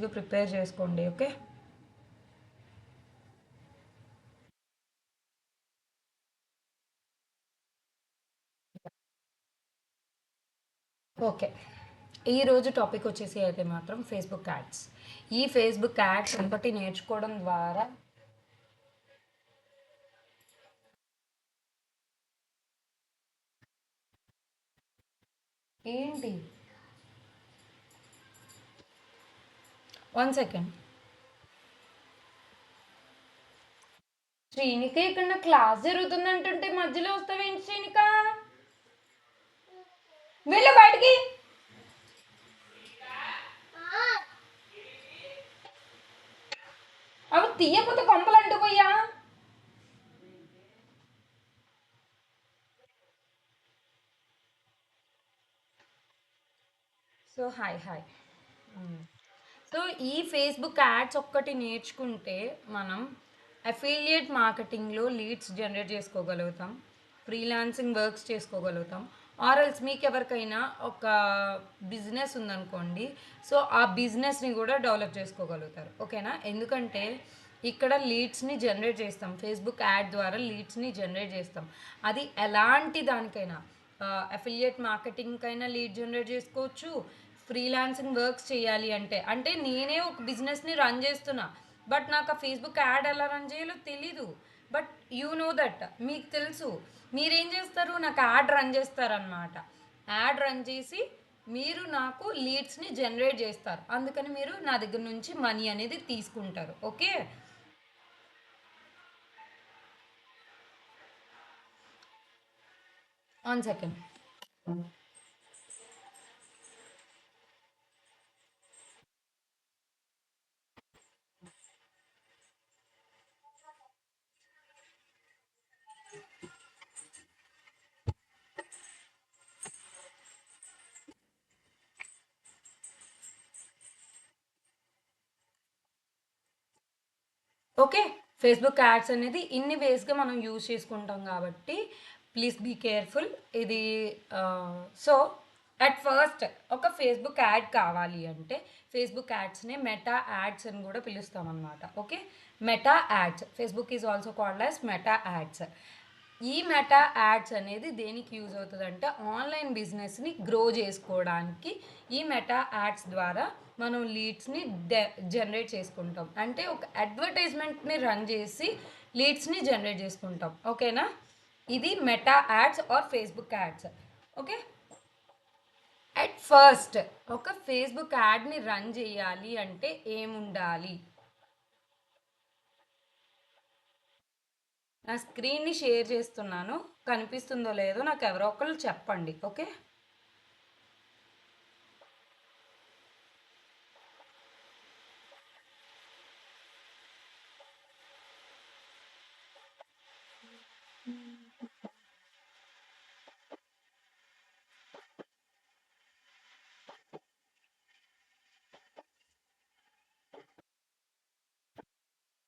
మంచిగా ప్రిపేర్ చేసుకోండి. Okay. Okay. ఈరోజు టాపిక్ వచ్చేసి అయితే మాత్రం ఫేస్బుక్ యాడ్స్. ఈ ఫేస్బుక్ యాడ్స్ ఒకటి నేర్చుకోవడం ద్వారా ఏంటి 1 సెకండ్. శ్రీనిక ఇక్కడ నా క్లాస్ జరుగుతుందంటుంటే మధ్యలో వస్తావేంటి శ్రీనిక? వెళ్ళు బయటికి. అవి తీయకపోతే కొంపలు అంటుపోయా. So hi hi. సో ఈ ఫేస్బుక్ యాడ్స్ ఒక్కటి నేర్చుకుంటే మనం అఫిలియేట్ మార్కెటింగ్లో లీడ్స్ జనరేట్ చేసుకోగలుగుతాం, ఫ్రీలాన్సింగ్ వర్క్స్ చేసుకోగలుగుతాం. ఆర్ఎల్స్ మీకు ఎవరికైనా ఒక బిజినెస్ ఉందనుకోండి, సో ఆ బిజినెస్ని కూడా డెవలప్ చేసుకోగలుగుతారు. ఓకేనా? ఎందుకంటే ఇక్కడ లీడ్స్ని జనరేట్ చేస్తాం, ఫేస్బుక్ యాడ్ ద్వారా లీడ్స్ని జనరేట్ చేస్తాం. అది ఎలాంటి దానికైనా, అఫిలియేట్ మార్కెటింగ్కైనా లీడ్ జనరేట్ చేసుకోవచ్చు, ఫ్రీలాన్సింగ్ వర్క్స్ చేయాలి అంటే అంటే నేనే ఒక బిజినెస్ని రన్ చేస్తున్నా, బట్ నాకు ఆ ఫేస్బుక్ యాడ్ ఎలా రన్ చేయాలో తెలీదు. బట్ యూ నో దట్, మీకు తెలుసు. మీరేం చేస్తారు? నాకు యాడ్ రన్ చేస్తారనమాట. యాడ్ రన్ చేసి మీరు నాకు లీడ్స్ని జనరేట్ చేస్తారు, అందుకని మీరు నా దగ్గర నుంచి మనీ అనేది తీసుకుంటారు. Okay. 1 second. Okay. Facebook ads అనేది ఇన్ని వేస్గా మనం యూజ్ చేసుకుంటాం కాబట్టి ప్లీజ్ బీ కేర్ఫుల్. ఇది సో అట్ ఫస్ట్ ఒక ఫేస్బుక్ యాడ్ కావాలి అంటే ఫేస్బుక్ యాడ్స్ని మెటా యాడ్స్ అని కూడా పిలుస్తాం అనమాట. Okay. Meta ads, Facebook is also called as meta ads. ఈ మెటా యాడ్స్ అనేది దేనికి యూజ్ అవుతుంది అంటే ఆన్లైన్ బిజినెస్ని గ్రో చేసుకోవడానికి ఈ మెటా యాడ్స్ ద్వారా మనం లీడ్స్ని జనరేట్ చేసుకుంటాం. అంటే ఒక అడ్వర్టైజ్మెంట్ని రన్ చేసి లీడ్స్ని జనరేట్ చేసుకుంటాం. ఓకేనా? ఇది meta ads are Facebook ads. Okay. At first ఒక ఫేస్బుక్ యాడ్ని రన్ చేయాలి అంటే ఏముండాలి? నా స్క్రీన్ని షేర్ చేస్తున్నాను, కనిపిస్తుందో లేదో నాకు ఎవరో ఒకరు చెప్పండి. ఓకే.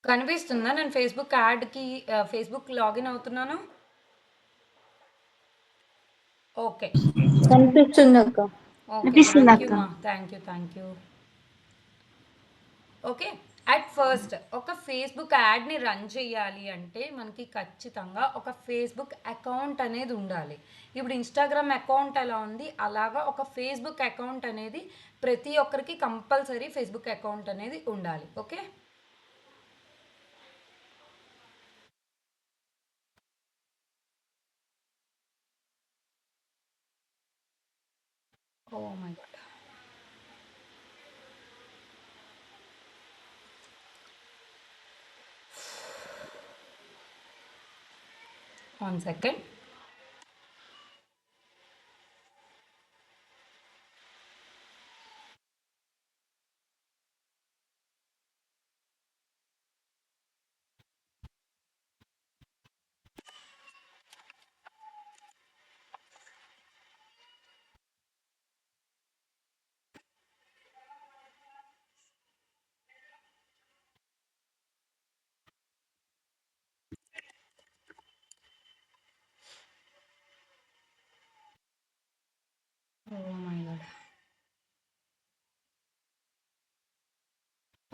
కనిపిస్తుందా? నేను ఫేస్బుక్ యాడ్కి ఫేస్బుక్ లాగిన్ అవుతున్నాను. ఓకే. కనిపిస్తుంది అక్క. ఓకే, థ్యాంక్ యూ మా, thank you. Okay. At first ఒక ఫేస్బుక్ యాడ్ని రన్ చేయాలి అంటే మనకి ఖచ్చితంగా ఒక ఫేస్బుక్ అకౌంట్ అనేది ఉండాలి. ఇప్పుడు ఇన్స్టాగ్రామ్ అకౌంట్ ఎలా ఉంది, అలాగా ఒక ఫేస్బుక్ అకౌంట్ అనేది ప్రతి ఒక్కరికి కంపల్సరీ ఫేస్బుక్ అకౌంట్ అనేది ఉండాలి. Okay. Oh my god. 1 second. Oh my god.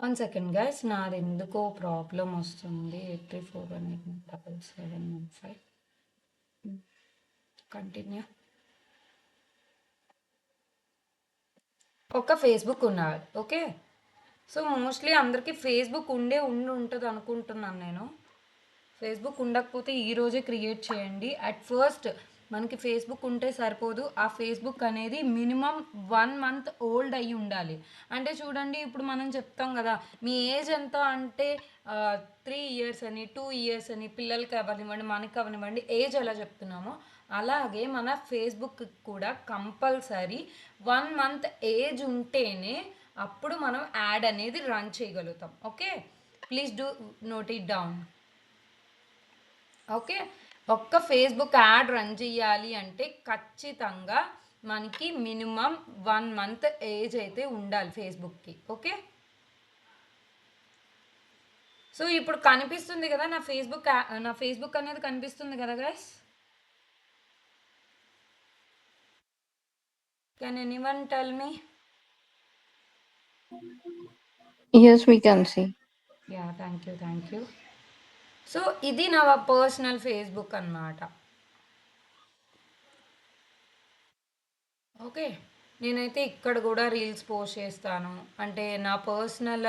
One second guys, నాది ఎందుకో ప్రాబ్లం వస్తుంది. 83418775 కంటిన్యూ. ఒక ఫేస్బుక్ ఉన్నది, ఓకే. సో మోస్ట్లీ అందరికీ ఫేస్బుక్ ఉంటుంది అనుకుంటున్నాను నేను. ఫేస్బుక్ ఉండకపోతే ఈరోజే క్రియేట్ చేయండి. అట్ ఫస్ట్ మనకి ఫేస్బుక్ ఉంటే సరిపోదు, ఆ ఫేస్బుక్ అనేది మినిమం 1 మంత్ ఓల్డ్ అయ్యి ఉండాలి. అంటే చూడండి, ఇప్పుడు మనం చెప్తాం కదా మీ ఏజ్ ఎంత అంటే 3 ఇయర్స్ అని, 2 ఇయర్స్ అని, పిల్లలకి అవనివ్వండి మనకి అవనివ్వండి ఏజ్ ఎలా చెప్తున్నామో అలాగే మన ఫేస్బుక్ కూడా కంపల్సరీ 1 మంత్ ఏజ్ ఉంటేనే అప్పుడు మనం యాడ్ అనేది రన్ చేయగలుగుతాం. Okay, please do note it down. Okay, ఒక్క ఫేస్బుక్ యాడ్ రన్ చేయాలి అంటే ఖచ్చితంగా మనకి మినిమం 1 మంత్ ఏజ్ అయితే ఉండాలి ఫేస్బుక్కి. ఓకే, సో ఇప్పుడు కనిపిస్తుంది కదా నా ఫేస్బుక్ అనేది కనిపిస్తుంది కదా guys. Can anyone tell me? Yes, we can see. Yeah, thank you. So ఇది నా పర్సనల్ ఫేస్బుక్ అన్నమాట. ఓకే, నేనైతే ఇక్కడ కూడా రీల్స్ పోస్ట్ చేస్తాను. అంటే నా పర్సనల్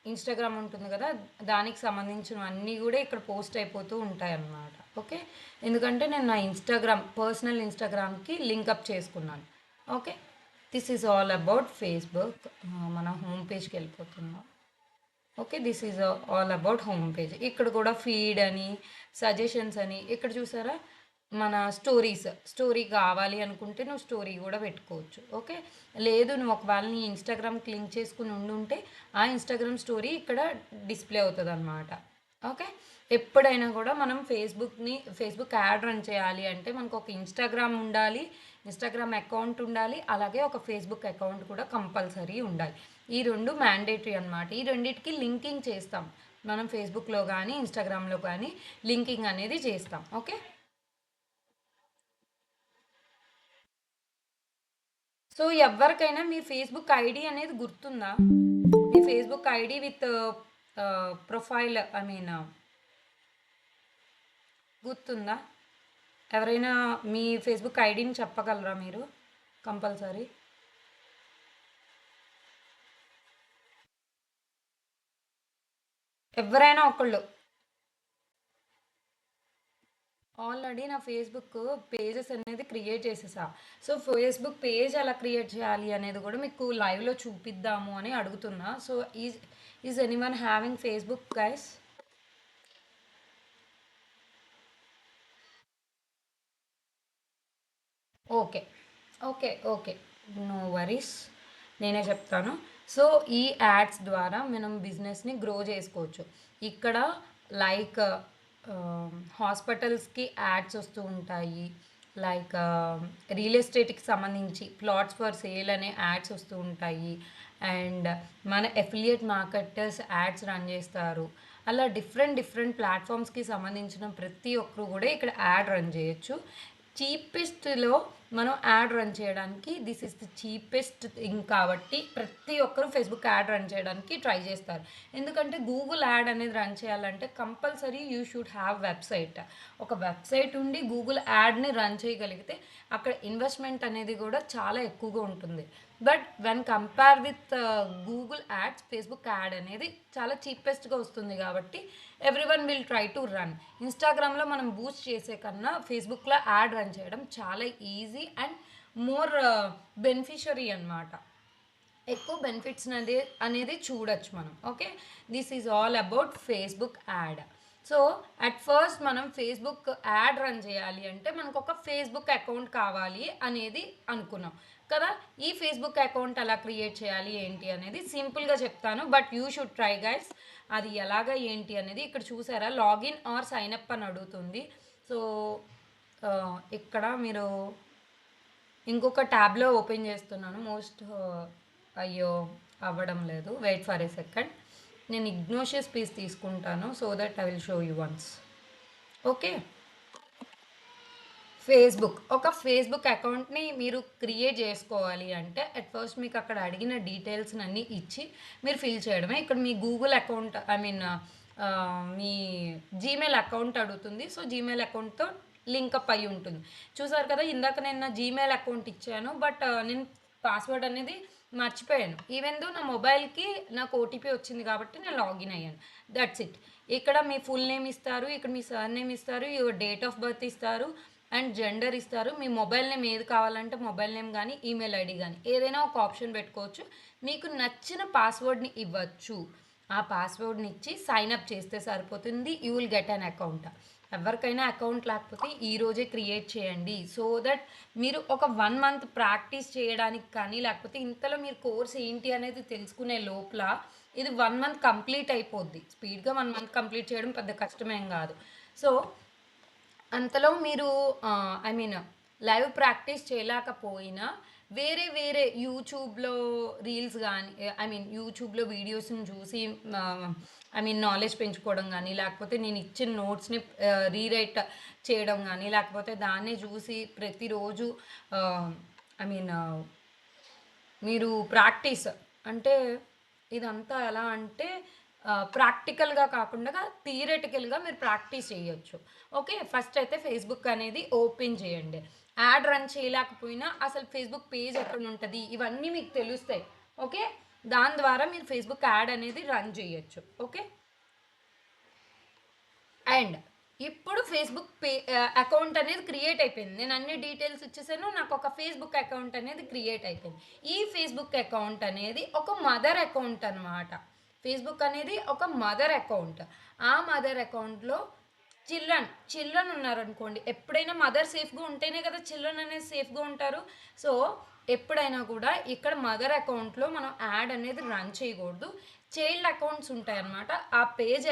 ఇన్స్టాగ్రామ్ ఉంటుంది కదా, దానికి సంబంధించినవన్నీ కూడా ఇక్కడ పోస్ట్ అయిపోతూ ఉంటాయి అన్నమాట. ఓకే, ఎందుకంటే నేను నా పర్సనల్ ఇన్స్టాగ్రామ్కి లింకప్ చేసుకున్నాను. Okay, this is all about Facebook. మన హోమ్ పేజ్కి వెళ్ళిపోతున్నాం. Okay, this is all about home page. ఇక్కడ కూడా ఫీడ్ అని, సజెషన్స్ అని, ఇక్కడ చూసారా మన స్టోరీ కావాలి అనుకుంటే నువ్వు స్టోరీ కూడా పెట్టుకోవచ్చు. ఓకే, లేదు నువ్వు ఒకవేళ నీ ఇన్స్టాగ్రామ్కి లింక్ చేసుకుని ఉండుంటే ఆ ఇన్స్టాగ్రామ్ స్టోరీ ఇక్కడ డిస్ప్లే అవుతుంది అన్నమాట. ఓకే, ఎప్పుడైనా కూడా మనం ఫేస్బుక్ యాడ్ రన్ చేయాలి అంటే మనకు ఒక ఇన్స్టాగ్రామ్ అకౌంట్ ఉండాలి, అలాగే ఒక ఫేస్బుక్ అకౌంట్ కూడా కంపల్సరీ ఉండాలి. ఈ రెండు మ్యాండేటరీ అనమాట. ఈ రెండింటికి లింకింగ్ చేస్తాం మనం ఫేస్బుక్లో కానీ ఇన్స్టాగ్రామ్లో కానీ లింకింగ్ అనేది చేస్తాం. ఓకే, సో ఎవరికైనా మీ ఫేస్బుక్ ఐడి అనేది గుర్తుందా? మీ ఫేస్బుక్ ఐడి విత్ ప్రొఫైల్ గుర్తుందా? ఎవరైనా మీ ఫేస్బుక్ ఐడిని చెప్పగలరా మీరు? కంపల్సరీ ఎవరైనా ఒకళ్ళు. ఆల్రెడీ నా ఫేస్బుక్ పేజెస్ అనేది క్రియేట్ చేసేసా. సో ఫేస్బుక్ పేజ్ ఎలా క్రియేట్ చేయాలి అనేది కూడా మీకు లైవ్లో చూపిద్దాము అని అడుగుతున్నా. So is anyone having Facebook guys? Okay okay okay, no worries, నేనే చెప్తాను. సో ఈ యాడ్స్ ద్వారా మనం బిజినెస్ని గ్రో చేసుకోవచ్చు. ఇక్కడ లైక్ హాస్పిటల్స్కి యాడ్స్ వస్తూ ఉంటాయి, లైక్ రియల్ ఎస్టేట్కి సంబంధించి ప్లాట్స్ ఫర్ సేల్ అనే యాడ్స్ వస్తూ ఉంటాయి, అండ్ మన ఎఫిలియేట్ మార్కెటర్స్ యాడ్స్ రన్ చేస్తారు. అలా డిఫరెంట్ ప్లాట్ఫామ్స్కి సంబంధించిన ప్రతి ఒక్కరు కూడా ఇక్కడ యాడ్ రన్ చేయొచ్చు. చీపెస్ట్లో మనం యాడ్ రన్ చేయడానికి this is the cheapest thing కాబట్టి ప్రతి ఒక్కరు ఫేస్బుక్ యాడ్ రన్ చేయడానికి ట్రై చేస్తారు. ఎందుకంటే గూగుల్ యాడ్ అనేది రన్ చేయాలంటే compulsory you should have website. ఒక వెబ్సైట్ ఉండి గూగుల్ యాడ్ని రన్ చేయగలిగితే అక్కడ ఇన్వెస్ట్మెంట్ అనేది కూడా చాలా ఎక్కువగా ఉంటుంది. But when compare with Google ads, Facebook add అనేది చాలా చీపెస్ట్గా వస్తుంది కాబట్టి everyone will try to run. ఇన్స్టాగ్రామ్లో మనం బూస్ట్ చేసే కన్నా ఫేస్బుక్లో యాడ్ రన్ చేయడం చాలా ఈజీ అండ్ మోర్ బెనిఫిషరీ అనమాట. ఎక్కువ బెనిఫిట్స్ అనేది చూడొచ్చు మనం. Okay, this is all about Facebook add. So at first మనం ఫేస్బుక్ యాడ్ రన్ చేయాలి అంటే మనకు ఒక ఫేస్బుక్ అకౌంట్ కావాలి అనేది అనుకున్నాం కదా. ఈ ఫేస్బుక్ అకౌంట్ ఎలా క్రియేట్ చేయాలి ఏంటి అనేది సింపుల్గా చెప్తాను, but you should try guys. అది ఎలాగా ఏంటి అనేది ఇక్కడ చూసారా, లాగిన్ ఆర్ సైన్ అప్ అని అడుగుతుంది. సో ఇక్కడ మీరు ఇంకొక ట్యాబ్లో ఓపెన్ చేస్తున్నాను. అయ్యో అవ్వడం లేదు, వెయిట్ ఫర్ ఏ సెకండ్. నేను ఇగ్నోషియస్ పీస్ తీసుకుంటాను so that I will show you once. Okay, ఒక ఫేస్బుక్ అకౌంట్ని మీరు క్రియేట్ చేసుకోవాలి అంటే అట్ ఫస్ట్ మీకు అక్కడ అడిగిన డీటెయిల్స్ అన్నీ ఇచ్చి మీరు ఫిల్ చేయడమే. ఇక్కడ మీ గూగుల్ అకౌంట్ మీ జీమెయిల్ అకౌంట్ అడుగుతుంది. సో జీమెయిల్ అకౌంట్తో లింకప్ అయి ఉంటుంది. చూసారు కదా, ఇందాక నేను నా జీమెయిల్ అకౌంట్ ఇచ్చాను, బట్ నేను పాస్వర్డ్ అనేది మర్చిపోయాను. ఈవెన్ దో నా మొబైల్కి నాకు ఓటీపీ వచ్చింది కాబట్టి నేను లాగిన్ అయ్యాను. That's it. ఇక్కడ మీ ఫుల్ నేమ్ ఇస్తారు, ఇక్కడ మీ సర్ నేమ్ ఇస్తారు, యువర్ డేట్ ఆఫ్ బర్త్ ఇస్తారు అండ్ జెండర్ ఇస్తారు. మీ మొబైల్ నేమ్ ఏది కావాలంటే మొబైల్ నేమ్ కానీ ఈమెయిల్ ఐడి కానీ ఏదైనా ఒక ఆప్షన్ పెట్టుకోవచ్చు. మీకు నచ్చిన పాస్వర్డ్ని ఇవ్వచ్చు. ఆ పాస్వర్డ్ని ఇచ్చి సైన్ అప్ చేస్తే సరిపోతుంది. You will get an account. ఎవరికైనా అకౌంట్ లేకపోతే ఈరోజే క్రియేట్ చేయండి. సో దట్ మీరు ఒక 1 month ప్రాక్టీస్ చేయడానికి కానీ లేకపోతే ఇంతలో మీరు కోర్స్ ఏంటి అనేది తెలుసుకునే లోపల ఇది 1 month కంప్లీట్ అయిపోద్ది. స్పీడ్గా 1 month కంప్లీట్ చేయడం పెద్ద కష్టమేం కాదు. సో అంతలో మీరు లైవ్ ప్రాక్టీస్ చేయలేకపోయినా వేరే వేరే యూట్యూబ్లో రీల్స్ కానీ యూట్యూబ్లో వీడియోస్ని చూసి నాలెడ్జ్ పెంచుకోవడం కానీ లేకపోతే నేను ఇచ్చిన నోట్స్ని రీరైట్ చేయడం కానీ లేకపోతే దాన్నే చూసి ప్రతిరోజు మీరు ప్రాక్టీస్ అంటే ఇదంతా ఎలా అంటే ప్రాక్టికల్గా కాకుండా థియరటికల్గా మీరు ప్రాక్టీస్ చేయొచ్చు. ఓకే, ఫస్ట్ అయితే ఫేస్బుక్ అనేది ఓపెన్ చేయండి. యాడ్ రన్ చేయలేకపోయినా అసలు ఫేస్బుక్ పేజ్ ఎక్కడ ఉంటుంది ఇవన్నీ మీకు తెలుస్తాయి. ఓకే, దాని ద్వారా మీరు ఫేస్బుక్ యాడ్ అనేది రన్ చేయొచ్చు. ఓకే, అండ్ ఇప్పుడు ఫేస్బుక్ అకౌంట్ అనేది క్రియేట్ అయిపోయింది. నేను అన్ని డీటెయిల్స్ ఇచ్చేసాను. నాకు ఒక ఫేస్బుక్ అకౌంట్ అనేది క్రియేట్ అయిపోయింది. ఈ ఫేస్బుక్ అకౌంట్ అనేది ఒక మదర్ అకౌంట్ అనమాట. ఫేస్బుక్ అనేది ఒక మదర్ అకౌంట్. ఆ మదర్ అకౌంట్లో చిల్డ్రన్ ఉన్నారనుకోండి, ఎప్పుడైనా మదర్ సేఫ్గా ఉంటేనే కదా చిల్డ్రన్ అనేది సేఫ్గా ఉంటారు. సో ఎప్పుడైనా కూడా ఇక్కడ మదర్ అకౌంట్లో మనం యాడ్ అనేది రన్ చేయకూడదు. చైల్డ్ అకౌంట్స్ ఉంటాయి అన్నమాట. ఆ పేజ్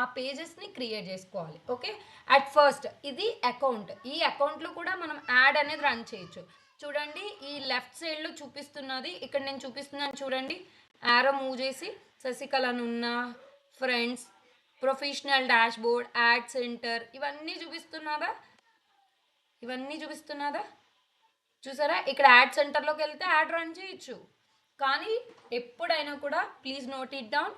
ఆ పేజెస్ని క్రియేట్ చేసుకోవాలి. ఓకే, అట్ ఫస్ట్ ఇది అకౌంట్. ఈ అకౌంట్లో కూడా మనం యాడ్ అనేది రన్ చేయొచ్చు. చూడండి, ఈ లెఫ్ట్ సైడ్లో చూపిస్తున్నది ఇక్కడ నేను చూపిస్తున్నాను చూడండి. యారో మూవ్ చేసి శశికళనున్న friends, professional dashboard, ad centre ఇవన్నీ చూపిస్తున్నదా? చూసారా, ఇక్కడ యాడ్ సెంటర్లోకి వెళ్తే యాడ్ రన్ చేయొచ్చు. కానీ ఎప్పుడైనా కూడా please note it down,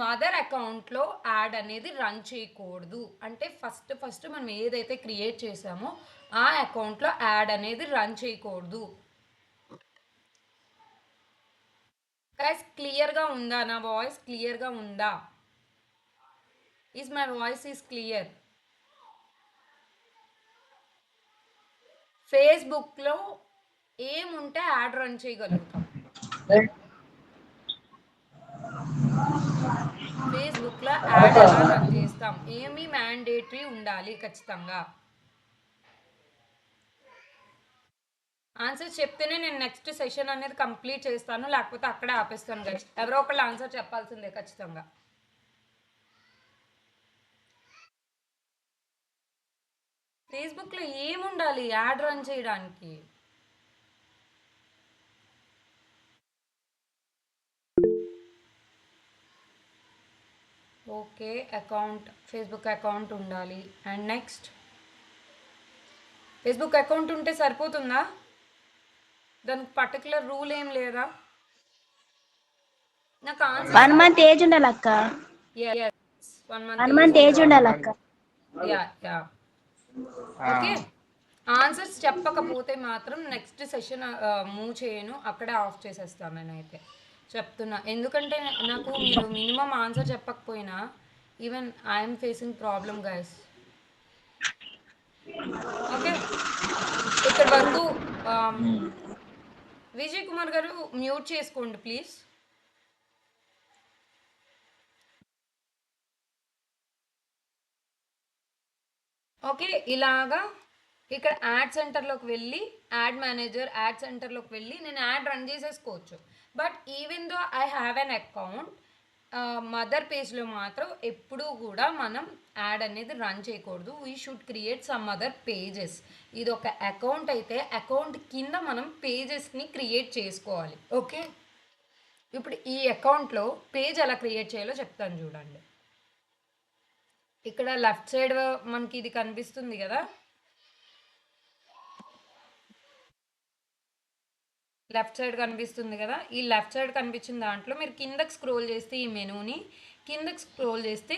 mother అకౌంట్లో యాడ్ అనేది రన్ చేయకూడదు. అంటే ఫస్ట్ మనం ఏదైతే క్రియేట్ చేసామో ఆ అకౌంట్లో యాడ్ అనేది రన్ చేయకూడదు. గైస్, క్లియర్గా ఉందా? నా వాయిస్ క్లియర్గా ఉందా? Is my voice is clear? ఫేస్బుక్లో ఏముంటే యాడ్ రన్ చేయగలుగుతాం. ఫేస్బుక్లో యాడ్ ఎలా రన్ చేస్తాం? ఏమి మ్యాండేటరీ ఉండాలి ఖచ్చితంగా? ఆన్సర్ చెప్తేనే నేను నెక్స్ట్ సెషన్ అనేది కంప్లీట్ చేస్తాను, లేకపోతే అక్కడే ఆపేస్తాను గైస్. ఎవరో ఒకళ్ళు ఆన్సర్ చెప్పాల్సిందే ఖచ్చితంగా. ఫేస్బుక్లో ఏముండాలి యాడ్ రన్ చేయడానికి? ఓకే, అకౌంట్, ఫేస్బుక్ అకౌంట్ ఉండాలి. అండ్ నెక్స్ట్, ఫేస్బుక్ అకౌంట్ ఉంటే సరిపోతుందా? దానికి పర్టికులర్ రూల్ ఏం లేదా? నాకు ఆన్సర్ 1 month ఏజ్ ఉండాలి అక్క. yes 1 month ఏజ్ ఉండాలి అక్క. యా ఓకే, ఆన్సర్స్ చెప్పకపోతే మాత్రం నెక్స్ట్ సెషన్ మూవ్ చేయను, అక్కడే ఆఫ్ చేసేస్తాను నేనైతే చెప్తున్నా. ఎందుకంటే నాకు మీరు మినిమం ఆన్సర్ చెప్పకపోయినా even I'm facing problem guys. Okay, ఇక్కడ వరకు విజయ్ కుమార్ గారు మ్యూట్ చేసుకోండి ప్లీజ్. ఓకే, ఇలాగా ఇక్కడ యాడ్ సెంటర్లోకి వెళ్ళి యాడ్ మేనేజర్ యాడ్ సెంటర్లోకి వెళ్ళి నేను యాడ్ రన్ చేసేసుకోవచ్చు. But even though I have an account, mother పేజ్లో మాత్రం ఎప్పుడూ కూడా మనం యాడ్ అనేది రన్ చేయకూడదు. We should create some other pages. ఇది ఒక అకౌంట్ అయితే అకౌంట్ కింద మనం పేజెస్ని క్రియేట్ చేసుకోవాలి. ఓకే, ఇప్పుడు ఈ అకౌంట్లో పేజ్ ఎలా క్రియేట్ చేయాలో చెప్తాను చూడండి. ఇక్కడ లెఫ్ట్ సైడ్ మనకి ఇది కనిపిస్తుంది కదా, లెఫ్ట్ సైడ్ కనిపిస్తుంది కదా, ఈ లెఫ్ట్ సైడ్ కనిపించిన దాంట్లో మీరు కిందకి స్క్రోల్ చేస్తే ఈ మెనూని కిందకి స్క్రోల్ చేస్తే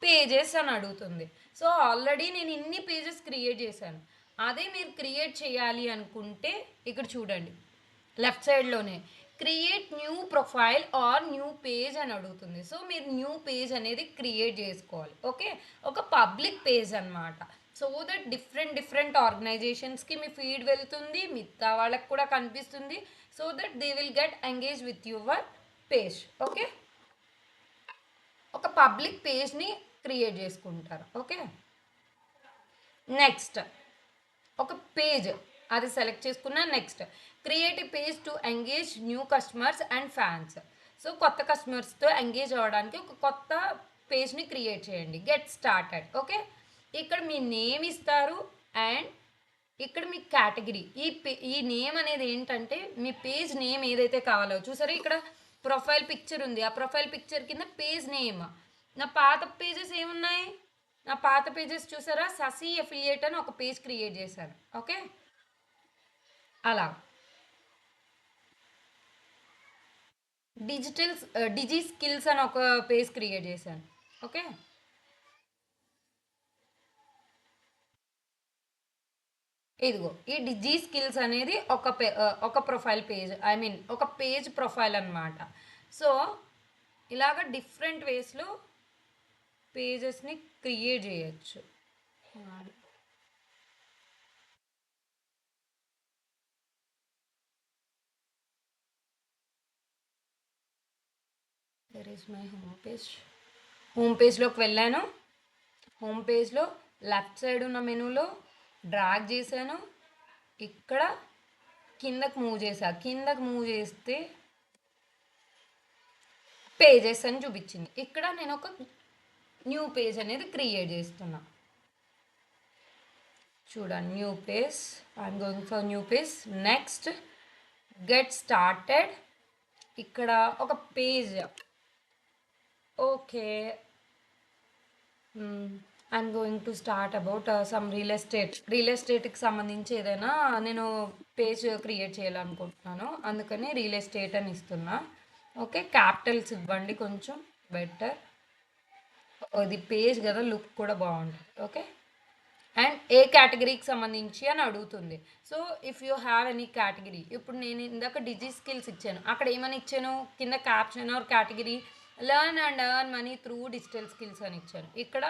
పేజెస్ అని అడుగుతుంది. సో ఆల్రెడీ నేను ఇన్ని పేజెస్ క్రియేట్ చేశాను. అదే మీరు క్రియేట్ చేయాలి అనుకుంటే ఇక్కడ చూడండి, లెఫ్ట్ సైడ్లోనే create new profile or new page అని అడుగుతుంది. సో మీరు న్యూ పేజ్ అనేది క్రియేట్ చేసుకోవాలి. ఓకే, ఒక పబ్లిక్ పేజ్ అనమాట. సో దట్ డిఫరెంట్ ఆర్గనైజేషన్స్కి మీ ఫీడ్ వెళ్తుంది, మిగతా వాళ్ళకి కూడా కనిపిస్తుంది. So that they will get engage with your page. Okay, ఒక పబ్లిక్ పేజ్ని క్రియేట్ చేసుకుంటారు. ఓకే, నెక్స్ట్ ఒక పేజ్ అది సెలెక్ట్ చేసుకున్న. Next create a page to engage new customers and fans. So కొత్త కస్టమర్స్తో ఎంగేజ్ అవ్వడానికి ఒక కొత్త పేజ్ని క్రియేట్ చేయండి. Get started. ఓకే, ఇక్కడ మీ నేమ్ ఇస్తారు అండ్ ఇక్కడ మీ కేటగిరీ. ఈ నేమ్ అనేది ఏంటంటే మీ పేజ్ నేమ్ ఏదైతే కావాలో చూసారా, ఇక్కడ ప్రొఫైల్ పిక్చర్ ఉంది, ఆ ప్రొఫైల్ పిక్చర్ కింద పేజ్ నేమ్. నా పాత పేజెస్ ఏమున్నాయి, నా పాత పేజెస్ చూసారా, ససి ఎఫిలియేట్ అని ఒక పేజ్ క్రియేట్ చేశాను. ఓకే, అలా డిజి స్కిల్స్ అని ఒక పేజ్ క్రియేట్ చేశాను. ఓకే, ఇదిగో ఈ డిజి స్కిల్స్ అనేది ఒక ప్రొఫైల్ పేజ్, ఐ మీన్ ఒక పేజ్ ప్రొఫైల్ అనమాట. సో ఇలాగ డిఫరెంట్ వేస్లో పేజెస్ని క్రియేట్ చేయొచ్చు. దర్ ఈస్ మై హోమ్ పేజ్లోకి వెళ్ళాను. హోమ్ పేజ్లో లెఫ్ట్ సైడ్ ఉన్న మెనూలో డ్రాగ్ చేశాను, ఇక్కడ కిందకు మూవ్ చేశా. కిందకు మూవ్ చేస్తే పేజెస్ అని చూపించింది. ఇక్కడ నేను ఒక న్యూ పేజ్ అనేది క్రియేట్ చేస్తున్నా. చూడండి, new page, I'm going for new page. Next get started. ఇక్కడ ఒక page. Okay, I'm going to start about some real ఎస్టేట్కి సంబంధించి ఏదైనా నేను పేజ్ క్రియేట్ చేయాలనుకుంటున్నాను, అందుకని రియల్ ఎస్టేట్ అని ఇస్తున్నా. ఓకే, క్యాపిటల్స్ ఇవ్వండి కొంచెం బెటర్. ఇది పేజ్ కదా, లుక్ కూడా బాగుంటుంది. ఓకే, అండ్ ఏ కేటగిరీకి సంబంధించి అని అడుగుతుంది. So if you have any category, ఇప్పుడు నేను ఇందాక డిజి స్కిల్స్ ఇచ్చాను, అక్కడ ఏమని ఇచ్చాను, కింద caption or category learn and earn money through digital skills అని ఇచ్చాను. ఇక్కడ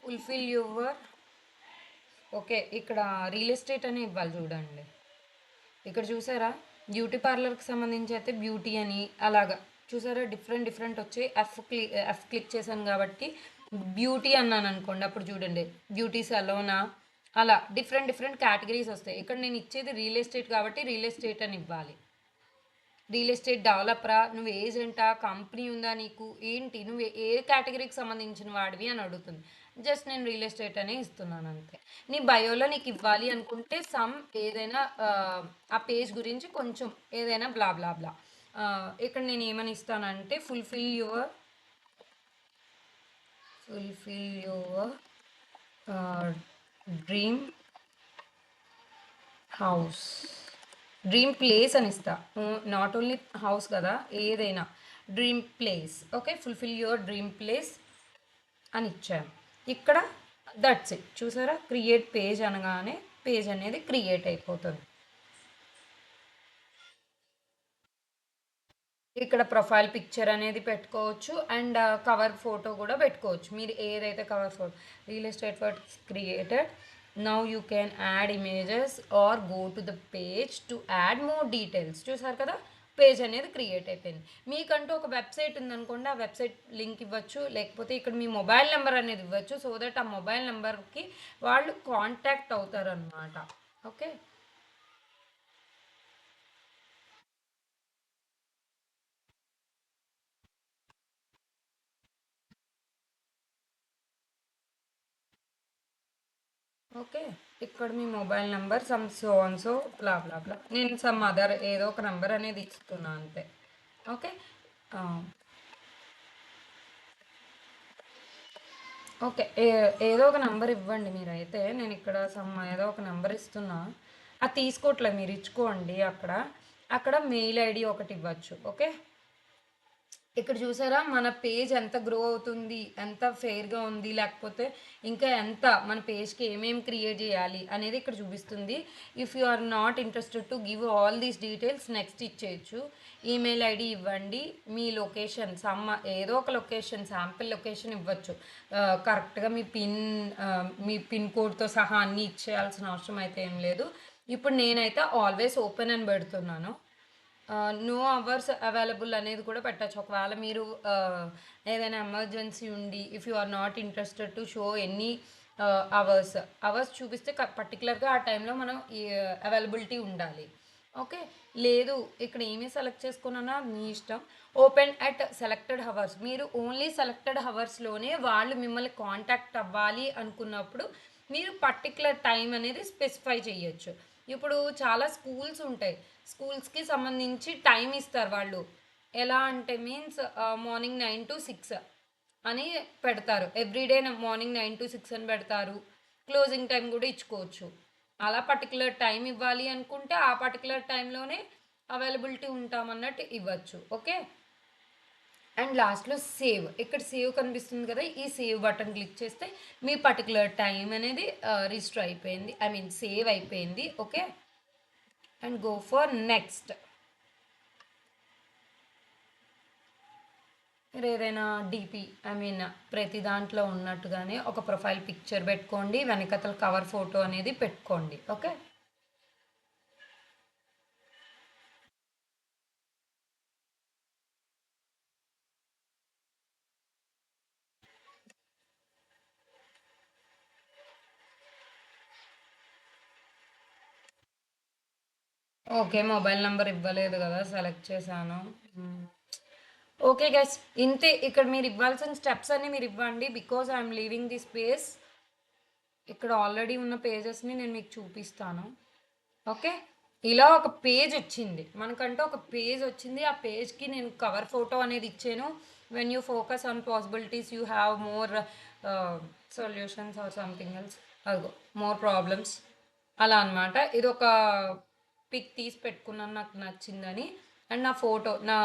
ఫుల్ఫిల్ యువర్. ఓకే, ఇక్కడ రియల్ ఎస్టేట్ అని ఇవ్వాలి. చూడండి, ఇక్కడ చూసారా, బ్యూటీ పార్లర్కి సంబంధించి అయితే బ్యూటీ అని అలాగా చూసారా, డిఫరెంట్ వచ్చాయి. ఎఫ్ క్లిక్ చేశాను కాబట్టి బ్యూటీ అన్నాను అనుకోండి, అప్పుడు చూడండి బ్యూటీ సలోనా అలా డిఫరెంట్ కేటగిరీస్ వస్తాయి. ఇక్కడ నేను ఇచ్చేది రియల్ ఎస్టేట్ కాబట్టి రియల్ ఎస్టేట్ అని ఇవ్వాలి. రియల్ ఎస్టేట్ డెవలపరా, నువ్వు ఏజెంటా, కంపెనీ ఉందా నీకు, ఏంటి, నువ్వు ఏ కేటగిరీకి సంబంధించిన వాడివి అని అడుగుతుంది. జస్ట్ నేను రియల్ ఎస్టేట్ అనే ఇస్తున్నాను అంతే. నీ బయోలో నీకు ఇవ్వాలి అనుకుంటే సమ్ ఏదైనా ఆ పేజ్ గురించి కొంచెం ఏదైనా బ్లా బ్లా బ్లా. ఇక్కడ నేను ఏమని ఇస్తానంటే fulfil your dream house, dream place అని ఇస్తా. నాట్ ఓన్లీ హౌస్ కదా, ఏదైనా dream place. Okay, fulfil your dream place అని ఇచ్చాను. ఇక్కడ దట్స్ ఇట్. చూసారా, క్రియేట్ పేజ్ అనగానే పేజ్ అనేది క్రియేట్ అయిపోతుంది. ఇక్కడ ప్రొఫైల్ పిక్చర్ అనేది పెట్టుకోవచ్చు అండ్ కవర్ ఫోటో కూడా పెట్టుకోవచ్చు. మీరు ఏదైతే cover photo, real estate for created. Now you can add images or go to the page to add more details. చూసారు కదా, పేజ్ అనేది క్రియేట్ అయిపోయింది. మీకంటూ ఒక వెబ్సైట్ ఉందనుకోండి, ఆ వెబ్సైట్ లింక్ ఇవ్వచ్చు, లేకపోతే ఇక్కడ మీ మొబైల్ నెంబర్ అనేది ఇవ్వచ్చు. సో దట్ ఆ మొబైల్ నెంబర్కి వాళ్ళు కాంటాక్ట్ అవుతారు అన్నమాట. ఓకే, ఓకే, ఇక్కడ మీ మొబైల్ నెంబర్ సమ్ సో బ్లా బ్లా బ్లా, నేను సమ్ అదర్ ఏదో ఒక నెంబర్ అనేది ఇస్తున్నా అంతే. Okay, okay. ఏదో ఒక నంబర్ ఇవ్వండి మీరైతే. నేను ఇక్కడ ఏదో ఒక నంబర్ ఇస్తున్నా. అది తీసుకోవట్లేదు, మీరు ఇచ్చుకోండి అక్కడ. అక్కడ మెయిల్ ఐడి ఒకటి ఇవ్వచ్చు. ఓకే. ఇక్కడ చూసారా మన పేజ్ ఎంత గ్రో అవుతుంది, ఎంత ఫెయిర్గా ఉంది, లేకపోతే ఇంకా ఎంత మన పేజ్కి ఏమేమి క్రియేట్ చేయాలి అనేది ఇక్కడ చూపిస్తుంది. If you are not interested to give all these details next ఇచ్చేయచ్చు. ఈమెయిల్ ఐడి ఇవ్వండి, మీ లొకేషన్ ఏదో ఒక లొకేషన్, శాంపిల్ లొకేషన్ ఇవ్వచ్చు. కరెక్ట్గా మీ పిన్ కోడ్తో సహా అన్నీ ఇచ్చేయాల్సిన అవసరం అయితే ఏం లేదు. ఇప్పుడు నేనైతే ఆల్వేస్ ఓపెన్ అని పెడుతున్నాను. నో అవర్స్ అవైలబుల్ అనేది కూడా పెట్టచ్చు. ఒకవేళ మీరు ఏదైనా ఎమర్జెన్సీ ఉండి, if you are not interested to show any hours చూపిస్తే పర్టికులర్గా ఆ టైంలో మనం అవైలబిలిటీ ఉండాలి. ఓకే. లేదు ఇక్కడ ఏమీ సెలెక్ట్ చేసుకున్నా మీ ఇష్టం. ఓపెన్ అట్ సెలెక్టెడ్ హవర్స్, మీరు ఓన్లీ సెలెక్టెడ్ హవర్స్లోనే వాళ్ళు మిమ్మల్ని కాంటాక్ట్ అవ్వాలి అనుకున్నప్పుడు మీరు పర్టికులర్ టైం అనేది స్పెసిఫై చేయొచ్చు. ఇప్పుడు చాలా స్కూల్స్ ఉంటాయి, స్కూల్స్కి సంబంధించి టైం ఇస్తారు వాళ్ళు. ఎలా అంటే మీన్స్ మార్నింగ్ 9 to 6 అని పెడతారు. ఎవ్రీడే మార్నింగ్ 9 to 6 అని పెడతారు. క్లోజింగ్ టైం కూడా ఇచ్చుకోవచ్చు. అలా పర్టికులర్ టైం ఇవ్వాలి అనుకుంటే ఆ పర్టికులర్ టైంలోనే అవైలబిలిటీ ఉంటామన్నట్టు ఇవ్వచ్చు. ఓకే. అండ్ లాస్ట్లో సేవ్, ఇక్కడ సేవ్ కనిపిస్తుంది కదా, ఈ సేవ్ బటన్ క్లిక్ చేస్తే మీ పర్టికులర్ టైం అనేది రిజిస్టర్ అయిపోయింది, ఐ మీన్ సేవ్ అయిపోయింది. Okay. And go for next. మీరు ఏదైనా డిపి, ఐ మీన్ ప్రతి దాంట్లో ఉన్నట్టుగానే ఒక ప్రొఫైల్ పిక్చర్ పెట్టుకోండి, వెనకతల కవర్ ఫోటో అనేది పెట్టుకోండి. ఓకే. ఓకే, మొబైల్ నెంబర్ ఇవ్వలేదు కదా, సెలెక్ట్ చేశాను. ఓకే గైస్, ఇంతే. ఇక్కడ మీరు ఇవ్వాల్సిన స్టెప్స్ అన్నీ మీరు ఇవ్వండి, because I'm leaving the space. ఇక్కడ ఆల్రెడీ ఉన్న పేజెస్ని నేను మీకు చూపిస్తాను. ఓకే. ఇలా ఒక పేజ్ వచ్చింది మనకంటే, ఒక పేజ్ వచ్చింది. ఆ పేజ్కి నేను కవర్ ఫోటో అనేది ఇచ్చాను. When you focus on possibilities you have more solutions or something else, అదిగో మోర్ ప్రాబ్లమ్స్ అలా అనమాట. ఇది ఒక పిక్ తీసి పెట్టుకున్నాను నాకు నచ్చిందని. అండ్ నా ఫోటో, నా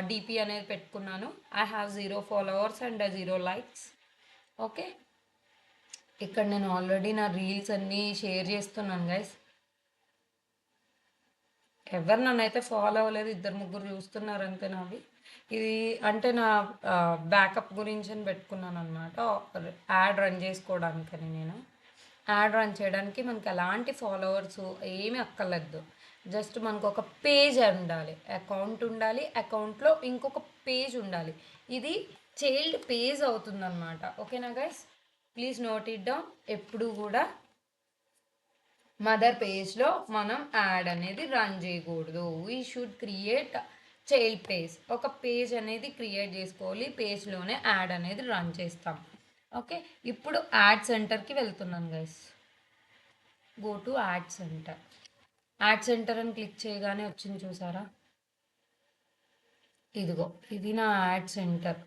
డిపి అనేది పెట్టుకున్నాను. I have 0 followers and 0 likes. Okay. ఇక్కడ నేను ఆల్రెడీ నా రీల్స్ అన్నీ షేర్ చేస్తున్నాను గైస్. ఎవరు నన్నైతే ఫాలో అవ్వలేదు, 2-3 చూస్తున్నారు అంతే నావి. ఇది అంటే నా బ్యాకప్ గురించి అని పెట్టుకున్నాను అనమాట, యాడ్ రన్ చేసుకోవడానికని. నేను యాడ్ రన్ చేయడానికి మనకి ఎలాంటి ఫాలోవర్స్ ఏమీ అక్కర్లేదు. జస్ట్ మనకు ఒక పేజ్ ఉండాలి, అకౌంట్ ఉండాలి, అకౌంట్లో ఇంకొక పేజ్ ఉండాలి. ఇది చైల్డ్ పేజ్ అవుతుందన్నమాట. ఓకేనా guys, please note it down. ఎప్పుడు కూడా మదర్ పేజ్లో మనం యాడ్ అనేది రన్ చేయకూడదు. We should create child page. ఒక పేజ్ అనేది క్రియేట్ చేసుకోవాలి, పేజ్లోనే యాడ్ అనేది రన్ చేస్తాం. ఓకే. ఇప్పుడు యాడ్ సెంటర్కి వెళ్తున్నాను guys. Go to add centre. Add centre అని క్లిక్ చేయగానే వచ్చింది చూసారా, ఇదిగో ఇది నా యాడ్ సెంటర్.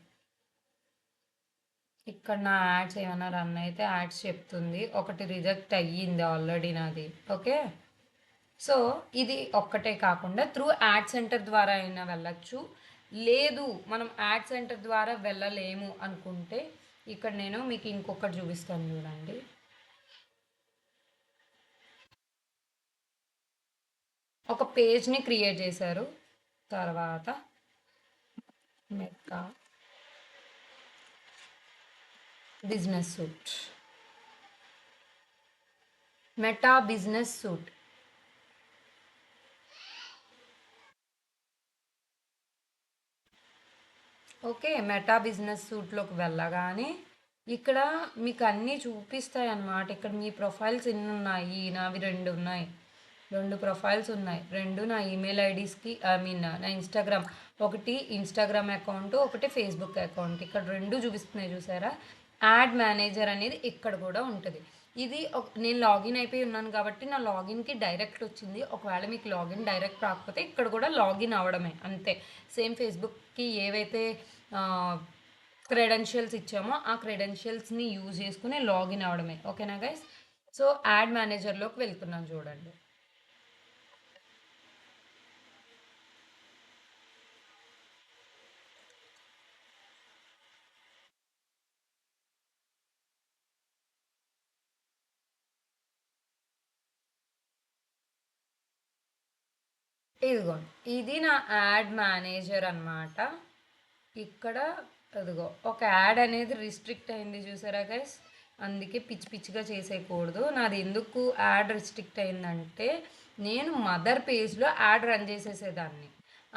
ఇక్కడ నా యాడ్స్ ఏమైనా రన్ అయితే యాడ్స్ చెప్తుంది. ఒకటి రిజెక్ట్ అయ్యింది ఆల్రెడీ నాది. ఓకే. సో ఇది ఒక్కటే కాకుండా త్రూ యాడ్ సెంటర్ ద్వారా అయినా వెళ్ళచ్చు. లేదు మనం యాడ్ సెంటర్ ద్వారా వెళ్ళలేము అనుకుంటే ఇక్కడ నేను మీకు ఇంకొకటి చూపిస్తాను చూడండి. ఒక పేజ్ని క్రియేట్ చేశారు, తర్వాత Meta business suite, Meta business suite. Okay. Meta business సూట్లోకి వెళ్ళగానే ఇక్కడ మీకు అన్నీ చూపిస్తాయి అన్నమాట. ఇక్కడ మీ ప్రొఫైల్స్ ఎన్ని ఉన్నాయి, నావి 2 ఉన్నాయి, 2 ప్రొఫైల్స్ ఉన్నాయి. 2 నా ఈమెయిల్ ఐడీస్కి, ఐ మీన్ నా ఇన్స్టాగ్రామ్, ఒకటి ఇన్స్టాగ్రామ్ అకౌంట్, ఒకటి ఫేస్బుక్ అకౌంట్. ఇక్కడ 2 చూపిస్తున్నాయి చూసారా. యాడ్ మేనేజర్ అనేది ఇక్కడ కూడా ఉంటుంది. ఇది నేను లాగిన్ అయిపోయి ఉన్నాను కాబట్టి నా లాగిన్కి డైరెక్ట్ వచ్చింది. ఒకవేళ మీకు లాగిన్ డైరెక్ట్ రాకపోతే ఇక్కడ కూడా లాగిన్ అవ్వడమే అంతే. సేమ్ ఫేస్బుక్కి ఏవైతే క్రెడెన్షియల్స్ ఇచ్చామో ఆ క్రెడెన్షియల్స్ని యూజ్ చేసుకుని లాగిన్ అవ్వడమే. ఓకేనా గైస్? సో యాడ్ మేనేజర్లోకి వెళ్తున్నాను చూడండి. ఇదిగోండి, ఇది నా యాడ్ మేనేజర్ అన్నమాట. ఇక్కడ అదిగో ఒక యాడ్ అనేది రిస్ట్రిక్ట్ అయింది చూసారా గైస్? అందుకే పిచ్చి పిచ్చిగా చేసేయకూడదు. నాది ఎందుకు యాడ్ రిస్ట్రిక్ట్ అయిందంటే నేను మదర్ పేజ్లో యాడ్ రన్ చేసేసేదాన్ని.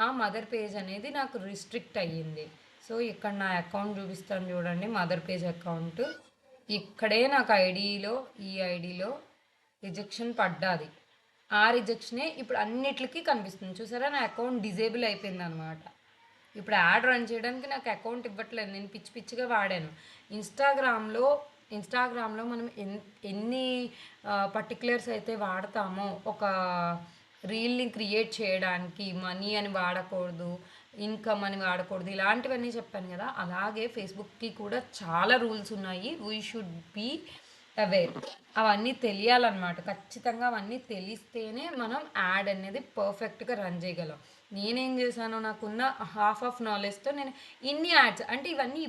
ఆ మదర్ పేజ్ అనేది నాకు రిస్ట్రిక్ట్ అయ్యింది. సో ఇక్కడ నా అకౌంట్ చూపిస్తాను చూడండి, మదర్ పేజ్ అకౌంట్. ఇక్కడే నాకు ఈ ఐడిలో రిజెక్షన్ పడ్డాది. ఆ రిజెక్షనే ఇప్పుడు అన్నిటికీ కనిపిస్తుంది చూసారా? నా అకౌంట్ డిజేబుల్ అయిపోయింది అనమాట. ఇప్పుడు యాడ్ రన్ చేయడానికి నాకు అకౌంట్ ఇవ్వట్లేదు, నేను పిచ్చి పిచ్చిగా వాడాను. ఇన్స్టాగ్రామ్లో మనం ఎన్ని పర్టికులర్స్ అయితే వాడతామో, ఒక రీల్ని క్రియేట్ చేయడానికి మనీ అని వాడకూడదు, ఇన్కమ్ అని వాడకూడదు, ఇలాంటివన్నీ చెప్పాను కదా. అలాగే ఫేస్బుక్కి కూడా చాలా రూల్స్ ఉన్నాయి. We should be aware. అవన్నీ తెలియాలన్నమాట. ఖచ్చితంగా అవన్నీ తెలిస్తేనే మనం యాడ్ అనేది పర్ఫెక్ట్గా రన్ చేయగలం. నేనేం చేశాను, నాకున్న హాఫ్ ఆఫ్ నాలెడ్జ్తో నేను ఇన్ని యాడ్స్, అంటే ఇవన్నీ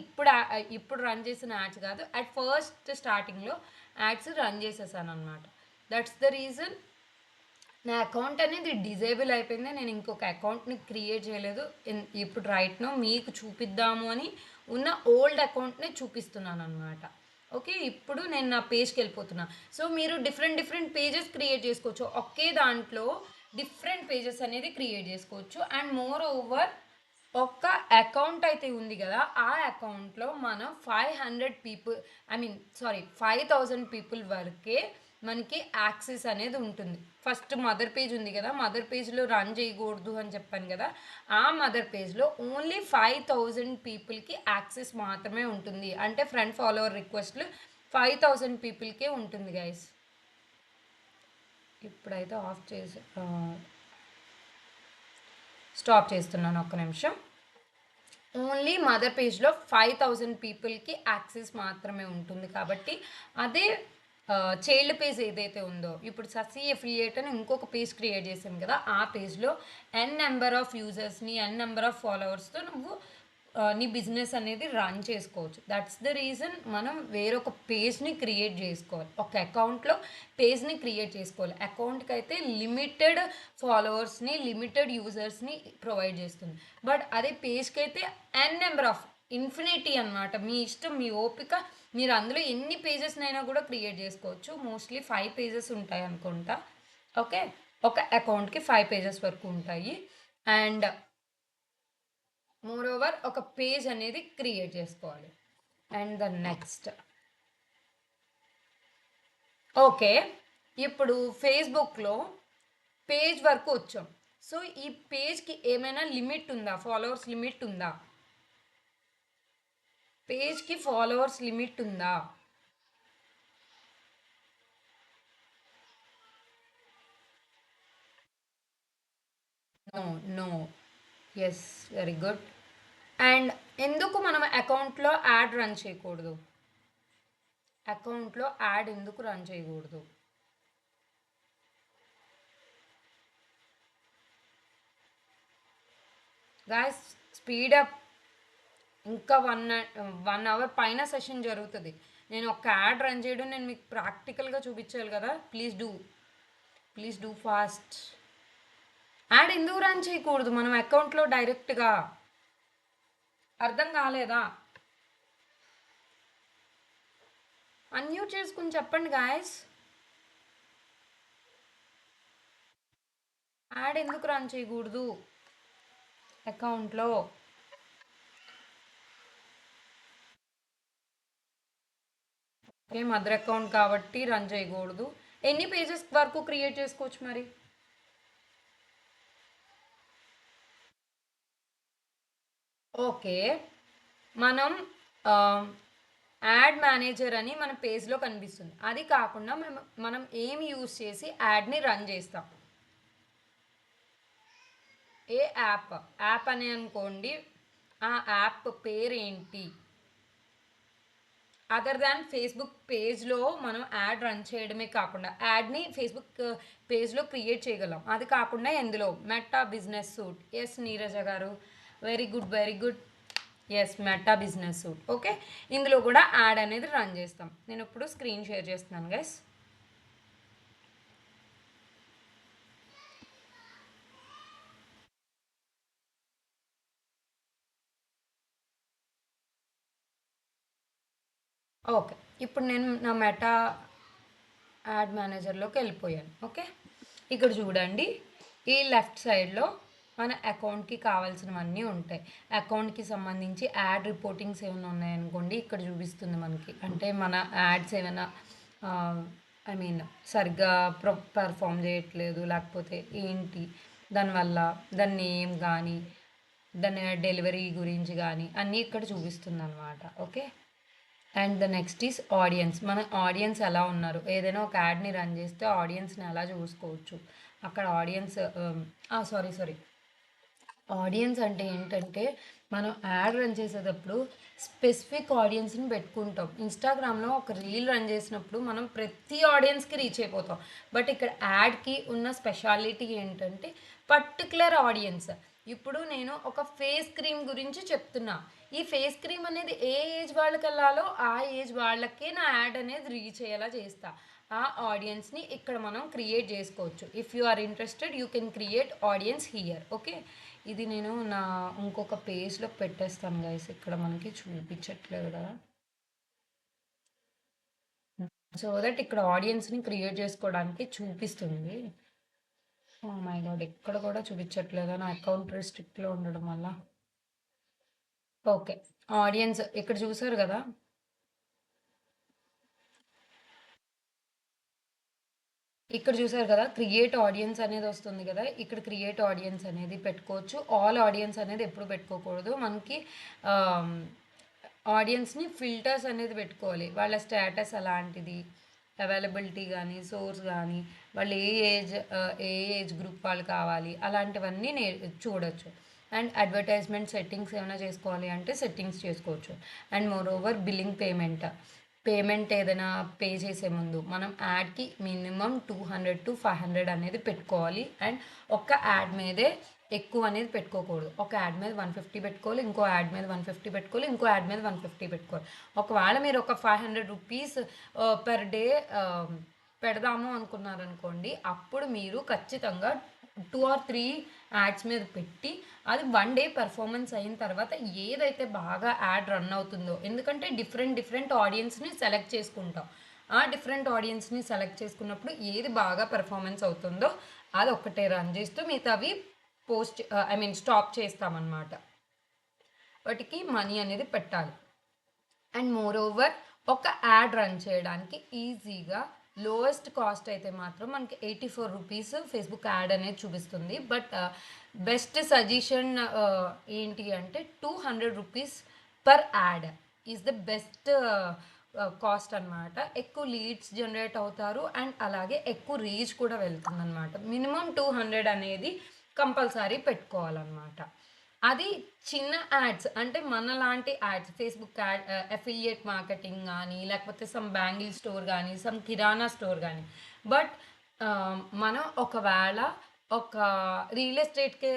ఇప్పుడు రన్ చేసిన యాడ్స్ కాదు, అట్ ఫస్ట్ స్టార్టింగ్లో యాడ్స్ రన్ చేసేసాను అనమాట. దట్స్ ద రీజన్ నా అకౌంట్ అనేది డిజేబుల్ అయిపోయింది. నేను ఇంకొక అకౌంట్ని క్రియేట్ చేయలేదు. ఇప్పుడు రైట్ నో మీకు చూపిద్దాము అని ఉన్న ఓల్డ్ అకౌంట్ని చూపిస్తున్నాను అనమాట. ఓకే, ఇప్పుడు నేను నా పేజ్కి వెళ్ళిపోతున్నా. సో మీరు డిఫరెంట్ పేజెస్ క్రియేట్ చేసుకోవచ్చు. ఒకే దాంట్లో డిఫరెంట్ పేజెస్ అనేది క్రియేట్ చేసుకోవచ్చు. అండ్ మోర్ ఓవర్ ఒక్క అకౌంట్ అయితే ఉంది కదా, ఆ అకౌంట్లో మనం 5,000 పీపుల్ వరకే మనకి యాక్సెస్ అనేది ఉంటుంది. ఫస్ట్ మదర్ పేజ్ ఉంది కదా, మదర్ పేజ్లో రన్ చేయకూడదు అని చెప్పాను కదా, ఆ మదర్ పేజ్లో ఓన్లీ 5,000 పీపుల్కి యాక్సెస్ మాత్రమే ఉంటుంది. అంటే ఫ్రెండ్ ఫాలోవర్ రిక్వెస్ట్లు 5,000 పీపుల్కే ఉంటుంది గైస్. ఇప్పుడైతే ఆఫ్ చేసి స్టాప్ చేస్తున్నాను, ఒక్క నిమిషం. ఓన్లీ మదర్ పేజ్లో 5,000 పీపుల్కి యాక్సెస్ మాత్రమే ఉంటుంది. కాబట్టి అదే చైల్డ్ పేజ్ ఏదైతే ఉందో, ఇప్పుడు ససి ఎఫిలియేట్ అని ఇంకొక పేజ్ క్రియేట్ చేసాం కదా, ఆ పేజ్లో ఎన్ నెంబర్ ఆఫ్ యూజర్స్ని, ఎన్ నెంబర్ ఆఫ్ ఫాలోవర్స్తో నువ్వు నీ బిజినెస్ అనేది రన్ చేసుకోవచ్చు. దట్స్ ద రీజన్ మనం వేరొక పేజ్ని క్రియేట్ చేసుకోవాలి. ఒక అకౌంట్లో పేజ్ని క్రియేట్ చేసుకోవాలి. అకౌంట్కి అయితే లిమిటెడ్ ఫాలోవర్స్ని, లిమిటెడ్ యూజర్స్ని ప్రొవైడ్ చేస్తుంది. బట్ అదే పేజ్కి అయితే ఎన్ నెంబర్ ఆఫ్ ఇన్ఫినిటీ అనమాట. మీ ఇష్టం, మీ ఓపిక. మీరు అందులో ఎన్ని పేజెస్నైనా కూడా క్రియేట్ చేసుకోవచ్చు. మోస్ట్లీ 5 పేజెస్ ఉంటాయి అనుకుంటా. ఓకే, ఒక అకౌంట్కి 5 పేజెస్ వరకు ఉంటాయి. అండ్ మోర్ ఓవర్ ఒక పేజ్ అనేది క్రియేట్ చేసుకోవాలి. అండ్ ద నెక్స్ట్, ఓకే, ఇప్పుడు ఫేస్బుక్లో పేజ్ వరకు వచ్చాం. సో ఈ పేజ్కి ఏమైనా లిమిట్ ఉందా? ఫాలోవర్స్ లిమిట్ ఉందా? పేజ్కి ఫాలోవర్స్ లిమిట్ ఉందా? No. Yes, very good. And ఎందుకు మనం అకౌంట్లో యాడ్ రన్ చేయకూడదు? అకౌంట్లో యాడ్ ఎందుకు రన్ చేయకూడదు? Guys speed up. ఇంకా 1 అవర్ పైన సెషన్ జరుగుతుంది. నేను ఒక యాడ్ రన్ చేయడం నేను మీకు ప్రాక్టికల్గా చూపించాలి కదా. Please do fast. యాడ్ ఎందుకు రన్ చేయకూడదు మనం అకౌంట్లో డైరెక్ట్గా? అర్థం కాలేదా? అన్మ్యూట్ చేసుకుని చెప్పండి గాయస్. యాడ్ ఎందుకు రన్ చేయకూడదు అకౌంట్లో? ఓకే, మదర్ అకౌంట్ కాబట్టి రన్ చేయకూడదు. ఎన్ని పేజెస్ వరకు క్రియేట్ చేసుకోవచ్చు మరి? ఓకే, మనం యాడ్ మేనేజర్ అని మన పేజ్లో కనిపిస్తుంది. అది కాకుండా మనం ఏం యూజ్ చేసి యాడ్ని రన్ చేస్తాం? ఏ యాప్ అని అనుకోండి, ఆ యాప్ పేరు ఏంటి? అదర్ దాన్ ఫేస్బుక్ పేజ్లో మనం యాడ్ రన్ చేయడమే కాకుండా యాడ్ని ఫేస్బుక్ పేజ్లో క్రియేట్ చేయగలం. అది కాకుండా ఎందులో Meta business suite. Yes Neeraja garu, very good very good. Yes Meta business suite. Okay, ఇందులో కూడా యాడ్ అనేది రన్ చేస్తాం. నేను ఇప్పుడు స్క్రీన్ షేర్ చేస్తున్నాను గైస్. ఓకే, ఇప్పుడు నేను నా మెటా యాడ్ మేనేజర్లోకి వెళ్ళిపోయాను. ఓకే, ఇక్కడ చూడండి, ఈ లెఫ్ట్ సైడ్లో మన అకౌంట్కి కావాల్సినవన్నీ ఉంటాయి. అకౌంట్కి సంబంధించి యాడ్ రిపోర్టింగ్స్ ఏమైనా ఉన్నాయనుకోండి, ఇక్కడ చూపిస్తుంది మనకి. అంటే మన యాడ్స్ ఏమైనా ఐ మీన్ సరిగ్గా పెర్ఫామ్ చేయట్లేదు, లేకపోతే ఏంటి దానివల్ల, దాని నేమ్ కానీ దాని డెలివరీ గురించి కానీ అన్నీ ఇక్కడ చూపిస్తుంది అనమాట. Okay, and the next is audience. మన ఆడియన్స్ ఎలా ఉన్నారు, ఏదైనా ఒక యాడ్ని రన్ చేస్తే ఆడియన్స్ని ఎలా చూసుకోవచ్చు. అక్కడ ఆడియన్స్ సారీ ఆడియన్స్ అంటే ఏంటంటే మనం యాడ్ రన్ చేసేటప్పుడు స్పెసిఫిక్ ఆడియన్స్ని పెట్టుకుంటాం. ఇన్స్టాగ్రామ్లో ఒక రీల్ రన్ చేసినప్పుడు మనం ప్రతి ఆడియన్స్కి రీచ్ అయిపోతాం. బట్ ఇక్కడ యాడ్కి ఉన్న స్పెషాలిటీ ఏంటంటే పర్టికులర్ ఆడియన్స్. ఇప్పుడు నేను ఒక ఫేస్ క్రీమ్ గురించి చెప్తున్నా. ఈ ఫేస్ క్రీమ్ అనేది ఏ ఏజ్ వాళ్ళకి వెళ్ళాలో ఆ ఏజ్ వాళ్ళకే నా యాడ్ అనేది రీచ్ అయ్యేలా చేస్తా. ఆ ఆడియన్స్ని ఇక్కడ మనం క్రియేట్ చేసుకోవచ్చు. If you are interested you can create audience here. Okay, ఇది నేను నా ఇంకొక పేజ్లో పెట్టేస్తాను గైస్. ఇక్కడ మనకి చూపించట్లేదు కదా, సో దట్ ఇక్కడ ఆడియన్స్ని క్రియేట్ చేసుకోవడానికి చూపిస్తుంది. ఓ మై గాడ్, ఇక్కడ కూడా చూపించట్లేదా నా అకౌంట్ రిస్ట్రిక్ట్లో ఉండడం వల్ల. ఓకే, ఆడియన్స్ ఇక్కడ చూసారు కదా, ఇక్కడ చూసారు కదా క్రియేట్ ఆడియన్స్ అనేది వస్తుంది కదా. ఇక్కడ క్రియేట్ ఆడియన్స్ అనేది పెట్టుకోవచ్చు. ఆల్ ఆడియన్స్ అనేది ఎప్పుడు పెట్టుకోకూడదు. మనకి ఆడియన్స్ని ఫిల్టర్స్ అనేది పెట్టుకోవాలి. వాళ్ళ స్టేటస్ అలాంటిది, అవైలబిలిటీ కానీ, సోర్స్ కానీ, వాళ్ళు ఏ ఏజ్ గ్రూప్ వాళ్ళు కావాలి, అలాంటివన్నీ చూడొచ్చు. అండ్ అడ్వర్టైజ్మెంట్ సెట్టింగ్స్ ఏమైనా చేసుకోవాలి అంటే సెట్టింగ్స్ చేసుకోవచ్చు. And more over billing payment ఏదైనా పే చేసే ముందు మనం యాడ్కి మినిమం 200 to 500 అనేది పెట్టుకోవాలి. అండ్ ఒక్క యాడ్ మీదే ఎక్కువ అనేది పెట్టుకోకూడదు. ఒక యాడ్ మీద 150 పెట్టుకోవాలి, ఇంకో యాడ్ మీద 150 పెట్టుకోవాలి, ఇంకో యాడ్ మీద 150 పెట్టుకోవాలి. ఒకవేళ మీరు ఒక 500 రూపీస్ పర్ డే పెడదాము అనుకున్నారనుకోండి, అప్పుడు మీరు ఖచ్చితంగా 2 or 3 యాడ్స్ మీద పెట్టి అది 1 డే పెర్ఫార్మెన్స్ అయిన తర్వాత ఏదైతే బాగా యాడ్ రన్ అవుతుందో, ఎందుకంటే డిఫరెంట్ ఆడియన్స్ని సెలెక్ట్ చేసుకుంటాం. ఆ డిఫరెంట్ ఆడియన్స్ని సెలెక్ట్ చేసుకున్నప్పుడు ఏది బాగా పెర్ఫార్మెన్స్ అవుతుందో అది ఒక్కటే రన్ చేస్తూ మిగతావి స్టాప్ చేస్తామన్నమాట. వాటికి మనీ అనేది పెట్టాలి. అండ్ మోర్ ఓవర్ ఒక యాడ్ రన్ చేయడానికి ఈజీగా లోయెస్ట్ కాస్ట్ అయితే మాత్రం మనకి 84 రూపీస్ ఫేస్బుక్ యాడ్ అనేది చూపిస్తుంది. బట్ బెస్ట్ సజెషన్ ఏంటి అంటే 200 rupees per add is the best cost అనమాట. ఎక్కువ లీడ్స్ జనరేట్ అవుతారు అండ్ అలాగే ఎక్కువ రీచ్ కూడా వెళ్తుంది అనమాట. మినిమం 200 అనేది కంపల్సరీ పెట్టుకోవాలన్నమాట. అది చిన్న యాడ్స్ అంటే మన లాంటి ads, Facebook add, affiliate marketing కానీ, లేకపోతే సమ్ బ్యాంగిల్ స్టోర్ కానీ, సమ్ కిరాణా స్టోర్ కానీ. బట్ మనం ఒకవేళ ఒక రియల్ ఎస్టేట్కి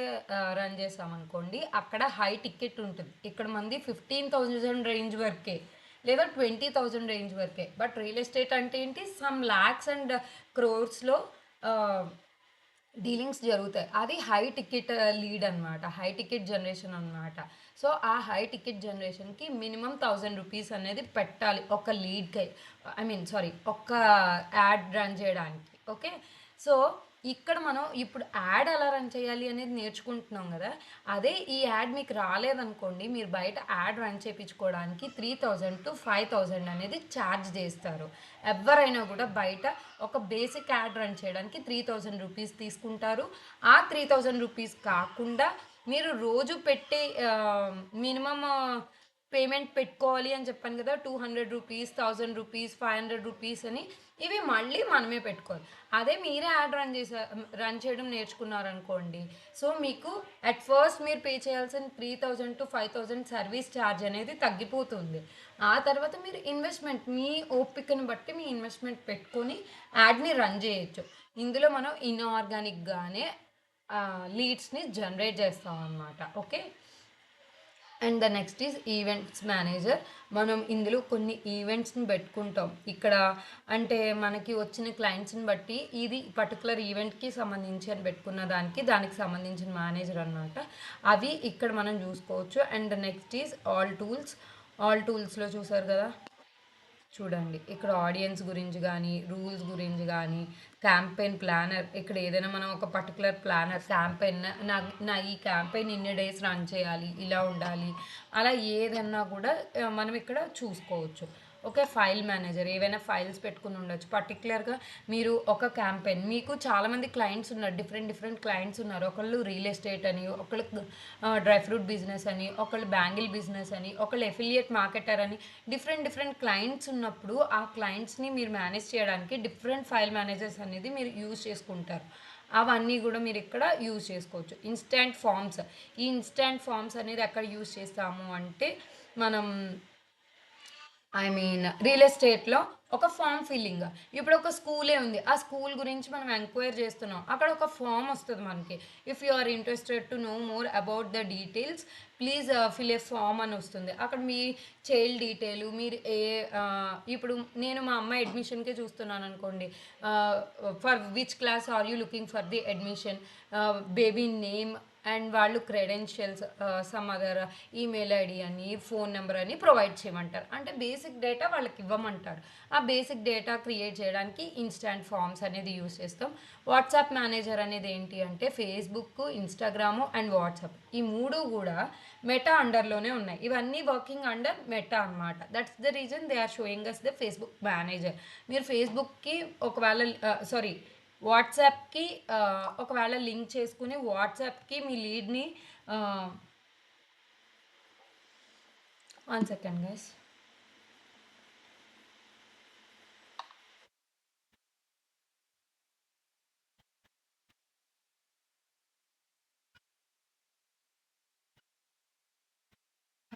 రన్ చేసామనుకోండి, అక్కడ హై టికెట్ ఉంటుంది. ఇక్కడ మంది 15,000 రేంజ్ వరకే లేదా 20,000 రేంజ్ వరకే. బట్ రియల్ ఎస్టేట్ అంటే ఏంటి, సమ్ ల్యాక్స్ అండ్ క్రోర్స్లో డీలింగ్స్ జరుగుతాయి. అది హై టికెట్ లీడ్ అనమాట, హై టికెట్ జనరేషన్ అనమాట. సో ఆ హై టికెట్ జనరేషన్కి మినిమం 1000 రూపీస్ అనేది పెట్టాలి ఒక లీడ్కి, ఒక్క యాడ్ రన్ చేయడానికి. ఓకే, సో ఇక్కడ మనం ఇప్పుడు యాడ్ ఎలా రన్ చేయాలి అనేది నేర్చుకుంటున్నాం కదా. అదే ఈ యాడ్ మీకు రాలేదనుకోండి, మీరు బయట యాడ్ రన్ చేయించుకోవడానికి 3000 to 5000 అనేది ఛార్జ్ చేస్తారు. ఎవరైనా కూడా బయట ఒక బేసిక్ యాడ్ రన్ చేయడానికి 3000 రూపీస్ తీసుకుంటారు. ఆ 3000 రూపీస్ కాకుండా మీరు రోజు పెట్టే మినిమమ్ పేమెంట్ పెట్టుకోవాలి అని చెప్పాను కదా, 200 రూపీస్, 1000 రూపీస్, 500 రూపీస్ అని. ఇవి మళ్ళీ మనమే పెట్టుకోవాలి. అదే మీరే యాడ్ రన్ చేయడం నేర్చుకున్నారనుకోండి, సో మీకు అట్ ఫస్ట్ మీరు పే చేయాల్సిన 3000 to 5000 సర్వీస్ ఛార్జ్ అనేది తగ్గిపోతుంది. ఆ తర్వాత మీరు ఇన్వెస్ట్మెంట్ మీ ఓపికను బట్టి మీ ఇన్వెస్ట్మెంట్ పెట్టుకొని యాడ్ని రన్ చేయొచ్చు. ఇందులో మనం ఇన్ఆర్గానిక్గానే లీడ్స్ని జనరేట్ చేస్తాం అన్నమాట. Okay. And the next is events manager. మనం ఇందులో కొన్ని ఈవెంట్స్ని పెట్టుకుంటాం ఇక్కడ. అంటే మనకి వచ్చిన క్లయింట్స్ని బట్టి ఇది పర్టికులర్ ఈవెంట్కి సంబంధించి అని పెట్టుకున్న దానికి సంబంధించిన మేనేజర్ అనమాట. అవి ఇక్కడ మనం చూసుకోవచ్చు. అండ్ నెక్స్ట్ ఈజ్ ఆల్ టూల్స్లో చూసారు కదా, చూడండి ఇక్కడ ఆడియన్స్ గురించి కానీ, రూల్స్ గురించి కానీ, క్యాంపెయిన్ ప్లానర్. ఇక్కడ ఏదైనా మనం ఒక పర్టికులర్ ప్లానర్ క్యాంపెయిన్, నా ఈ క్యాంపెయిన్ ఇన్ని డేస్ రన్ చేయాలి, ఇలా ఉండాలి, అలా ఏదన్నా కూడా మనం ఇక్కడ చూసుకోవచ్చు. ఓకే. ఫైల్ మేనేజర్, ఏవైనా ఫైల్స్ పెట్టుకుని ఉండొచ్చు. పర్టికులర్గా మీరు ఒక క్యాంపెయిన్, మీకు చాలామంది క్లయింట్స్ ఉన్నారు, డిఫరెంట్ క్లయింట్స్ ఉన్నారు. ఒకళ్ళు రియల్ ఎస్టేట్ అని, ఒకళ్ళు డ్రై ఫ్రూట్ బిజినెస్ అని, ఒకళ్ళు బ్యాంగిల్ బిజినెస్ అని, ఒకళ్ళు ఎఫిలియేట్ మార్కెటర్ అని, డిఫరెంట్ క్లయింట్స్ ఉన్నప్పుడు ఆ క్లయింట్స్ని మీరు మేనేజ్ చేయడానికి డిఫరెంట్ ఫైల్ మేనేజర్స్ అనేది మీరు యూజ్ చేసుకుంటారు. అవన్నీ కూడా మీరు ఇక్కడ యూజ్ చేసుకోవచ్చు. ఈ ఇన్స్టెంట్ ఫామ్స్ అనేది ఎక్కడ యూజ్ చేస్తాము అంటే, మనం రియల్ ఎస్టేట్లో ఒక ఫామ్ ఫిల్లింగ్. ఇప్పుడు ఒక స్కూలే ఉంది, ఆ స్కూల్ గురించి మనం ఎంక్వైరీ చేస్తున్నాం, అక్కడ ఒక ఫామ్ వస్తుంది మనకి. If you are interested to know more about the details please fill a form అని వస్తుంది. అక్కడ మీ చైల్డ్ డీటెయిల్, మీరు ఇప్పుడు నేను మా అమ్మాయి అడ్మిషన్కే చూస్తున్నాను అనుకోండి, for which class are you looking for the admission, baby name and వాళ్ళు credentials, some other email ID అని, ఫోన్ నెంబర్ అని ప్రొవైడ్ చేయమంటారు. అంటే బేసిక్ డేటా వాళ్ళకి ఇవ్వమంటారు. ఆ బేసిక్ డేటా క్రియేట్ చేయడానికి ఇన్స్టాంట్ ఫామ్స్ అనేది యూస్ చేస్తాం. వాట్సాప్ మేనేజర్ అనేది ఏంటి అంటే, ఫేస్బుక్, ఇన్స్టాగ్రాము అండ్ వాట్సాప్ ఈ మూడు కూడా మెటా అండర్లోనే ఉన్నాయి. ఇవన్నీ వర్కింగ్ అండర్ మెటా అనమాట. That's the reason they are showing us the Facebook manager. మీరు ఫేస్బుక్కి ఒకవేళ వాట్సాప్కి ఒకవేళ లింక్ చేసుకుని వాట్సాప్కి మీ లీడ్ని 1 సెకండ్ గైస్.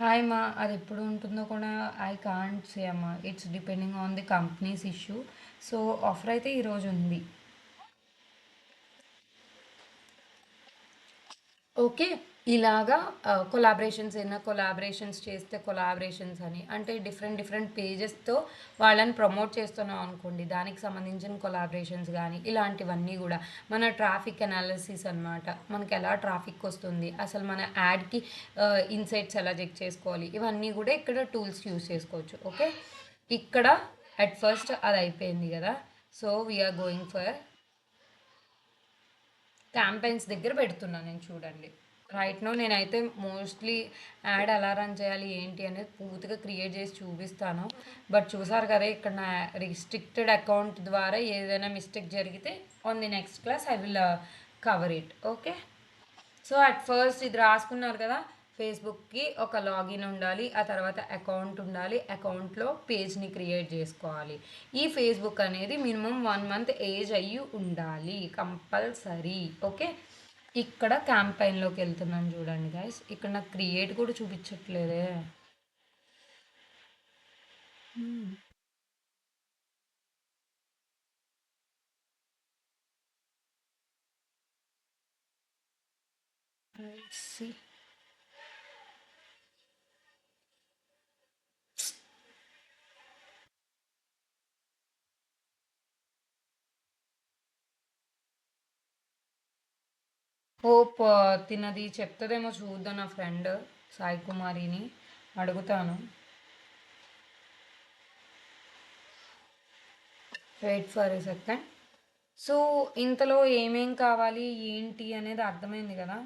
హాయ్ మా, అది ఎప్పుడు ఉంటుందో కూడా ఐ కాంట్ సే అమ్మా, it's depending on the companies issue. So offer అయితే ఈరోజు ఉంది. ఓకే. ఇలాగా కొలాబరేషన్స్ చేస్తే కొలాబరేషన్స్ అని, అంటే డిఫరెంట్ పేజెస్తో వాళ్ళని ప్రమోట్ చేస్తున్నాం అనుకోండి, దానికి సంబంధించిన కొలాబరేషన్స్ కానీ ఇలాంటివన్నీ కూడా. మన ట్రాఫిక్ అనాలిసిస్ అనమాట, మనకి ఎలా ట్రాఫిక్ వస్తుంది, అసలు మన యాడ్కి ఇన్సైట్స్ ఎలా చెక్ చేసుకోవాలి, ఇవన్నీ కూడా ఇక్కడ టూల్స్ యూస్ చేసుకోవచ్చు. ఓకే. ఇక్కడ అట్ ఫస్ట్ అది అయిపోయింది కదా, so we're going for campaigns దగ్గర పెడుతున్నాను నేను. చూడండి రైట్ నో నేనైతే మోస్ట్లీ యాడ్ ఎలా రన్ చేయాలి ఏంటి అనేది పూర్తిగా క్రియేట్ చేసి చూపిస్తాను. బట్ చూసారు కదా, ఇక్కడ నా రిస్ట్రిక్టెడ్ అకౌంట్ ద్వారా ఏదైనా మిస్టేక్ జరిగితే on the next class I will cover it. Okay. So at first ఇది రాసుకున్నారు కదా, ఫేస్బుక్కి ఒక లాగిన్ ఉండాలి, ఆ తర్వాత అకౌంట్ ఉండాలి, అకౌంట్లో పేజ్ని క్రియేట్ చేసుకోవాలి. ఈ ఫేస్బుక్ అనేది మినిమం 1 month ఏజ్ అయ్యి ఉండాలి కంపల్సరీ. ఓకే. ఇక్కడ క్యాంపెయిన్లోకి వెళ్తున్నాను చూడండి గైస్, ఇక్కడ నాకు క్రియేట్ కూడా చూపించట్లేదే. see హోప్ తినది చెప్తుందేమో చూద్దాం. నా ఫ్రెండ్ సాయి కుమారిని అడుగుతాను. Wait for a second. So ఇంతలో ఏమేం కావాలి ఏంటి అనేది అర్థమైంది కదా.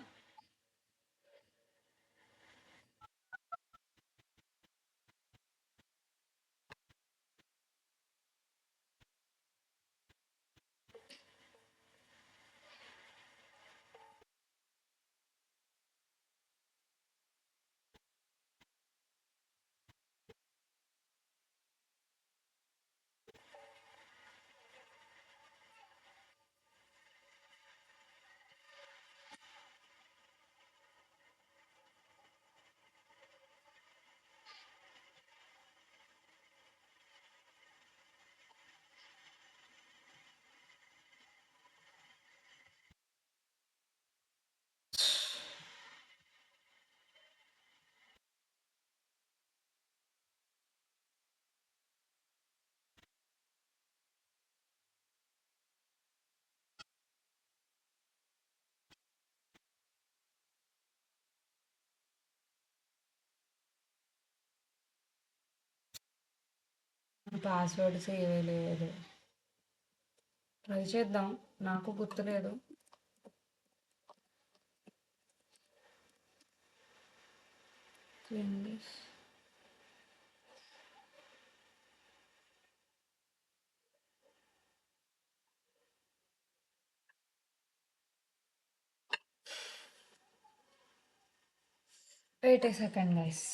పాస్వర్డ్ సేవ్ లేదు. ట్రై చేద్దాం, నాకు గుర్తులేదు. చేయండి. Wait a second guys.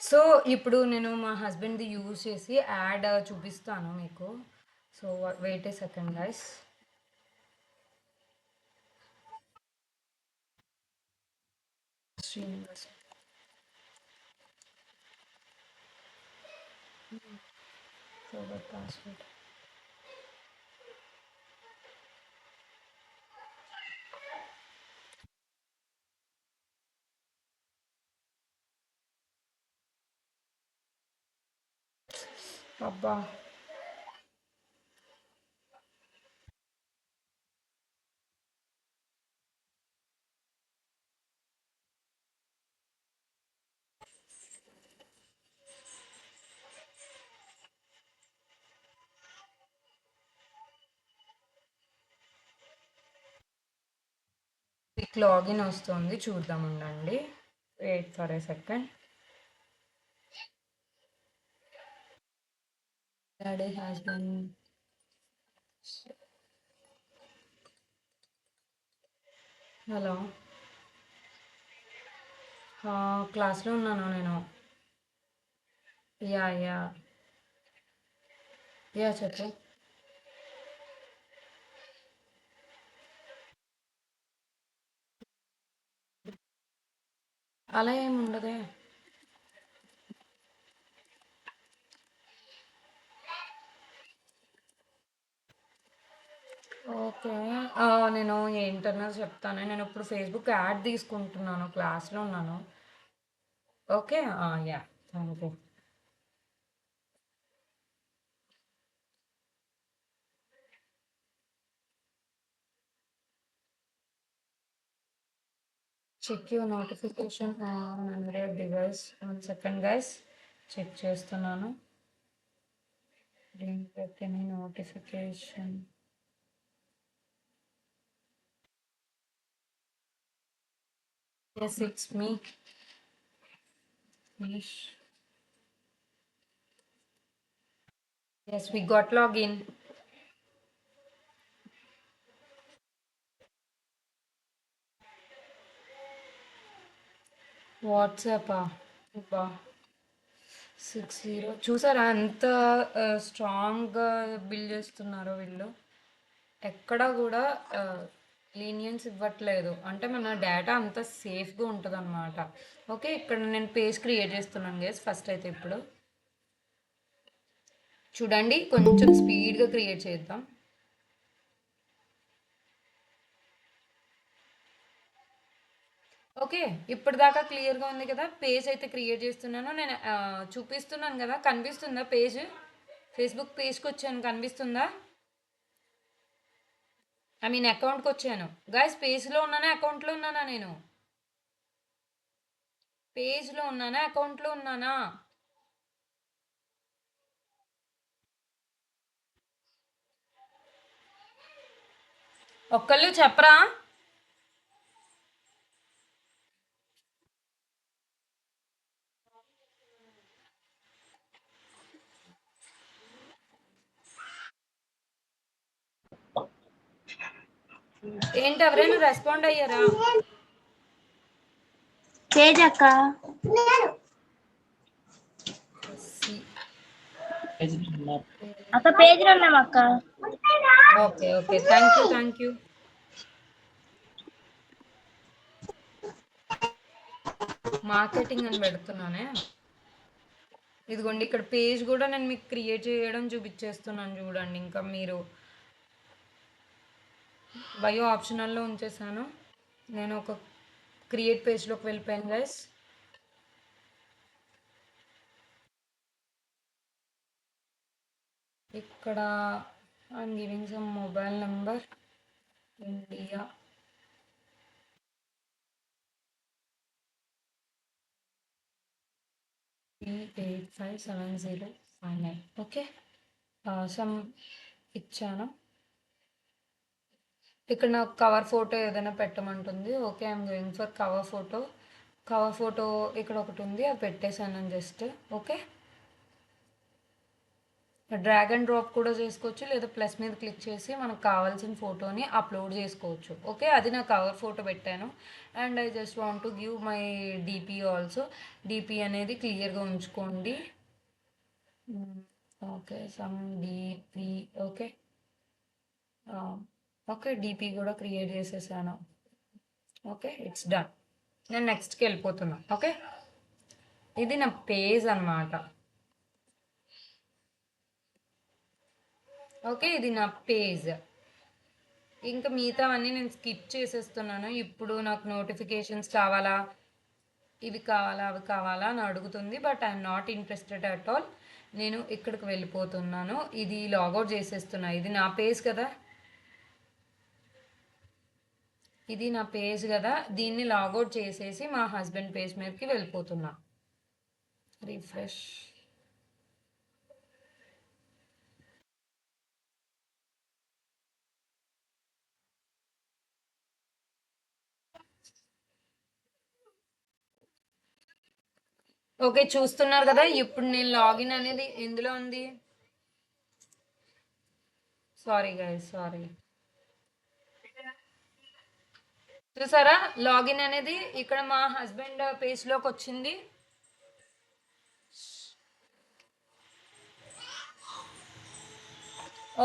So ఇప్పుడు నేను మా హస్బెండ్ది యూజ్ చేసి యాడ్ చూపిస్తాను మీకు. So wait a second guys. Srinivas forward password. అబ్బా, మీకు లాగిన్ వస్తుంది, చూద్దాం ఉండండి. Wait for a second. Daddy has been. Hello, క్లాస్లో ఉన్నాను నేను. యా యా యా చెప్పు. అలా ఏమి ఉండదే. ఓకే, నేను ఏంటన్నా చెప్తాను. నేను ఇప్పుడు ఫేస్బుక్ యాడ్ తీసుకుంటున్నాను, క్లాస్లో ఉన్నాను. Okay, yeah, thank you. Check your notification on Android device. 1 second guys, check చేస్తున్నాను. Didn't get any notification. Yes, it's me. Yes. Yes, we got login. WhatsApp బా 60 చూసారా ఎంత స్ట్రాంగ్గా బిల్డ్ చేస్తున్నారో వీళ్ళు. ఎక్కడ కూడా లీనియన్స్ ఇవ్వట్లేదు, అంటే మన డేటా అంత సేఫ్గా ఉంటుంది అనమాట. ఓకే, ఇక్కడ నేను పేజ్ క్రియేట్ చేస్తున్నాను గైస్. ఫస్ట్ అయితే ఇప్పుడు చూడండి, కొంచెం స్పీడ్గా క్రియేట్ చేద్దాం. ఓకే, ఇప్పటిదాకా క్లియర్గా ఉంది కదా. పేజ్ అయితే క్రియేట్ చేస్తున్నాను నేను, చూపిస్తున్నాను కదా. కనిపిస్తుందా పేజ్? ఫేస్బుక్ పేజ్కి వచ్చాను, కనిపిస్తుందా? ఐ మీన్ అకౌంట్కి వచ్చాను గాయస్. పేజ్లో ఉన్నానా, అకౌంట్లో ఉన్నానా? నేను పేజ్లో ఉన్నానా, అకౌంట్లో ఉన్నానా? ఒక్కళ్ళు చెప్పరా? ఏంటి, ఎవరైనా రెస్పాండ్ అయ్యారా? పేజ్ అక్క. అక్క పేజ్ లో ఉన్నాం అక్క. Okay okay, thank you. Marketing అని పెడుతున్నానే. ఇదిగోండి, ఇక్కడ పేజ్ కూడా నేను మీకు క్రియేట్ చేయడం చూపించేస్తున్నాను చూడండి. ఇంకా మీరు బయో ఆప్షనల్లో ఉంచేసాను. నేను ఒక క్రియేట్ పేజ్లోకి వెళ్ళిపోయాను గైస్. ఇక్కడ I'm giving some mobile number India. P857059. Okay, some ఇచ్చాను. ఇక్కడ నాకు కవర్ ఫోటో ఏదైనా పెట్టమంటుంది. Okay, I'm going for cover photo. Cover photo ఇక్కడ ఒకటి ఉంది, అది పెట్టేశాను just. Okay, drag and drop కూడా చేసుకోవచ్చు, లేదా ప్లస్ మీద క్లిక్ చేసి మనకు కావాల్సిన ఫోటోని అప్లోడ్ చేసుకోవచ్చు. ఓకే, అది నా కవర్ ఫోటో పెట్టాను. And I just want to give my DP also. DP అనేది క్లియర్గా ఉంచుకోండి. Okay, some DP. Okay okay, DP కూడా క్రియేట్ చేసేసాను. Okay, it's done. నేను నెక్స్ట్కి వెళ్ళిపోతున్నా. ఓకే, ఇది నా పేజ్ అన్నమాట. ఓకే, ఇది నా పేజ్. ఇంకా మిగతావన్నీ నేను స్కిప్ చేసేస్తున్నాను. ఇప్పుడు నాకు నోటిఫికేషన్స్ కావాలా, ఇవి కావాలా, అవి కావాలా అని అడుగుతుంది. But I'm not interested at all. నేను ఇక్కడికి వెళ్ళిపోతున్నాను. ఇది లాగౌట్ చేసేస్తున్నా. ఇది నా పేజ్ కదా, ఇది నా పేజ్ కదా. దీన్ని లాగౌట్ చేసేసి మా హస్బెండ్ పేజ్ మీదకి వెళ్ళిపోతున్నా. రిఫ్రెష్. ఓకే, చూస్తున్నారు కదా. ఇప్పుడు నేను లాగిన్ అనేది ఎందులో ఉంది. Sorry guys, sorry. చూసారా, లాగిన్ అనేది ఇక్కడ మా హస్బెండ్ పేజ్లోకి వచ్చింది.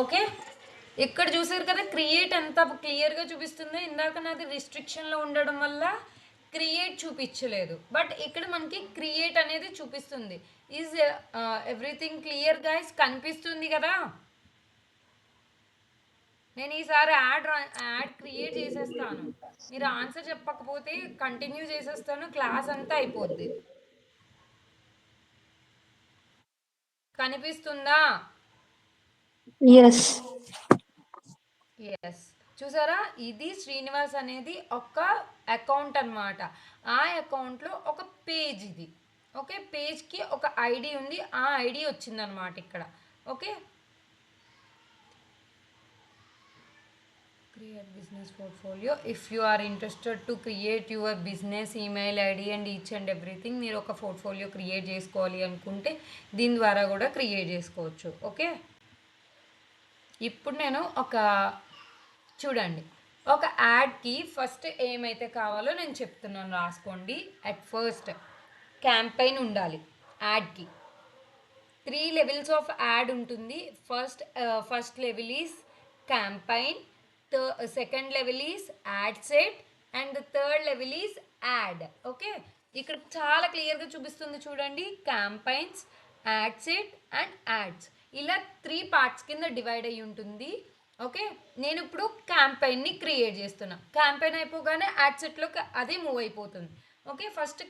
ఓకే, ఇక్కడ చూసారు కదా, క్రియేట్ ఎంత క్లియర్గా చూపిస్తుందో. ఇందాక నాది రిస్ట్రిక్షన్లో ఉండడం వల్ల క్రియేట్ చూపించలేదు, బట్ ఇక్కడ మనకి క్రియేట్ అనేది చూపిస్తుంది. Is everything clear guys? కనిపిస్తుంది కదా. నేను ఈసారి యాడ్ క్రియేట్ చేసేస్తాను. మీరు ఆన్సర్ చెప్పకపోతే కంటిన్యూ చేసేస్తాను, క్లాస్ అంతా అయిపోద్ది. కనిపిస్తుందా? ఎస్. ఎస్, చూసారా, ఇది శ్రీనివాస్ అనేది ఒక అకౌంట్ అన్నమాట. ఆ అకౌంట్లో ఒక పేజ్ ఇది. ఓకే, పేజ్కి ఒక ఐడి ఉంది, ఆ ఐడి వచ్చిందనమాట ఇక్కడ. Okay, create business portfolio. If you are interested to create your business email id and each and everything, మీరు ఒక పోర్ట్ఫోలియో క్రియేట్ చేసుకోవాలి అనుకుంటే దీని ద్వారా కూడా క్రియేట్ చేసుకోవచ్చు. ఓకే, ఇప్పుడు నేను చూడండి, ఒక యాడ్కి ఫస్ట్ ఏమైతే కావాలో నేను చెప్తున్నాను, రాసుకోండి. అట్ ఫస్ట్ క్యాంపెయిన్ ఉండాలి యాడ్కి. 3 levels ఆఫ్ యాడ్ ఉంటుంది. First level is campaign, second level is add set, and the third level is add. Okay, ఇక్కడ చాలా క్లియర్గా చూపిస్తుంది చూడండి. Campaigns, add set and ads, ఇలా 3 parts కింద డివైడ్ అయ్యి ఉంటుంది. ఓకే, నేను ఇప్పుడు క్యాంపెయిన్ని క్రియేట్ చేస్తున్నా. క్యాంపెయిన్ అయిపోగానే యాడ్ సెట్లోకి అదే మూవ్ అయిపోతుంది. ఓకే, ఫస్ట్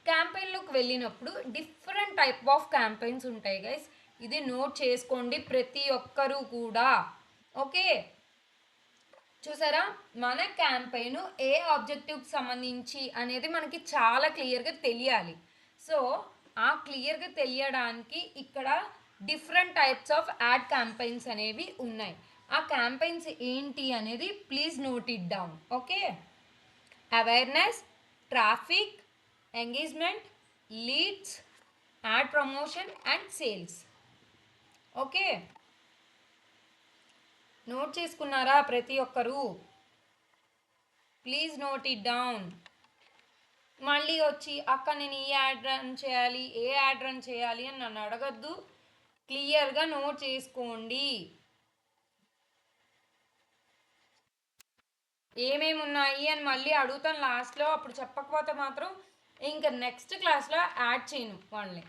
క్యాంపెయిన్లోకి వెళ్ళినప్పుడు డిఫరెంట్ టైప్ ఆఫ్ క్యాంపెయిన్స్ ఉంటాయి గైస్. ఇది నోట్ చేసుకోండి ప్రతి ఒక్కరూ కూడా. ఓకే, చూసారా, మన క్యాంపెయిన్ ఏ ఆబ్జెక్టివ్కి సంబంధించి అనేది మనకి చాలా క్లియర్గా తెలియాలి. సో ఆ క్లియర్గా తెలియడానికి ఇక్కడ different types of add campaigns అనేవి ఉన్నాయి. ఆ క్యాంపెయిన్స్ ఏంటి అనేది please note it down. Okay, awareness, traffic, engagement, leads, add promotion and sales. Okay, note చేసుకున్నారా ప్రతి ఒక్కరూ? Please note it down. మళ్ళీ వచ్చి అక్క నేను ఈ యాడ్ రన్ చేయాలి, ఏ యాడ్ రన్ చేయాలి అని నన్ను అడగద్దు. క్లియర్గా నోట్ చేసుకోండి ఏమేమి ఉన్నాయి అని. మళ్ళీ అడుగుతాను లాస్ట్లో, అప్పుడు చెప్పకపోతే మాత్రం ఇంకా నెక్స్ట్ క్లాస్లో యాడ్ చేయను వాళ్ళని.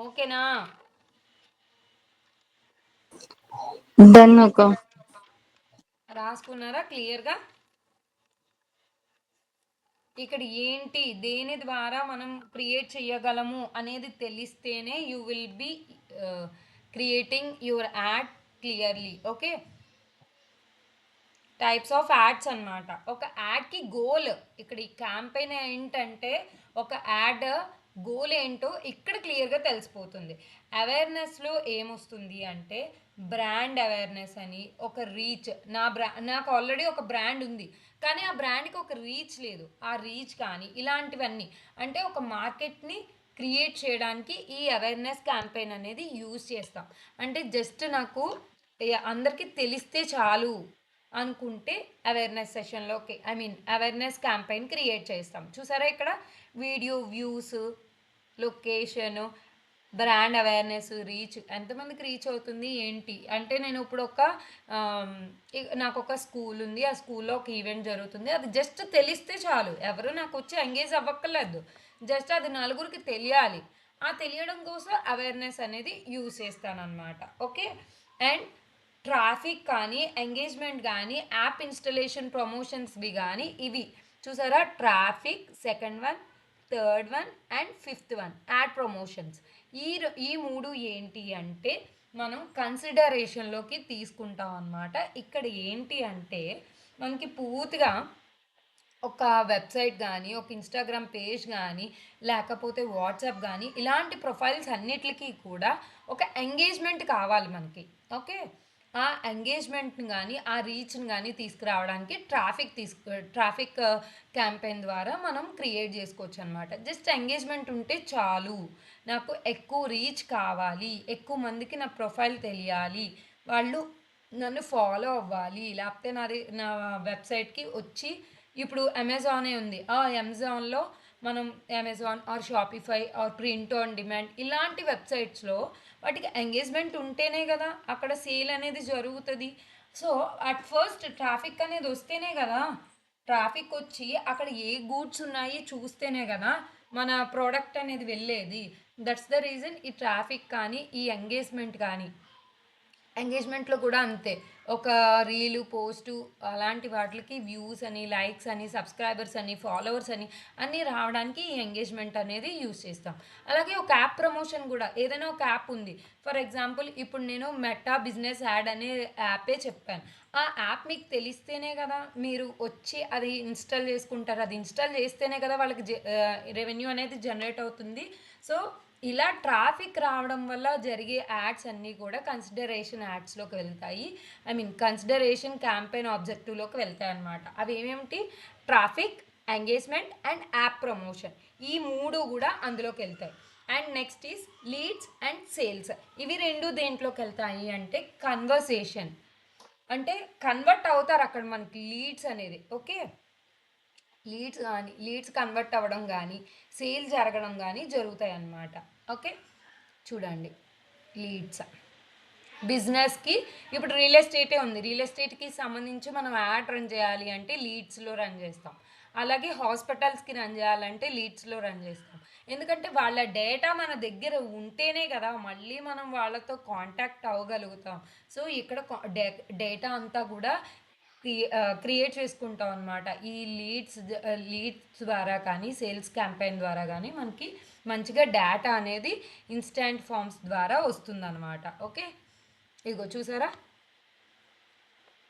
ఓకేనా? డన్ అక్క. రాసుకున్నారా క్లియర్గా? ఇక్కడ ఏంటి, దేని ద్వారా మనం క్రియేట్ చేయగలము అనేది తెలిస్తేనే you will be creating your add clearly. Okay, types of ads అనమాట. ఒక యాడ్కి గోల్, ఇక్కడ ఈ క్యాంపెయిన్ ఏంటంటే ఒక యాడ్ గోల్ ఏంటో ఇక్కడ క్లియర్గా తెలిసిపోతుంది. అవేర్నెస్లో ఏమొస్తుంది అంటే బ్రాండ్ అవేర్నెస్ అని, ఒక రీచ్. నాకు ఆల్రెడీ ఒక బ్రాండ్ ఉంది కానీ ఆ బ్రాండ్కి ఒక రీచ్ లేదు, ఆ రీచ్ కానీ ఇలాంటివన్నీ అంటే ఒక మార్కెట్ని క్రియేట్ చేయడానికి ఈ అవేర్నెస్ క్యాంపెయిన్ అనేది యూజ్ చేస్తాం. అంటే జస్ట్ నాకు అందరికీ తెలిస్తే చాలు అనుకుంటే అవేర్నెస్ సెషన్లోకి అవేర్నెస్ క్యాంపెయిన్ క్రియేట్ చేస్తాం. చూసారా ఇక్కడ video views, location, brand awareness, reach, ఎంతమందికి రీచ్ అవుతుంది ఏంటి అంటే నేను ఇప్పుడు నాకు ఒక స్కూల్ ఉంది, ఆ స్కూల్లో ఒక ఈవెంట్ జరుగుతుంది, అది జస్ట్ తెలిస్తే చాలు, ఎవరు నాకు వచ్చి ఎంగేజ్ అవ్వక్కర్లేదు, జస్ట్ అది నలుగురికి తెలియాలి. ఆ తెలియడం కోసం అవేర్నెస్ అనేది యూజ్ చేస్తానన్నమాట. ఓకే, అండ్ ట్రాఫిక్ కానీ ఎంగేజ్మెంట్ కానీ యాప్ ఇన్స్టలేషన్ ప్రమోషన్స్వి కానీ ఇవి చూసారా, traffic second one, third one and fifth one add promotions. ఈ మూడు ఏంటి అంటే మనం కన్సిడరేషన్లోకి తీసుకుంటాం అన్నమాట. ఇక్కడ ఏంటి అంటే మనకి పూర్తిగా ఒక వెబ్సైట్ కానీ, ఒక ఇన్స్టాగ్రామ్ పేజ్ కానీ, లేకపోతే వాట్సాప్ కానీ ఇలాంటి ప్రొఫైల్స్ అన్నిటికీ కూడా ఒక ఎంగేజ్మెంట్ కావాలి మనకి. ఓకే, ఆ ఎంగేజ్మెంట్ని కానీ ఆ రీచ్ని కానీ తీసుకురావడానికి ట్రాఫిక్ క్యాంపెయిన్ ద్వారా మనం క్రియేట్ చేసుకోవచ్చు అనమాట. జస్ట్ ఎంగేజ్మెంట్ ఉంటే చాలు, నాకు ఎక్కువ రీచ్ కావాలి, ఎక్కువ మందికి నా ప్రొఫైల్ తెలియాలి, వాళ్ళు నన్ను ఫాలో అవ్వాలి, లేకపోతే నా వెబ్సైట్కి వచ్చి, ఇప్పుడు అమెజానే ఉంది, ఆ అమెజాన్లో మనం Amazon or Shopify or print on demand ఇలాంటి వెబ్సైట్స్లో వాటికి ఎంగేజ్మెంట్ ఉంటేనే కదా అక్కడ సేల్ అనేది జరుగుతుంది. సో అట్ ఫస్ట్ ట్రాఫిక్ అనేది వస్తేనే కదా, ట్రాఫిక్ వచ్చి అక్కడ ఏ గూడ్స్ ఉన్నాయి చూస్తేనే కదా మన ప్రోడక్ట్ అనేది వెళ్ళేది. దట్స్ ద రీజన్ ఈ ట్రాఫిక్ కానీ ఈ ఎంగేజ్మెంట్ కానీ. ఎంగేజ్మెంట్లో కూడా అంతే, ఒక రీలు పోస్టు అలాంటి వాటికి వ్యూస్ అని, లైక్స్ అని, సబ్స్క్రైబర్స్ అని, ఫాలోవర్స్ అని అన్నీ రావడానికి ఈ ఎంగేజ్మెంట్ అనేది యూస్ చేస్తాం. అలాగే ఒక యాప్ ప్రమోషన్ కూడా, ఏదైనా ఒక యాప్ ఉంది, ఫర్ ఎగ్జాంపుల్ ఇప్పుడు నేను మెటా బిజినెస్ యాడ్ అనే యాపే చెప్పాను, ఆ యాప్ మీకు తెలిస్తేనే కదా మీరు వచ్చి అది ఇన్స్టాల్ చేసుకుంటారు, అది ఇన్స్టాల్ చేస్తేనే కదా వాళ్ళకి రెవెన్యూ అనేది జనరేట్ అవుతుంది. సో ఇలా ట్రాఫిక్ రావడం వల్ల జరిగే యాడ్స్ అన్నీ కూడా కన్సిడరేషన్ యాడ్స్లోకి వెళ్తాయి, కన్సిడరేషన్ క్యాంపెయిన్ ఆబ్జెక్టివ్లోకి వెళ్తాయి అన్నమాట. అవి ఏమేమిటి, traffic, engagement and app promotion, ఈ మూడు కూడా అందులోకి వెళ్తాయి. And next is leads and sales. ఇవి రెండు దేంట్లోకి వెళ్తాయి అంటే కన్వర్సేషన్, అంటే కన్వర్ట్ అవుతారు అక్కడ మనకి లీడ్స్ అనేది. ఓకే, లీడ్స్ కన్వర్ట్ అవ్వడం కానీ సేల్ జరగడం కానీ జరుగుతాయి అన్నమాట. ఓకే, చూడండి లీడ్స్ బిజినెస్కి, ఇప్పుడు రియల్ ఎస్టేటే ఉంది, రియల్ ఎస్టేట్కి సంబంధించి మనం యాడ్ రన్ చేయాలి అంటే లీడ్స్లో రన్ చేస్తాం. అలాగే హాస్పిటల్స్కి రన్ చేయాలంటే లీడ్స్లో రన్ చేస్తాం. ఎందుకంటే వాళ్ళ డేటా మన దగ్గర ఉంటేనే కదా మళ్ళీ మనం వాళ్ళతో కాంటాక్ట్ అవ్వగలుగుతాం. సో ఇక్కడ డేటా అంతా కూడా క్రియేట్ చేసుకుంటాం అనమాట. ఈ లీడ్స్ ద్వారా కానీ సేల్స్ క్యాంపెయిన్ ద్వారా కానీ మనకి మంచిగా డేటా అనేది ఇన్స్టాంట్ ఫామ్స్ ద్వారా వస్తుందన్నమాట. ఓకే, ఇదిగో చూసారా,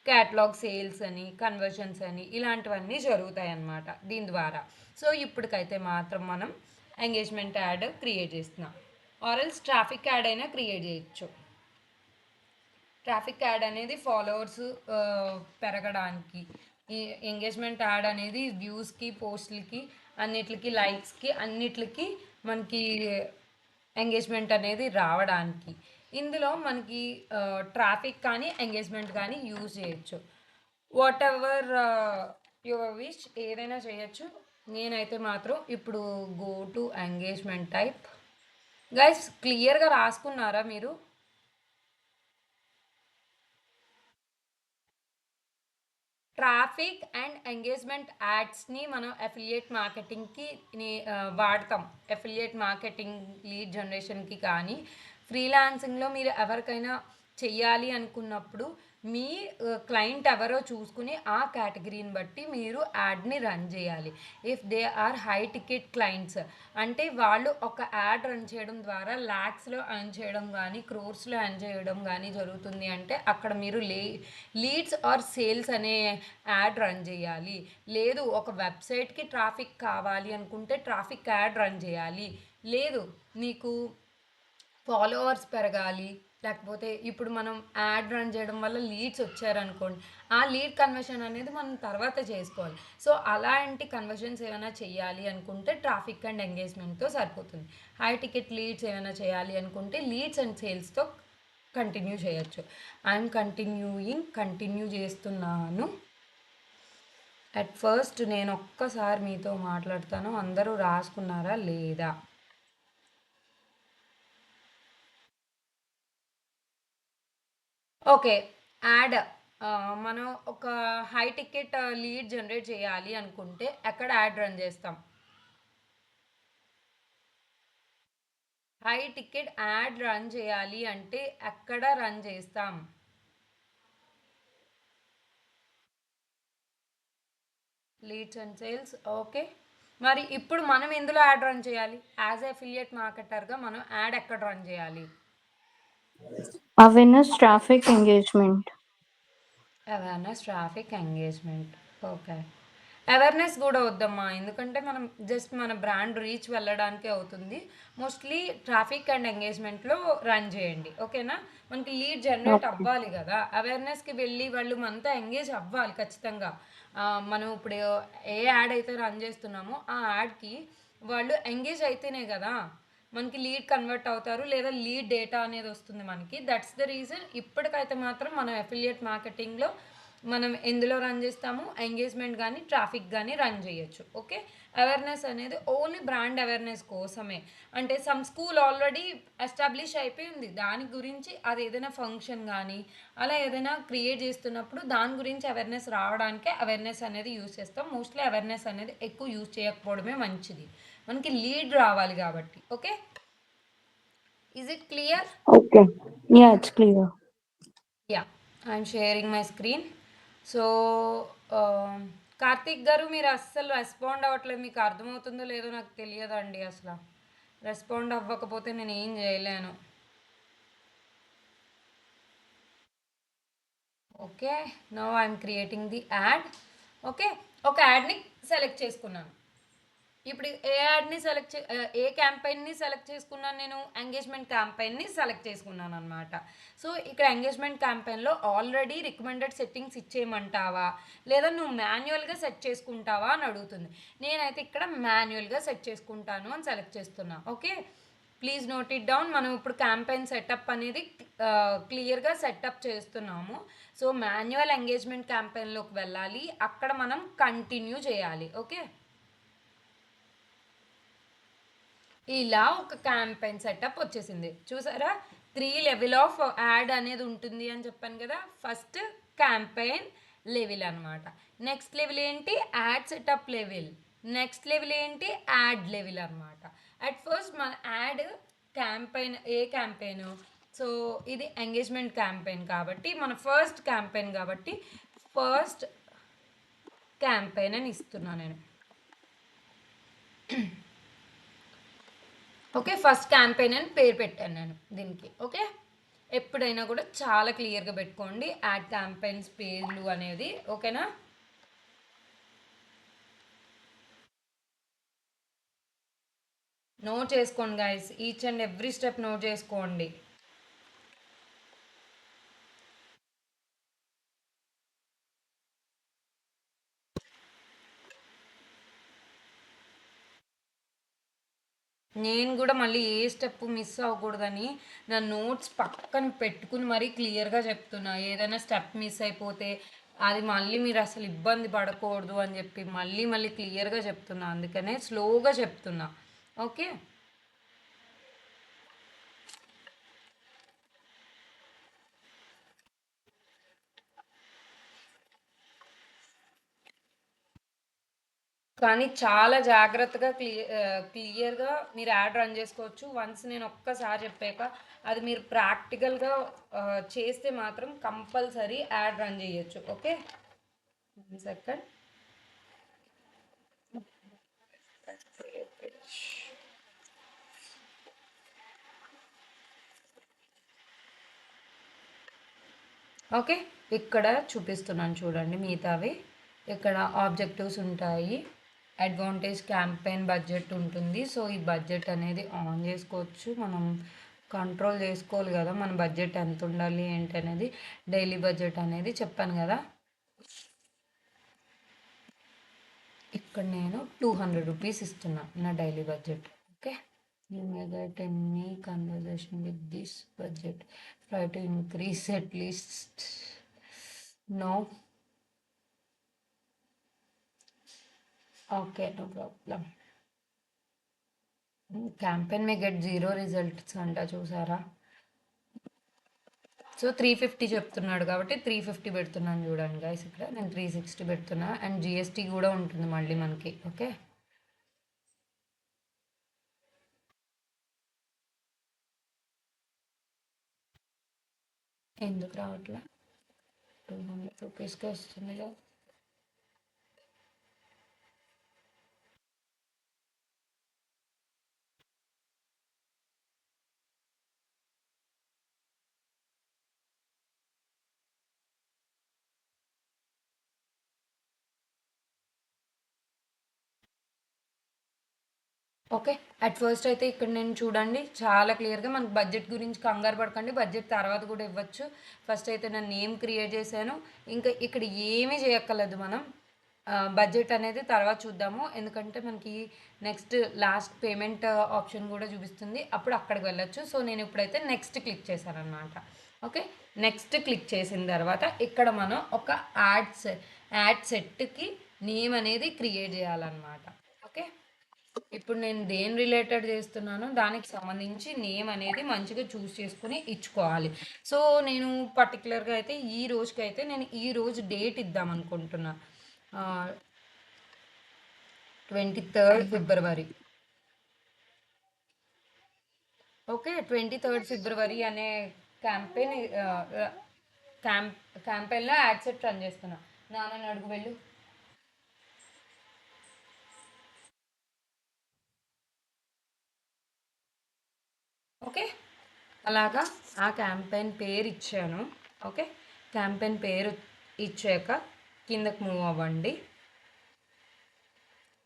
క్యాటలాగ్ సేల్స్ అని, కన్వర్షన్స్ అని ఇలాంటివన్నీ జరుగుతాయి అన్నమాట దీని ద్వారా. సో ఇప్పటికైతే మాత్రం మనం ఎంగేజ్మెంట్ యాడ్ క్రియేట్ చేస్తున్నాం, ఆర్ఎల్స్ ట్రాఫిక్ యాడ్ అయినా క్రియేట్ చేయొచ్చు. ట్రాఫిక్ యాడ్ అనేది ఫాలోవర్స్ పెరగడానికి, ఈ ఎంగేజ్మెంట్ యాడ్ అనేది వ్యూస్కి, పోస్ట్లకి, అన్నిటికి, లైక్స్కి, అన్నిటికి మనకి ఎంగేజ్మెంట్ అనేది రావడానికి ఇందులో మనకి ట్రాఫిక్ కానీ ఎంగేజ్మెంట్ కానీ యూజ్ చేయొచ్చు. వాట్ ఎవర్ యువర్ విష్, ఏదైనా చేయొచ్చు. నేనైతే మాత్రం ఇప్పుడు go to engagement type. Guys క్లియర్గా రాసుకున్నారా మీరు? ట్రాఫిక్ అండ్ ఎంగేజ్మెంట్ యాడ్స్ని మనం అఫిలియేట్ మార్కెటింగ్కి వాడతాం. అఫిలియేట్ మార్కెటింగ్ లీడ్ జనరేషన్కి కానీ ఫ్రీలాన్సింగ్లో మీరు ఎవరికైనా చెయ్యాలి అనుకున్నప్పుడు మీ క్లయింట్ ఎవరో చూసుకుని ఆ కేటగిరీని బట్టి మీరు యాడ్ని రన్ చేయాలి. If they are high ticket clients అంటే వాళ్ళు ఒక యాడ్ రన్ చేయడం ద్వారా ల్యాక్స్లో ఎర్న్ చేయడం కానీ క్రోర్స్లో ఎర్న్ చేయడం కానీ జరుగుతుంది అంటే అక్కడ మీరు లీడ్స్ ఆర్ సేల్స్ అనే యాడ్ రన్ చేయాలి. లేదు ఒక వెబ్సైట్కి ట్రాఫిక్ కావాలి అనుకుంటే ట్రాఫిక్ యాడ్ రన్ చేయాలి. లేదు నీకు ఫాలోవర్స్ పెరగాలి, లేకపోతే ఇప్పుడు మనం యాడ్ రన్ చేయడం వల్ల లీడ్స్ వచ్చారనుకోండి, ఆ లీడ్ కన్వర్షన్ అనేది మనం తర్వాత చేసుకోవాలి. సో అలాంటి కన్వర్షన్స్ ఏమైనా చేయాలి అనుకుంటే ట్రాఫిక్ అండ్ ఎంగేజ్మెంట్తో సరిపోతుంది. హై టికెట్ లీడ్స్ ఏమైనా చేయాలి అనుకుంటే లీడ్స్ అండ్ సేల్స్తో కంటిన్యూ చేయొచ్చు. ఐఎమ్ కంటిన్యూ చేస్తున్నాను. అట్ ఫస్ట్ నేను ఒక్కసారి మీతో మాట్లాడతాను, అందరూ రాసుకున్నారా లేదా? ఓకే. యాడ్ మనం ఒక హై టికెట్ లీడ్ జనరేట్ చేయాలి అనుకుంటే ఎక్కడ యాడ్ రన్ చేస్తాం? హై టికెట్ యాడ్ రన్ చేయాలి అంటే ఎక్కడ రన్ చేస్తాం? Leads and sales. ఓకే, మరి ఇప్పుడు మనం ఎందులో యాడ్ రన్ చేయాలి? యాజ్ అఫిలియేట్ మార్కెటర్గా మనం యాడ్ ఎక్కడ రన్ చేయాలి? Awareness traffic engagement. Awareness traffic engagement. Okay, awareness కూడా వద్దమ్మా, ఎందుకంటే మనం జస్ట్ మన బ్రాండ్ రీచ్ వెళ్ళడానికే అవుతుంది. మోస్ట్లీ ట్రాఫిక్ అండ్ ఎంగేజ్మెంట్లో రన్ చేయండి, ఓకేనా? మనకి లీడ్ జనరేట్ అవ్వాలి కదా, అవేర్నెస్కి వెళ్ళి వాళ్ళు మనతో ఎంగేజ్ అవ్వాలి ఖచ్చితంగా. మనం ఇప్పుడు ఏ యాడ్ అయితే రన్ చేస్తున్నామో ఆ యాడ్కి వాళ్ళు ఎంగేజ్ అయితేనే కదా మనకి లీడ్ కన్వర్ట్ అవుతారు, లేదా లీడ్ డేటా అనేది వస్తుంది మనకి. దట్స్ ద రీజన్ ఇప్పటికైతే మాత్రం మనం అఫిలియేట్ మార్కెటింగ్లో మనం ఎందులో రన్ చేస్తాము? ఎంగేజ్మెంట్ కానీ ట్రాఫిక్ కానీ రన్ చేయొచ్చు. ఓకే, అవేర్నెస్ అనేది ఓన్లీ బ్రాండ్ అవేర్నెస్ కోసమే. అంటే సమ్ స్కూల్ ఆల్రెడీ ఎస్టాబ్లిష్ అయిపోయింది, దాని గురించి అది ఏదైనా ఫంక్షన్ కానీ అలా ఏదైనా క్రియేట్ చేస్తున్నప్పుడు దాని గురించి అవేర్నెస్ రావడానికే అవేర్నెస్ అనేది యూజ్ చేస్తాం. మోస్ట్లీ అవేర్నెస్ అనేది ఎక్కువ యూజ్ చేయకపోవడమే మంచిది, మనకి లీడ్ రావాలి కాబట్టి. Okay, is it clear? Okay, yeah it's clear. Yeah, I'm sharing my screen. So Karthik గారు మీరు అస్సలు రెస్పాండ్ అవ్వట్లేదు, మీకు అర్థమవుతుందో లేదో నాకు తెలియదండి. అసలు రెస్పాండ్ అవ్వకపోతే నేను ఏం చేయలేను. Okay, now I'm creating the add. Okay, ఒక యాడ్ని సెలెక్ట్ చేసుకున్నాను. ఇప్పుడు ఏ యాడ్ని ఏ క్యాంపెయిన్ని సెలెక్ట్ చేసుకున్నాను? నేను ఎంగేజ్మెంట్ క్యాంపెయిన్ని సెలెక్ట్ చేసుకున్నాను అనమాట. సో ఇక్కడ ఎంగేజ్మెంట్ క్యాంపెయిన్లో ఆల్రెడీ రికమెండెడ్ సెట్టింగ్స్ ఇచ్చేయమంటావా, లేదా నువ్వు మాన్యువల్గా సెట్ చేసుకుంటావా అని అడుగుతుంది. నేనైతే ఇక్కడ మాన్యువల్గా సెట్ చేసుకుంటాను అని సెలెక్ట్ చేస్తున్నా. Okay, please note it down. మనం ఇప్పుడు క్యాంపెయిన్ సెటప్ అనేది క్లియర్గా సెటప్ చేస్తున్నాము. సో మాన్యువల్ ఎంగేజ్మెంట్ క్యాంపెయిన్లోకి వెళ్ళాలి, అక్కడ మనం కంటిన్యూ చేయాలి. ఓకే, ఇలా ఒక క్యాంపెయిన్ సెటప్ వచ్చేసింది చూసారా. 3 లెవెల్ ఆఫ్ యాడ్ అనేది ఉంటుంది అని చెప్పాను కదా. ఫస్ట్ క్యాంపెయిన్ లెవెల్ అనమాట. నెక్స్ట్ లెవెల్ ఏంటి? Add setup level. Next level ఏంటి? యాడ్ లెవెల్ అనమాట. అట్ ఫస్ట్ మన యాడ్ క్యాంపెయిన్, ఏ క్యాంపెయిన్? సో ఇది ఎంగేజ్మెంట్ క్యాంపెయిన్ కాబట్టి మన ఫస్ట్ క్యాంపెయిన్ కాబట్టి ఫస్ట్ క్యాంపెయిన్ అని ఇస్తున్నాను నేను. ఓకే, ఫస్ట్ క్యాంపెయిన్ అని పేరు పెట్టాను నేను దీనికి. ఓకే, ఎప్పుడైనా కూడా చాలా క్లియర్గా పెట్టుకోండి యాడ్ క్యాంపెయిన్స్ పేర్లు అనేది, ఓకేనా? నోట్ చేసుకోండి guys, each and every step note చేసుకోండి. నేను కూడా మళ్ళీ ఏ స్టెప్ మిస్ అవ్వకూడదని నా నోట్స్ పక్కన పెట్టుకుని మరీ క్లియర్గా చెప్తున్నా. ఏదైనా స్టెప్ మిస్ అయిపోతే అది మళ్ళీ మీరు అసలు ఇబ్బంది పడకూడదు అని చెప్పి మళ్ళీ క్లియర్గా చెప్తున్నా, అందుకనే స్లోగా చెప్తున్నా. ఓకే, కానీ చాలా జాగ్రత్తగా క్లియర్గా మీరు యాడ్ రన్ చేసుకోవచ్చు. వన్స్ నేను ఒక్కసారి చెప్పాక అది మీరు ప్రాక్టికల్గా చేస్తే మాత్రం కంపల్సరీ యాడ్ రన్ చేయొచ్చు. Okay, 1 second. ఓకే, ఇక్కడ చూపిస్తున్నాను చూడండి మిగతావి. ఇక్కడ ఆబ్జెక్టివ్స్ ఉంటాయి, అడ్వాంటేజ్, క్యాంపెయిన్, బడ్జెట్ ఉంటుంది. సో ఈ బడ్జెట్ అనేది ఆన్ చేసుకోవచ్చు, మనం కంట్రోల్ చేసుకోవాలి కదా మన బడ్జెట్ ఎంత ఉండాలి ఏంటి అనేది. డైలీ బడ్జెట్ అనేది చెప్పాను కదా, ఇక్కడ నేను 200 రూపీస్ ఇస్తున్నా నా daily budget. Okay, you may get any conversation with this budget, try to increase at least. No, okay, no problem. Campaign may get 0 results అంట, చూసారా. సో 350 చెప్తున్నాడు కాబట్టి 350 పెడుతున్నాను చూడండి గైస్. ఇక్కడ నేను 360 పెడుతున్నా, అండ్ జిఎస్టీ కూడా ఉంటుంది మళ్ళీ మనకి. ఓకే, ఎందుకు రావట్లే, 200 రూపీస్కి వస్తుంది కదా. ఓకే, అట్ ఫస్ట్ అయితే ఇక్కడ నేను చూడండి చాలా క్లియర్గా మనకు బడ్జెట్ గురించి కంగారు పడకండి, బడ్జెట్ తర్వాత కూడా ఇవ్వచ్చు. ఫస్ట్ అయితే నేను నేమ్ క్రియేట్ చేశాను, ఇంకా ఇక్కడ ఏమీ చేయక్కర్లేదు మనం. బడ్జెట్ అనేది తర్వాత చూద్దాము, ఎందుకంటే మనకి నెక్స్ట్ లాస్ట్ పేమెంట్ ఆప్షన్ కూడా చూపిస్తుంది, అప్పుడు అక్కడికి వెళ్ళొచ్చు. సో నేను ఇప్పుడైతే నెక్స్ట్ క్లిక్ చేశాను అనమాట. ఓకే, నెక్స్ట్ క్లిక్ చేసిన తర్వాత ఇక్కడ మనం ఒక యాడ్ సెట్కి నేమ్ అనేది క్రియేట్ చేయాలన్నమాట. ఓకే, ఇప్పుడు నేను దేని రిలేటెడ్ చేస్తున్నానో దానికి సంబంధించి నేమ్ అనేది మంచిగా చూస్ చేసుకుని ఇచ్చుకోవాలి. సో నేను పర్టికులర్గా అయితే ఈ రోజుకి అయితే నేను ఈ రోజు డేట్ ఇద్దాం అనుకుంటున్నా, 23rd ఫిబ్రవరి. ఓకే, 23rd ఫిబ్రవరి అనే క్యాంపెయిన్లో యాడ్ సెట్ రన్ చేస్తున్నా. నాన్నని అడుగు వెళ్ళు. ఓకే, అలాగా ఆ క్యాంపెయిన్ పేరు ఇచ్చాను. ఓకే, క్యాంపెయిన్ పేరు ఇచ్చాక కిందకు మూవ్ అవ్వండి.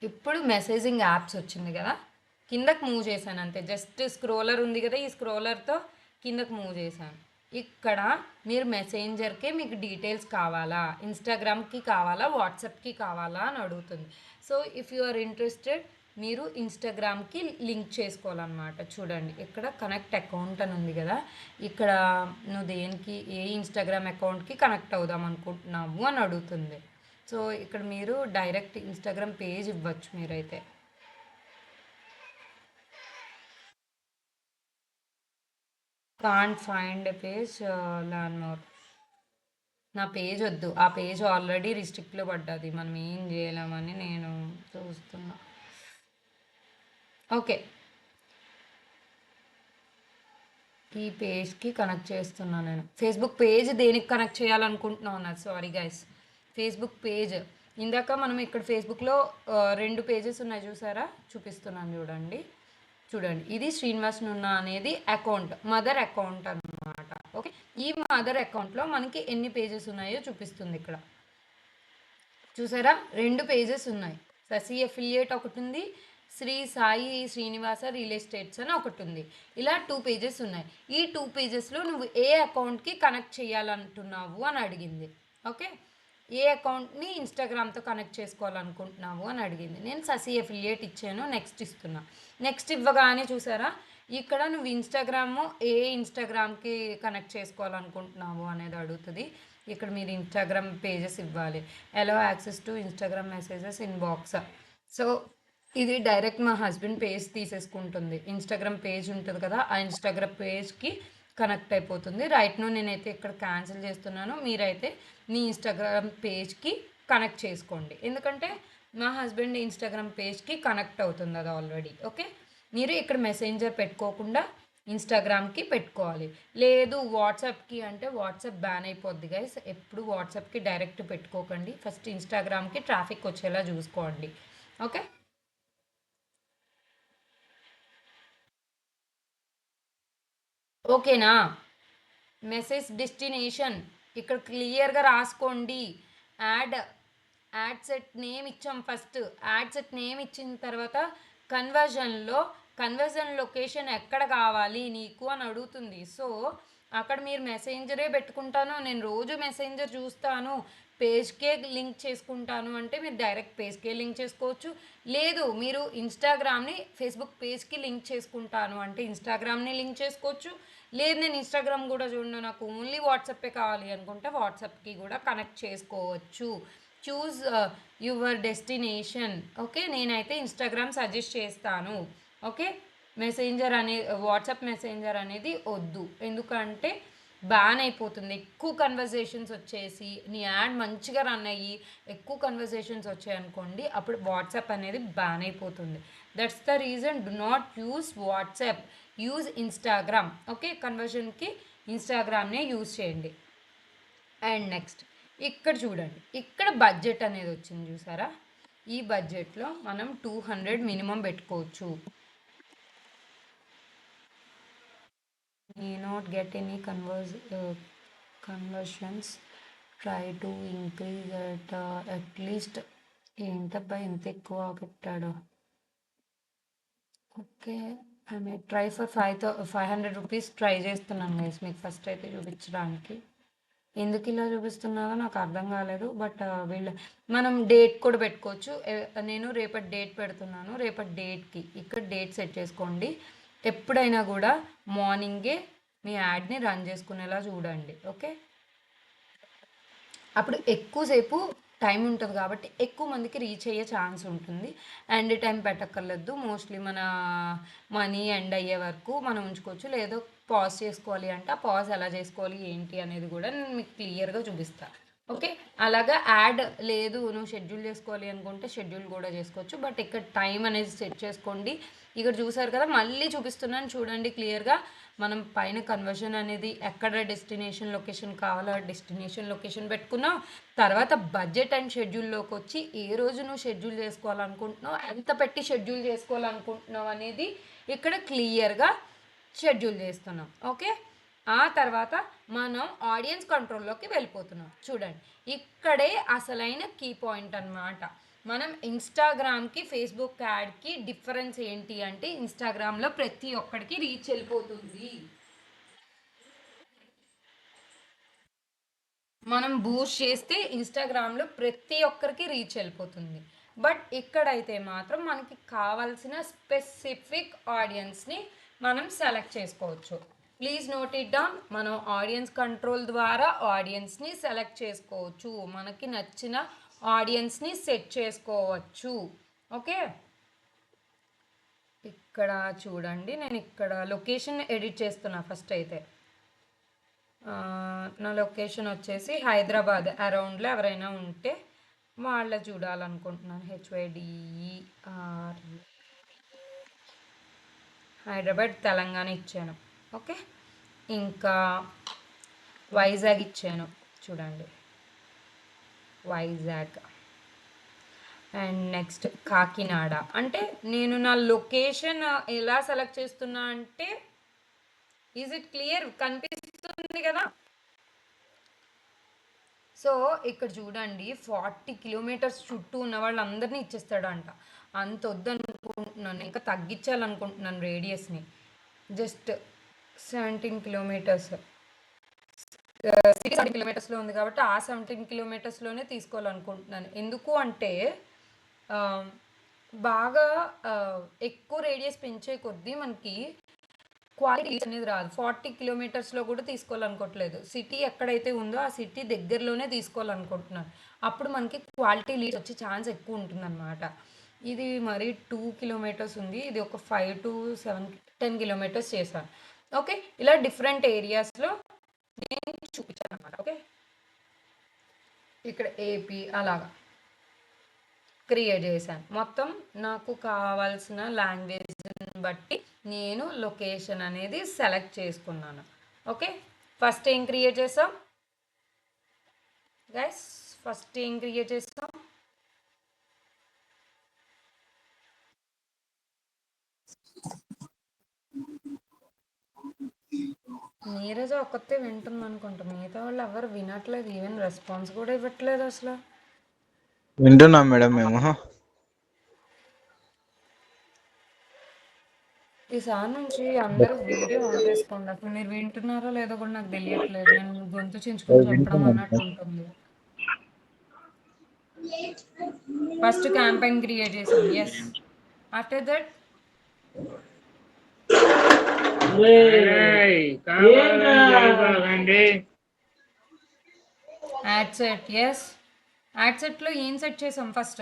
ఇప్పుడు మెసేజింగ్ యాప్స్ వచ్చింది కదా, కిందకు మూవ్ చేశాను అంతే. జస్ట్ స్క్రోలర్ ఉంది కదా, ఈ స్క్రోలర్తో కిందకు మూవ్ చేశాను. ఇక్కడ మీరు మెసెంజర్కే మీకు డీటెయిల్స్ కావాలా, ఇన్స్టాగ్రామ్కి కావాలా, వాట్సాప్కి కావాలా అని అడుగుతుంది. So if you are interested మీరు ఇన్స్టాగ్రామ్కి లింక్ చేసుకోవాలన్నమాట. చూడండి ఇక్కడ కనెక్ట్ అకౌంట్ అని ఉంది కదా, ఇక్కడ నువ్వు దేనికి ఏ ఇన్స్టాగ్రామ్ అకౌంట్కి కనెక్ట్ అవుదాం అనుకుంటున్నావు అని అడుగుతుంది. సో ఇక్కడ మీరు డైరెక్ట్ ఇన్స్టాగ్రామ్ పేజ్ ఇవ్వచ్చు మీరైతే. Can't find a page, learn more. నా పేజ్ వద్దు, ఆ పేజ్ ఆల్రెడీ రిస్ట్రిక్ట్లో పడ్డది, మనం ఏం చేయలేమని నేను చూస్తున్నా. ఓకే, ఈ పేజ్కి కనెక్ట్ చేస్తున్నా నేను. ఫేస్బుక్ పేజ్ దేనికి కనెక్ట్ చేయాలనుకుంటున్నావు అన్నారు, సారీ గైస్. ఫేస్బుక్ పేజ్ ఇందాక మనం ఇక్కడ ఫేస్బుక్లో 2 పేజెస్ ఉన్నాయి చూసారా, చూపిస్తున్నాను చూడండి. ఇది శ్రీనివాస్ నున్నా అనేది అకౌంట్, మదర్ అకౌంట్ అన్నమాట. ఓకే, ఈ మదర్ అకౌంట్లో మనకి ఎన్ని పేజెస్ ఉన్నాయో చూపిస్తుంది ఇక్కడ. చూసారా 2 పేజెస్ ఉన్నాయి, శశి అఫిలియేట్ ఒకటి ఉంది, శ్రీ సాయి శ్రీనివాస రియల్ ఎస్టేట్స్ అని ఒకటి ఉంది. ఇలా 2 పేజెస్ ఉన్నాయి. ఈ 2 పేజెస్లో నువ్వు ఏ అకౌంట్కి కనెక్ట్ చేయాలంటున్నావు అని అడిగింది. ఓకే, ఏ అకౌంట్ని ఇన్స్టాగ్రామ్తో కనెక్ట్ చేసుకోవాలనుకుంటున్నావు అని అడిగింది. నేను శశి అఫిలియేట్ ఇచ్చాను, నెక్స్ట్ ఇస్తున్నా. నెక్స్ట్ ఇవ్వగానే చూసారా ఇక్కడ నువ్వు ఏ ఇన్స్టాగ్రామ్కి కనెక్ట్ చేసుకోవాలనుకుంటున్నావు అనేది అడుగుతుంది. ఇక్కడ మీరు ఇన్స్టాగ్రామ్ పేజెస్ ఇవ్వాలి. Allow access to Instagram messages inbox. So ఇది డైరెక్ట్ మా హస్బెండ్ పేజ్ తీసేసుకుంటుంది. ఇన్స్టాగ్రామ్ పేజ్ ఉంటుంది కదా, ఆ ఇన్స్టాగ్రామ్ పేజ్కి కనెక్ట్ అయిపోతుంది. రైట్ను నేనైతే ఇక్కడ క్యాన్సిల్ చేస్తున్నాను. మీరైతే మీ ఇన్స్టాగ్రామ్ పేజ్కి కనెక్ట్ చేసుకోండి, ఎందుకంటే మా హస్బెండ్ ఇన్స్టాగ్రామ్ పేజ్కి కనెక్ట్ అవుతుంది అది ఆల్రెడీ. ఓకే, మీరు ఇక్కడ మెసెంజర్ పెట్టుకోకుండా ఇన్స్టాగ్రామ్కి పెట్టుకోవాలి. లేదు వాట్సాప్కి అంటే వాట్సాప్ బ్యాన్ అయిపోద్ది గైస్. ఎప్పుడు వాట్సాప్కి డైరెక్ట్ పెట్టుకోకండి, ఫస్ట్ ఇన్స్టాగ్రామ్కి ట్రాఫిక్ వచ్చేలా చూసుకోండి. ఓకే, ఓకేనా? మెసేజ్ డెస్టినేషన్ ఇక్కడ క్లియర్గా రాసుకోండి. యాడ్ సెట్ నేమ్ ఇచ్చాం. ఫస్ట్ యాడ్ సెట్ నేమ్ ఇచ్చిన తర్వాత కన్వర్జన్ లొకేషన్ ఎక్కడ కావాలి నీకు అని అడుగుతుంది. సో అక్కడ మీరు మెసెంజరే పెట్టుకుంటాను, నేను రోజు మెసెంజర్ చూస్తాను, పేజ్కే లింక్ చేసుకుంటాను అంటే మీరు డైరెక్ట్ పేజ్కే లింక్ చేసుకోవచ్చు. లేదు మీరు ఇన్స్టాగ్రామ్ని ఫేస్బుక్ పేజ్కి లింక్ చేసుకుంటాను అంటే ఇన్స్టాగ్రామ్ని లింక్ చేసుకోవచ్చు. లేదు నేను ఇన్స్టాగ్రామ్ కూడా చూడను, నాకు ఓన్లీ వాట్సాపే కావాలి అనుకుంటే వాట్సాప్కి కూడా కనెక్ట్ చేసుకోవచ్చు. Choose your destination. ఓకే, నేనైతే ఇన్స్టాగ్రామ్ సజెస్ట్ చేస్తాను. ఓకే, వాట్సాప్ మెసెంజర్ అనేది వద్దు, ఎందుకంటే బ్యాన్ అయిపోతుంది. ఎక్కువ కన్వర్జేషన్స్ వచ్చేసి నీ యాడ్ మంచిగా రన్ అయ్యి ఎక్కువ కన్వర్జేషన్స్ వచ్చాయనుకోండి, అప్పుడు వాట్సాప్ అనేది బ్యాన్ అయిపోతుంది. That's the reason do not use WhatsApp, use Instagram. Okay, కన్వర్జన్కి ఇన్స్టాగ్రామ్నే యూజ్ చేయండి. అండ్ నెక్స్ట్ ఇక్కడ చూడండి, ఇక్కడ బడ్జెట్ అనేది వచ్చింది చూసారా? ఈ బడ్జెట్లో మనం 200 మినిమం పెట్టుకోవచ్చు. may not get any conversions, try to increase at least. ఏంటబ్బా ఎంత ఎక్కువ పెట్టాడో. Okay, I may try for 500 rupees try చేస్తున్నాను గైస్, మీకు ఫస్ట్ అయితే చూపించడానికి. ఎందుకు ఇలా చూపిస్తున్నారో నాకు అర్థం కాలేదు. బట్ మనం డేట్ కూడా పెట్టుకోవచ్చు. నేను రేపటి డేట్ పెడుతున్నాను. రేపటి డేట్కి ఇక్కడ డేట్ సెట్ చేసుకోండి. ఎప్పుడైనా కూడా మార్నింగే మీ యాడ్ని రన్ చేసుకునేలా చూడండి. ఓకే, అప్పుడు ఎక్కువసేపు టైం ఉంటుంది కాబట్టి ఎక్కువ మందికి రీచ్ అయ్యే ఛాన్స్ ఉంటుంది. అండ్ టైం పెట్టక్కర్లేదు, మోస్ట్లీ మన మనీ ఎండ్ అయ్యే వరకు మనం ఉంచుకోవచ్చు. లేదో పాజ్ చేసుకోవాలి అంటే ఆ పాజ్ ఎలా చేసుకోవాలి ఏంటి అనేది కూడా నేను మీకు క్లియర్గా చూపిస్తాను. ఓకే, అలాగా యాడ్ లేదు నువ్వు షెడ్యూల్ చేసుకోవాలి అనుకుంటే షెడ్యూల్ కూడా చేసుకోవచ్చు. బట్ ఇక్కడ టైం అనేది సెట్ చేసుకోండి. ఇక్కడ చూసారు కదా, మళ్ళీ చూపిస్తున్నాను చూడండి క్లియర్గా. మనం పైన కన్వర్షన్ అనేది ఎక్కడ డెస్టినేషన్ లొకేషన్ కావాలో డెస్టినేషన్ లొకేషన్ పెట్టుకున్నాం. తర్వాత బడ్జెట్ అండ్ షెడ్యూల్లోకి వచ్చి ఏ రోజు నువ్వు షెడ్యూల్ చేసుకోవాలనుకుంటున్నావు, ఎంత పెట్టి షెడ్యూల్ చేసుకోవాలనుకుంటున్నావు అనేది ఇక్కడ క్లియర్గా షెడ్యూల్ చేస్తున్నాం. ఓకే, ఆ తర్వాత మనం ఆడియన్స్ కంట్రోల్లోకి వెళ్ళిపోతున్నాం. చూడండి, ఇక్కడే అసలైన కీ పాయింట్ అన్నమాట. మనం ఇన్స్టాగ్రామ్కి ఫేస్బుక్ యాడ్కి డిఫరెన్స్ ఏంటి అంటే ఇన్స్టాగ్రామ్లో ప్రతి ఒక్కడికి రీచ్ వెళ్ళిపోతుంది. మనం బూస్ట్ చేస్తే ఇన్స్టాగ్రామ్లో ప్రతి ఒక్కరికి రీచ్ వెళ్ళిపోతుంది. బట్ ఇక్కడైతే మాత్రం మనకి కావాల్సిన స్పెసిఫిక్ ఆడియన్స్ని మనం సెలెక్ట్ చేసుకోవచ్చు. Please note it down. మనం ఆడియన్స్ కంట్రోల్ ద్వారా ఆడియన్స్ని సెలెక్ట్ చేసుకోవచ్చు, మనకి నచ్చిన ఆడియన్స్ని సెట్ చేసుకోవచ్చు. ఓకే, ఇక్కడ చూడండి, నేను ఇక్కడ లొకేషన్ ఎడిట్ చేస్తున్నా. ఫస్ట్ అయితే నా లొకేషన్ వచ్చేసి హైదరాబాద్ అరౌండ్లో ఎవరైనా ఉంటే వాళ్ళ చూడాలనుకుంటున్నాను. HYDER హైదరాబాద్ తెలంగాణ ఇచ్చాను. ఓకే, ఇంకా వైజాగ్ ఇచ్చాను. చూడండి వైజాగ్. And next Kakinada. అంటే నేను నా లొకేషన్ ఎలా సెలెక్ట్ చేస్తున్నా అంటే, ఈజ్ ఇట్ క్లియర్? కనిపిస్తుంది కదా? సో ఇక్కడ చూడండి 40 కిలోమీటర్స్ చుట్టూ ఉన్న వాళ్ళందరినీ ఇచ్చేస్తాడంట. అంత వద్దనుకుంటున్నాను, ఇంకా తగ్గించాలనుకుంటున్నాను రేడియస్ని. జస్ట్ 17 కిలోమీటర్స్, 17 కిలోమీటర్స్లో ఉంది కాబట్టి ఆ 17 కిలోమీటర్స్లోనే తీసుకోవాలనుకుంటున్నాను. ఎందుకు అంటే బాగా ఎక్కువ రేడియస్ పెంచే కొద్దీ మనకి క్వాలిటీ అనేది రాదు. 40 కిలోమీటర్స్లో కూడా తీసుకోవాలనుకోవట్లేదు. సిటీ ఎక్కడైతే ఉందో ఆ సిటీ దగ్గరలోనే తీసుకోవాలనుకుంటున్నాను. అప్పుడు మనకి క్వాలిటీ లీడ్స్ వచ్చే ఛాన్స్ ఎక్కువ ఉంటుందన్నమాట. ఇది మరి 2 కిలోమీటర్స్ ఉంది. ఇది ఒక 5 to 7 10 కిలోమీటర్స్ చేశాను. ఓకే, ఇలా డిఫరెంట్ ఏరియాస్లో నేను చూపించాను అనమాట. ఓకే, ఇక్కడ ఏపీ అలాగా క్రియేట్ చేశాను. మొత్తం నాకు కావాల్సిన లాంగ్వేజ్ని బట్టి నేను లొకేషన్ అనేది సెలెక్ట్ చేసుకున్నాను. ఓకే, ఫస్ట్ ఏం క్రియేట్ చేసాం గైస్? ఫస్ట్ ఏం క్రియేట్ చేసాం? నీరజ ఒక్కతే వింటుంది అనుకుంటా, మిగతా వాళ్ళు ఎవరు వినట్లేదు, ఈవెన్ రెస్పాన్స్ కూడా ఇవ్వట్లేదు అసలు. వింటున్నాం మేడం మేము. ఈసారి నుంచి అందరూ వీడియో ఆన్ చేసుకోండి. అసలు మీరు వింటున్నారో లేదో కూడా నాకు తెలియట్లేదు. నేను గొంతు చించుకొని చెప్పడం అన్నట్టు ఉంటుంది. ఫస్ట్ క్యాంపెయిన్ క్రియేట్ చేసాం. Yes, after that ad set. Yes, ad సెట్లో ఏం సెట్ చేసాం? ఫస్ట్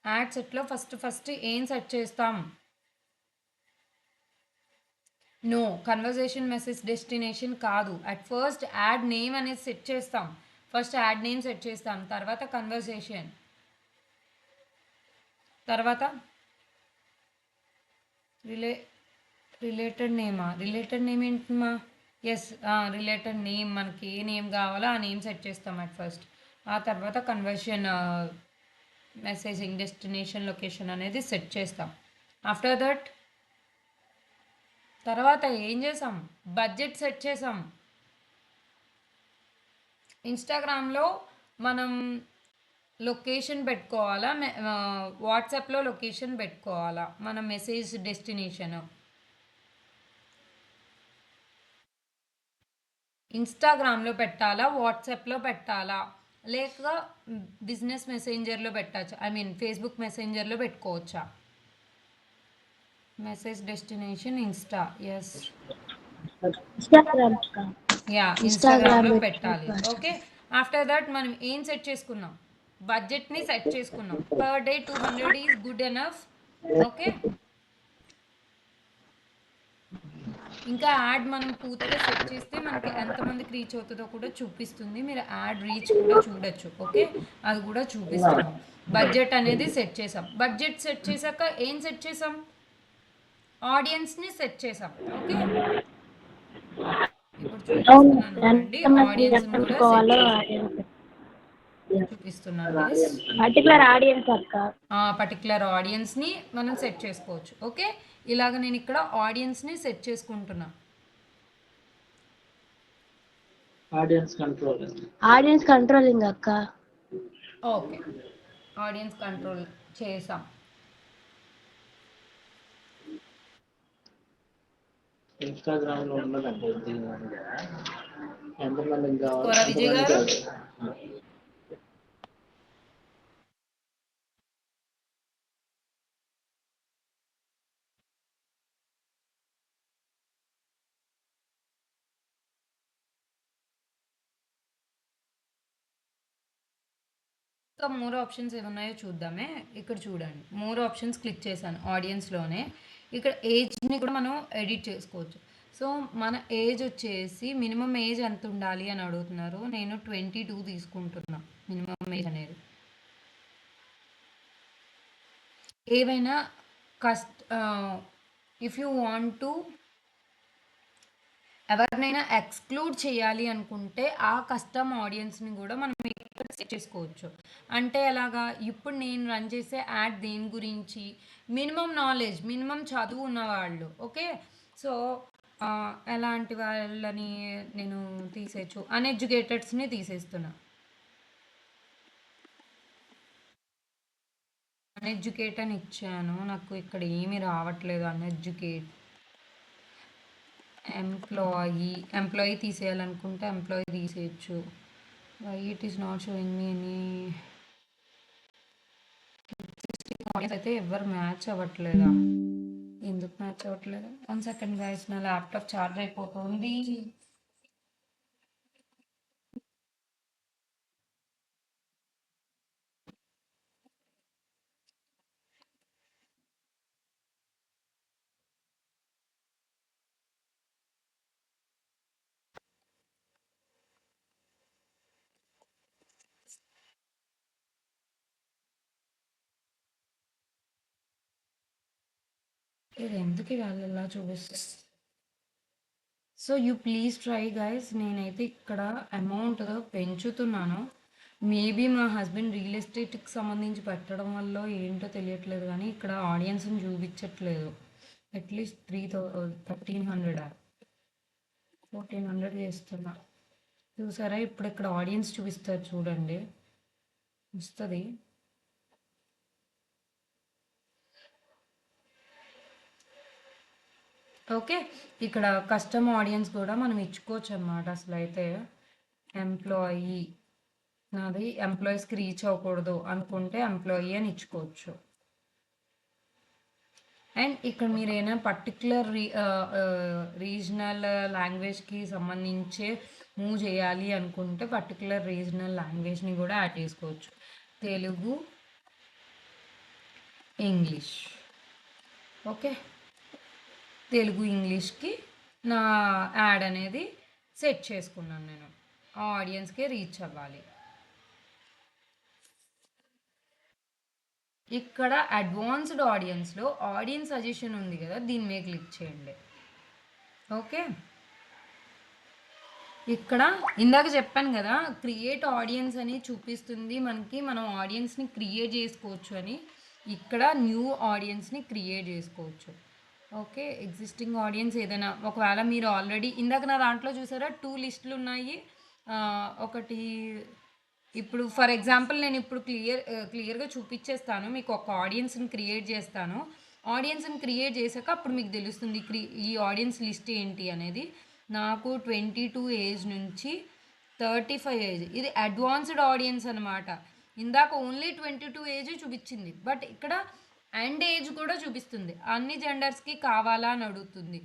యాడ్ సెట్లో ఫస్ట్ ఏం సెట్ చేస్తాం? నో, కన్వర్జేషన్ మెసేజ్ డెస్టినేషన్ కాదు. అట్ ఫస్ట్ యాడ్ నేమ్ అనేది సెట్ చేస్తాం. ఫస్ట్ యాడ్ నేమ్ సెట్ చేస్తాం, తర్వాత కన్వర్జేషన్, తర్వాత రిలేటెడ్ నేమా? రిలేటెడ్ నేమ్ ఏంటమ్మా? ఎస్, రిలేటెడ్ నేమ్, మనకి ఏ నేమ్ కావాలో ఆ నేమ్ సెట్ చేస్తాం అట్ ఫస్ట్. ఆ తర్వాత కన్వర్షన్ మెసేజింగ్ డెస్టినేషన్ లొకేషన్ అనేది సెట్ చేస్తాం. ఆఫ్టర్ దట్ తర్వాత ఏం చేసాం? బడ్జెట్ సెట్ చేసాం. ఇన్స్టాగ్రామ్లో మనం లొకేషన్ పెట్టుకోవాలా, వాట్సాప్లో లొకేషన్ పెట్టుకోవాలా, మన మెసేజ్ డెస్టినేషన్ ఇన్స్టాగ్రామ్లో పెట్టాలా, వాట్సాప్లో పెట్టాలా, లేక బిజినెస్ మెసెంజర్లో పెట్టచ్చా? ఐ మీన్ ఫేస్బుక్ మెసెంజర్లో పెట్టుకోవచ్చా? Message destination Insta. Yes, Instagram అక్క. యా, ఇన్స్టాగ్రామ్లో పెట్టాలి. ఓకే, ఆఫ్టర్ దట్ మనం ఏం సెట్ చేసుకున్నాం? బడ్జెట్ని సెట్ చేసుకున్నాం. Per day 200 is good enough. Okay, ఇంకా యాడ్ మనం పూర్తిగా సెట్ చేస్తే మనకి ఎంతమందికి రీచ్ అవుతుందో కూడా చూపిస్తుంది. మీరు యాడ్ రీచ్ కూడా చూడొచ్చు. ఓకే, అది కూడా చూపిస్తున్నాం. బడ్జెట్ అనేది సెట్ చేసాం. బడ్జెట్ సెట్ చేశాక ఏం సెట్ చేసాం? ఆడియన్స్ని సెట్ చేసాం. ఓకే, ఇప్పుడు చూపిస్తున్నాను చూడండి. ఆడియన్స్ని కూడా సెట్ చేసాం, చూపిస్తున్నాను గైస్. పర్టికులర్ ఆడియన్స్ అక్క. పర్టికులర్ ఆడియన్స్ని మనం సెట్ చేసుకోవచ్చు. ఓకే, ఇలాగ నేను ఇక్కడ ఆడియన్స్ని సెట్ చేసుకుంటున్నా. ఆడియన్స్ కంట్రోలింగ్ అక్క. ఓకే, ఆడియన్స్ కంట్రోల్ చేసాం. ఇన్స్టాగ్రామ్ లో ఉన్నదండి ఎంతమంది విజయ్ గారు ఇంకా మోర్ ఆప్షన్స్ ఏమున్నాయో చూద్దామే. ఇక్కడ చూడండి, మోర్ ఆప్షన్స్ క్లిక్ చేశాను ఆడియన్స్లోనే. ఇక్కడ ఏజ్ని కూడా మనం ఎడిట్ చేసుకోవచ్చు. సో మన ఏజ్ వచ్చేసి మినిమం ఏజ్ ఎంత ఉండాలి అని అడుగుతున్నారు. నేను 22 తీసుకుంటున్నా మినిమం ఏజ్ అనేది. ఏవైనా ఇఫ్ యూ వాంట్ టు ఎవరినైనా ఎక్స్క్లూడ్ చేయాలి అనుకుంటే ఆ కస్టమ్ ఆడియన్స్ని కూడా మనం ఇక్కడ సెట్ చేసుకోవచ్చు. అంటే ఎలాగా? ఇప్పుడు నేను రన్ చేసే యాడ్ దేని గురించి? మినిమం నాలెడ్జ్, మినిమం చదువు ఉన్నవాళ్ళు. ఓకే, సో ఎలాంటి వాళ్ళని నేను తీసేయచ్చు? అన్ఎడ్యుకేటెడ్స్ని తీసేస్తున్నా. అన్ఎడ్యుకేట్ అని ఇచ్చాను, నాకు ఇక్కడ ఏమీ రావట్లేదు. అన్ఎడ్యుకేట్ ఎంప్లాయీ తీసేయాలనుకుంటే ఎంప్లాయీ తీసేయచ్చు. Why it is not showing me any audience అయితే ఎవరు మ్యాచ్ అవ్వట్లేదా? ఎందుకు మ్యాచ్ అవ్వట్లేదు? 1 సెకండ్ గైస్, నా ల్యాప్టాప్ ఛార్జ్ అయిపోతుంది. ఇది ఎందుకు ఇవాళ ఇలా చూపిస్తుంది? So you please try guys. నేనైతే ఇక్కడ అమౌంట్ పెంచుతున్నాను. మేబీ మా హస్బెండ్ రియల్ ఎస్టేట్కి సంబంధించి పెట్టడం వల్ల ఏంటో తెలియట్లేదు, కానీ ఇక్కడ ఆడియన్స్ని చూపించట్లేదు. అట్లీస్ట్ 1300 1400 చేస్తున్నా. చూసారా, ఇప్పుడు ఇక్కడ ఆడియన్స్ చూపిస్తారు చూడండి, వస్తుంది. ఓకే, ఇక్కడ కస్టమ్ ఆడియన్స్ కూడా మనం ఇచ్చుకోవచ్చు అన్నమాట. అసలు అయితే ఎంప్లాయీ, నాది ఎంప్లాయీస్కి రీచ్ అవ్వకూడదు అనుకుంటే ఎంప్లాయీ అని ఇచ్చుకోవచ్చు. అండ్ ఇక్కడ మీరు ఏమైనా పర్టికులర్ రీజనల్ లాంగ్వేజ్కి సంబంధించే మూవ్ చేయాలి అనుకుంటే పర్టికులర్ రీజనల్ లాంగ్వేజ్ని కూడా యాడ్ చేసుకోవచ్చు. తెలుగు, ఇంగ్లీష్. ఓకే, తెలుగు ఇంగ్లీష్కి నా యాడ్ అనేది సెట్ చేసుకున్నాను. నేను ఆ ఆడియన్స్కే రీచ్ అవ్వాలి. ఇక్కడ అడ్వాన్స్డ్ ఆడియన్స్లో ఆడియన్స్ సజెషన్ ఉంది కదా, దీని మీద క్లిక్ చేయండి. ఓకే, ఇక్కడ ఇందాక చెప్పాను కదా, క్రియేట్ ఆడియన్స్ అని చూపిస్తుంది మనకి. మనం ఆడియన్స్ని క్రియేట్ చేసుకోవచ్చు అని. ఇక్కడ న్యూ ఆడియన్స్ని క్రియేట్ చేసుకోవచ్చు. ఓకే, ఎగ్జిస్టింగ్ ఆడియన్స్ ఏదైనా ఒకవేళ మీరు ఆల్రెడీ ఇందాక నా దాంట్లో చూసారా 2 లిస్టులు ఉన్నాయి. ఒకటి ఇప్పుడు ఫర్ ఎగ్జాంపుల్ నేను ఇప్పుడు క్లియర్గా చూపించేస్తాను మీకు. ఒక ఆడియన్స్ని క్రియేట్ చేస్తాను. ఆడియన్స్ని క్రియేట్ చేశాక అప్పుడు మీకు తెలుస్తుంది ఈ ఆడియన్స్ లిస్ట్ ఏంటి అనేది. నాకు 22 ఏజ్ నుంచి 35 ఏజ్, ఇది అడ్వాన్స్డ్ ఆడియన్స్ అనమాట. ఇందాక ఓన్లీ 22 ఏజ్ చూపించింది, బట్ ఇక్కడ అండ్ ఏజ్ కూడా చూపిస్తుంది. అన్ని జెండర్స్కి కావాలా అని అడుగుతుంది.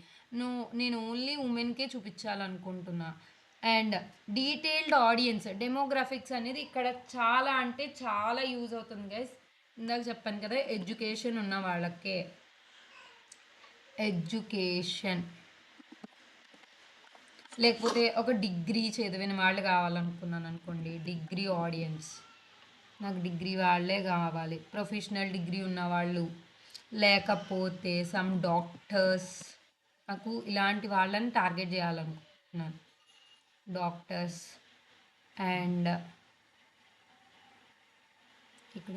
నేను ఓన్లీ ఉమెన్కే చూపించాలనుకుంటున్నా. అండ్ డీటెయిల్డ్ ఆడియన్స్ డెమోగ్రాఫిక్స్ అనేది ఇక్కడ చాలా అంటే చాలా యూజ్ అవుతుంది గైస్. ఇందాక చెప్పాను కదా, ఎడ్యుకేషన్ ఉన్న వాళ్ళకే ఎడ్యుకేషన్, లేకపోతే ఒక డిగ్రీ చదివిన వాళ్ళు కావాలనుకున్నాను అనుకోండి, డిగ్రీ ఆడియన్స్. నాకు డిగ్రీ వాళ్ళే కావాలి, ప్రొఫెషనల్ డిగ్రీ ఉన్నవాళ్ళు, లేకపోతే సమ్ డాక్టర్స్. నాకు ఇలాంటి వాళ్ళని టార్గెట్ చేయాలనుకుంటున్నాను, డాక్టర్స్. అండ్ ఇక్కడ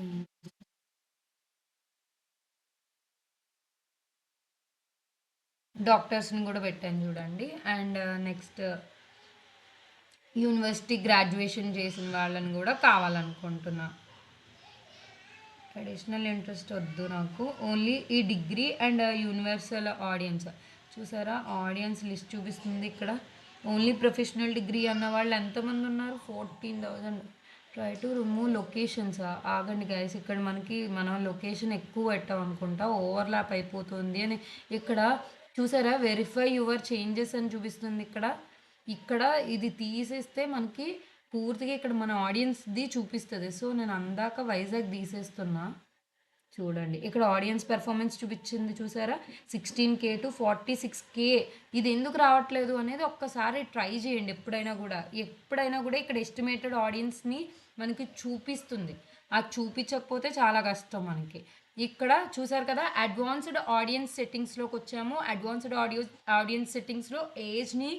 డాక్టర్స్ని కూడా పెట్టాను చూడండి. అండ్ నెక్స్ట్ యూనివర్సిటీ గ్రాడ్యుయేషన్ చేసిన వాళ్ళని కూడా కావాలనుకుంటున్నా. అడిషనల్ ఇంట్రెస్ట్ వద్దు నాకు, ఓన్లీ ఈ డిగ్రీ అండ్ యూనివర్సల్ ఆడియన్స్. చూసారా, ఆడియన్స్ లిస్ట్ చూపిస్తుంది ఇక్కడ. ఓన్లీ ప్రొఫెషనల్ డిగ్రీ అన్న వాళ్ళు ఎంతమంది ఉన్నారు? 14,000. Try to remove locations. ఆగండి గైస్, ఇక్కడ మనం లొకేషన్ ఎక్కువ పెట్టామనుకుంటా, ఓవర్లాప్ అయిపోతుంది అని. ఇక్కడ చూసారా, వెరిఫై యువర్ చేంజెస్ అని చూపిస్తుంది. ఇక్కడ ఇది తీసేస్తే మనకి పూర్తిగా ఇక్కడ మన ఆడియన్స్ది చూపిస్తుంది. సో నేను అందాక వైజాగ్ తీసేస్తున్నా చూడండి. ఇక్కడ ఆడియన్స్ పెర్ఫార్మెన్స్ చూపించింది చూసారా, 16K to 46K. ఇది ఎందుకు రావట్లేదు అనేది ఒక్కసారి ట్రై చేయండి. ఎప్పుడైనా కూడా ఇక్కడ ఎస్టిమేటెడ్ ఆడియన్స్ని మనకి చూపిస్తుంది. అది చూపించకపోతే చాలా కష్టం మనకి. ఇక్కడ చూసారు కదా, అడ్వాన్స్డ్ ఆడియన్స్ సెట్టింగ్స్లోకి వచ్చాము. అడ్వాన్స్డ్ ఆడియన్స్ సెట్టింగ్స్లో ఏజ్ని,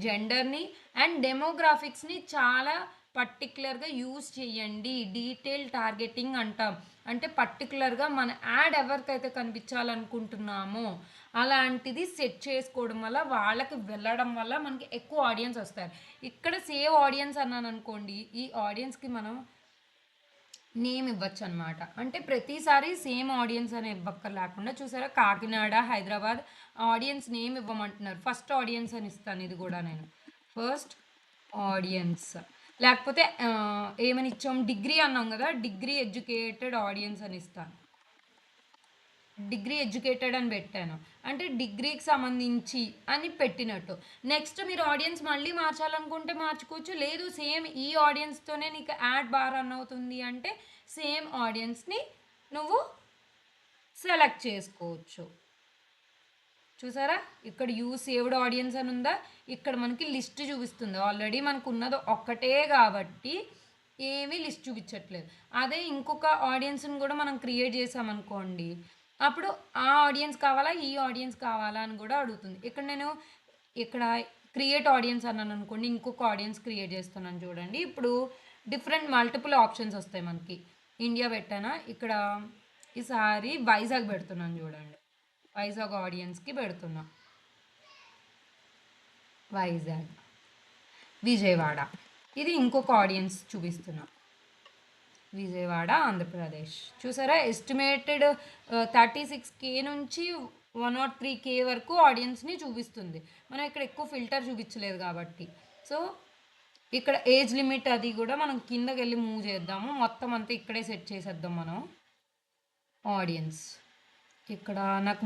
జెండర్ని అండ్ డెమోగ్రాఫిక్స్ని చాలా పర్టికులర్గా యూజ్ చేయండి. డీటెయిల్ టార్గెటింగ్ అంటాం. అంటే పర్టికులర్గా మన యాడ్ ఎవరికైతే కనిపించాలనుకుంటున్నామో అలాంటిది సెట్ చేసుకోవడం వల్ల, వాళ్ళకి వెళ్ళడం వల్ల మనకి ఎక్కువ ఆడియన్స్ వస్తారు. ఇక్కడ సేవ్ ఆడియన్స్ అన్నాను అనుకోండి, ఈ ఆడియన్స్కి మనం నేమ్ ఇవ్వచ్చు అనమాట. అంటే ప్రతిసారి సేమ్ ఆడియన్స్ అని ఇవ్వక్క లేకుండా, చూసారా కాకినాడ, హైదరాబాద్ ఆడియన్స్ నేమ్ ఇవ్వమంటున్నారు. ఫస్ట్ ఆడియన్స్ అని ఇస్తాను. ఇది కూడా నేను ఫస్ట్ ఆడియన్స్, లేకపోతే ఏమని ఇచ్చాం, డిగ్రీ అన్నాం కదా, డిగ్రీ ఎడ్యుకేటెడ్ ఆడియన్స్ అని ఇస్తాను. డిగ్రీ ఎడ్యుకేటెడ్ అని పెట్టాను, అంటే డిగ్రీకి సంబంధించి అని పెట్టినట్టు. నెక్స్ట్ మీరు ఆడియన్స్ మళ్ళీ మార్చాలనుకుంటే మార్చుకోవచ్చు, లేదు సేమ్ ఈ ఆడియన్స్తోనే నీకు యాడ్ బాగా రన్ అవుతుంది అంటే సేమ్ ఆడియన్స్ని నువ్వు సెలెక్ట్ చేసుకోవచ్చు. చూసారా ఇక్కడ యూజ్ సేవ్డ్ ఆడియన్స్ అని ఉందా, ఇక్కడ మనకి లిస్ట్ చూపిస్తుంది. ఆల్రెడీ మనకు ఉన్నది ఒక్కటే కాబట్టి ఏమీ లిస్ట్ చూపించట్లేదు. అదే ఇంకొక ఆడియన్స్ని కూడా మనం క్రియేట్ చేసామనుకోండి, అప్పుడు ఆ ఆడియన్స్ కావాలా ఈ ఆడియన్స్ కావాలా అని కూడా అడుగుతుంది. ఇక్కడ క్రియేట్ ఆడియన్స్ అన్నాను అనుకోండి, ఇంకొక ఆడియన్స్ క్రియేట్ చేస్తున్నాను చూడండి. ఇప్పుడు డిఫరెంట్ మల్టిపుల్ ఆప్షన్స్ వస్తాయి మనకి. ఇండియా పెట్టానా, ఇక్కడ ఈసారి వైజాగ్ పెడుతున్నాను చూడండి. వైజాగ్ ఆడియన్స్కి పెడుతున్నా, వైజాగ్, విజయవాడ, ఇది ఇంకొక ఆడియన్స్ చూపిస్తున్నా, విజయవాడ ఆంధ్రప్రదేశ్. చూసారా ఎస్టిమేటెడ్ 36K నుంచి 103K వరకు ఆడియన్స్ని చూపిస్తుంది. మనం ఇక్కడ ఎక్కువ ఫిల్టర్ చూపించలేదు కాబట్టి. సో ఇక్కడ ఏజ్ లిమిట్ అది కూడా మనం కిందకి వెళ్ళి మూవ్ చేద్దాము. మొత్తం అంతా ఇక్కడే సెట్ చేసేద్దాం మనం. ఆడియన్స్ ఇక్కడ నాకు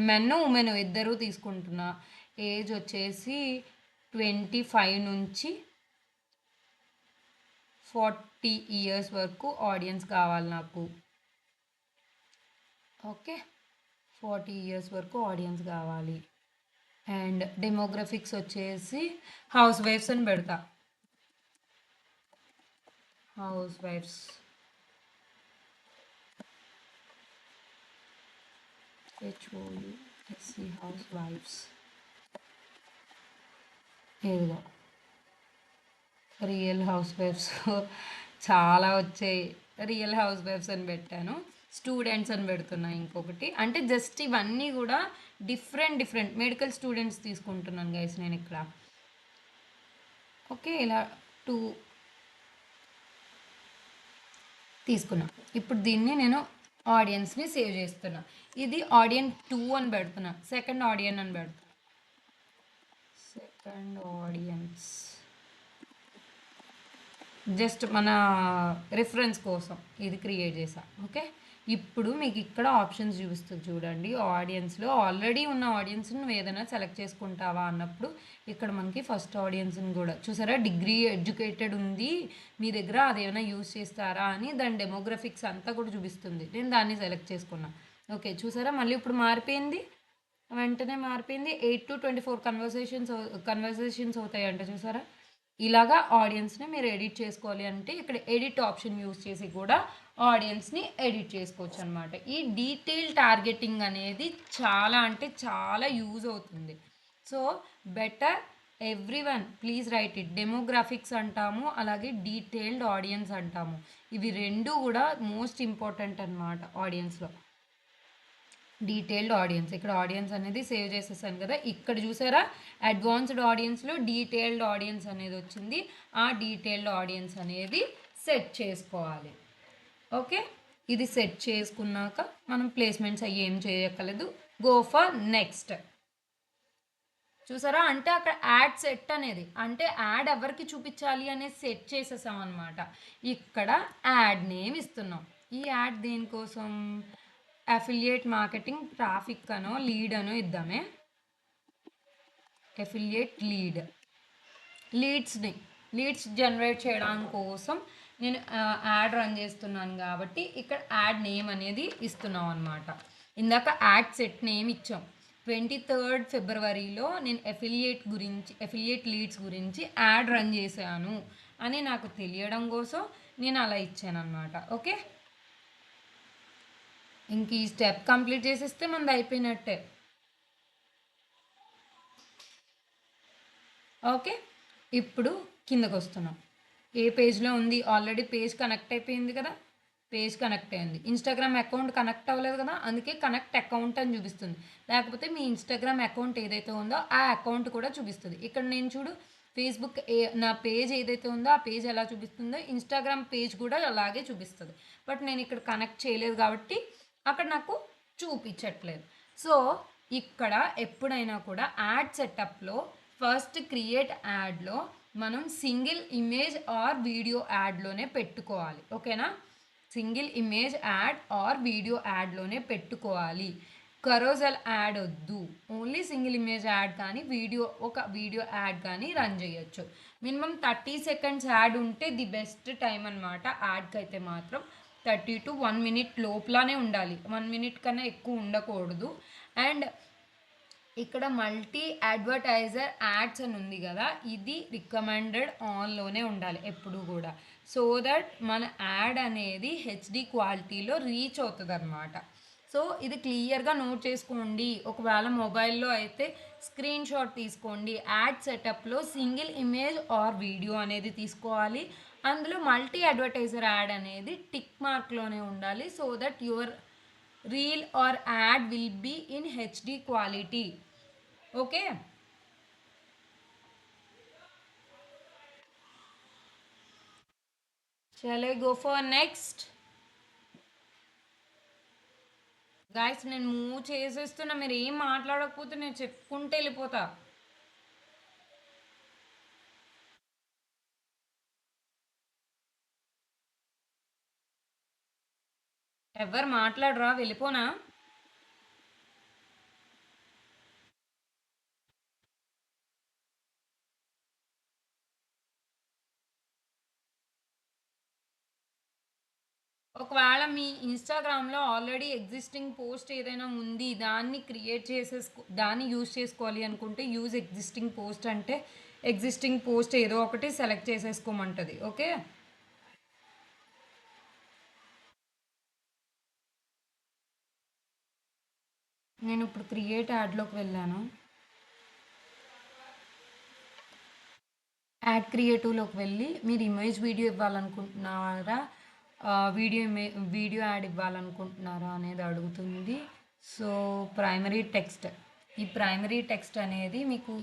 మెన్ ఉమెన్ ఇద్దరు తీసుకుంటున్నా. ఏజ్ వచ్చేసి 25 నుంచి 40 ఇయర్స్ వరకు ఆడియన్స్ కావాలి నాకు. ఓకే 40 ఇయర్స్ వరకు ఆడియన్స్ కావాలి. అండ్ డెమోగ్రఫిక్స్ వచ్చేసి హౌస్ వైఫ్స్ అని పెడతా. హౌస్ వైఫ్స్, HOUSE హౌస్ వైఫ్స్. ఏదో రియల్ హౌస్ వైఫ్స్ చాలా వచ్చాయి, రియల్ హౌస్ వైఫ్స్ అని పెట్టాను. స్టూడెంట్స్ అని పెడుతున్నా ఇంకొకటి. అంటే జస్ట్ ఇవన్నీ కూడా డిఫరెంట్ మెడికల్ స్టూడెంట్స్ తీసుకుంటున్నాను గైస్ నేను ఇక్కడ. ఓకే ఇలా 2 తీసుకున్నా. ఇప్పుడు దీన్ని నేను ఆడియన్స్ని సేవ్ చేస్తున్నా. ఇది ఆడియన్ 2 అని పెడుతున్నా, సెకండ్ ఆడియన్ అని పెడుతున్నా. సెకండ్ ఆడియన్స్ జస్ట్ మన రిఫరెన్స్ కోసం ఇది క్రియేట్ చేసా. ఓకే ఇప్పుడు మీకు ఇక్కడ ఆప్షన్స్ చూపిస్తుంది చూడండి. ఆడియన్స్లో ఆల్రెడీ ఉన్న ఆడియన్స్ని నువ్వు ఏదైనా సెలెక్ట్ చేసుకుంటావా అన్నప్పుడు ఇక్కడ మనకి ఫస్ట్ ఆడియన్స్ని కూడా చూసారా, డిగ్రీ ఎడ్యుకేటెడ్ ఉంది మీ దగ్గర, అదేమైనా యూజ్ చేస్తారా అని దాని డెమోగ్రఫిక్స్ అంతా కూడా చూపిస్తుంది. నేను దాన్ని సెలెక్ట్ చేసుకున్నా. ఓకే చూసారా మళ్ళీ ఇప్పుడు మారిపోయింది, వెంటనే మారిపోయింది. 8 to 24 కన్వర్సేషన్స్ అవుతాయంట. చూసారా ఇలాగా ఆడియన్స్ని మీరు ఎడిట్ చేసుకోవాలి అంటే ఇక్కడ ఎడిట్ ఆప్షన్ యూస్ చేసి కూడా ఆడియన్స్ని ఎడిట్ చేసుకోవచ్చు అనమాట. ఈ డీటెయిల్ టార్గెటింగ్ అనేది చాలా అంటే చాలా యూజ్ అవుతుంది. So better everyone please right it. Demographics అంటాము, అలాగే డీటెయిల్డ్ ఆడియన్స్ అంటాము. ఇవి రెండు కూడా మోస్ట్ ఇంపార్టెంట్ అనమాట ఆడియన్స్లో. డీటెయిల్డ్ ఆడియన్స్, ఇక్కడ ఆడియన్స్ అనేది సేవ్ చేసేసాను కదా. ఇక్కడ చూసారా అడ్వాన్స్డ్ ఆడియన్స్లో డీటెయిల్డ్ ఆడియన్స్ అనేది వచ్చింది. ఆ డీటెయిల్డ్ ఆడియన్స్ అనేది సెట్ చేసుకోవాలి. ఓకే ఇది సెట్ చేసుకున్నాక మనం ప్లేస్మెంట్స్ అయ్యి ఏం చేయక్కర్లేదు. Go for next. చూసారా అంటే అక్కడ యాడ్ సెట్ అనేది అంటే యాడ్ ఎవరికి చూపించాలి అనేది సెట్ చేసేసాం అనమాట. ఇక్కడ యాడ్ నేమ్ ఇస్తున్నాం. ఈ యాడ్ దేనికోసం, అఫిలియేట్ మార్కెటింగ్ ట్రాఫిక్ అనో లీడ్ అనో ఇద్దామే. అఫిలియేట్ లీడ్స్ జనరేట్ చేయడానికి కోసం నేను యాడ్ రన్ చేస్తున్నాను కాబట్టి ఇక్కడ యాడ్ నేమ్ అనేది ఇస్తున్నాం అనమాట. ఇందాక యాడ్ సెట్ నేమ్ ఇచ్చాం. 23rd ఫిబ్రవరిలో నేను అఫిలియేట్ లీడ్స్ గురించి యాడ్ రన్ చేశాను అని నాకు తెలియడం కోసం నేను అలా ఇచ్చాను అనమాట. ఓకే ఇంక ఈ స్టెప్ కంప్లీట్ చేసేస్తే మనది అయిపోయినట్టే. ఓకే ఇప్పుడు కిందకు వస్తున్నాం. ఏ పేజ్లో ఉంది, ఆల్రెడీ పేజ్ కనెక్ట్ అయిపోయింది కదా, పేజ్ కనెక్ట్ అయింది. ఇన్స్టాగ్రామ్ అకౌంట్ కనెక్ట్ అవ్వలేదు కదా, అందుకే కనెక్ట్ అకౌంట్ అని చూపిస్తుంది. లేకపోతే మీ ఇన్స్టాగ్రామ్ అకౌంట్ ఏదైతే ఉందో ఆ అకౌంట్ కూడా చూపిస్తుంది. ఇక్కడ నేను చూడు ఫేస్బుక్ నా పేజ్ ఏదైతే ఉందో ఆ పేజ్ ఎలా చూపిస్తుందో ఇన్స్టాగ్రామ్ పేజ్ కూడా అలాగే చూపిస్తుంది. బట్ నేను ఇక్కడ కనెక్ట్ చేయలేదు కాబట్టి అక్కడ నాకు చూపించట్లేదు. సో ఇక్కడ ఎప్పుడైనా కూడా యాడ్ సెటప్లో ఫస్ట్ క్రియేట్ యాడ్లో మనం సింగిల్ ఇమేజ్ ఆర్ వీడియో యాడ్లోనే పెట్టుకోవాలి. ఓకేనా single image ad or video యాడ్లోనే పెట్టుకోవాలి. కరోజల్ యాడ్ వద్దు. ఓన్లీ సింగిల్ ఇమేజ్ యాడ్ కానీ ఒక వీడియో యాడ్ కానీ రన్ చేయొచ్చు. మినిమం 30 సెకండ్స్ యాడ్ ఉంటే ది బెస్ట్ టైం అనమాట. యాడ్కి అయితే మాత్రం 30 to 1 minute లోపలనే ఉండాలి. 1 minute కన్నా ఎక్కువ ఉండకూడదు. అండ్ ఇక్కడ మల్టీ అడ్వర్టైజర్ యాడ్స్ అని ఉంది కదా, ఇది రికమెండెడ్ ఆన్లోనే ఉండాలి ఎప్పుడు కూడా. సో దట్ మన యాడ్ అనేది హెచ్డి క్వాలిటీలో రీచ్ అవుతుంది అనమాట. సో ఇది క్లియర్గా నోట్ చేసుకోండి. ఒకవేళ మొబైల్లో అయితే స్క్రీన్ షాట్ తీసుకోండి. యాడ్ సెటప్లో సింగిల్ ఇమేజ్ ఆర్ వీడియో అనేది తీసుకోవాలి. అందులో మల్టీ అడ్వర్టైజర్ యాడ్ అనేది టిక్ మార్క్లోనే ఉండాలి. So that your reel or ad will be in HD quality. Okay, చలో గో ఫర్ నెక్స్ట్. గాయస్ నేను మూవ్ చేసేస్తున్నా, మీరు ఏం మాట్లాడకపోతే నేను చెప్పుకుంటూ వెళ్ళిపోతా. ఎవరు మాట్లాడరా, వెళ్ళిపోనా? ఒకవేళ మీ ఇన్స్టాగ్రామ్లో ఆల్రెడీ ఎగ్జిస్టింగ్ పోస్ట్ ఏదైనా ఉంది, దాన్ని యూజ్ చేసుకోవాలి అనుకుంటే యూజ్ ఎగ్జిస్టింగ్ పోస్ట్ అంటే ఎగ్జిస్టింగ్ పోస్ట్ ఏదో ఒకటి సెలెక్ట్ చేసేసుకోమంటుంది. ఓకే, నేను ఇప్పుడు క్రియేట్ యాడ్లోకి వెళ్ళాను. యాడ్ క్రియేటివ్లోకి వెళ్ళి మీరు ఇమేజ్ వీడియో ఇవ్వాలనుకుంటున్నారా, వీడియో యాడ్ ఇవ్వాలనుకుంటున్నారా అనేది అడుగుతుంది. సో ప్రైమరీ టెక్స్ట్, ఈ ప్రైమరీ టెక్స్ట్ అనేది మీకు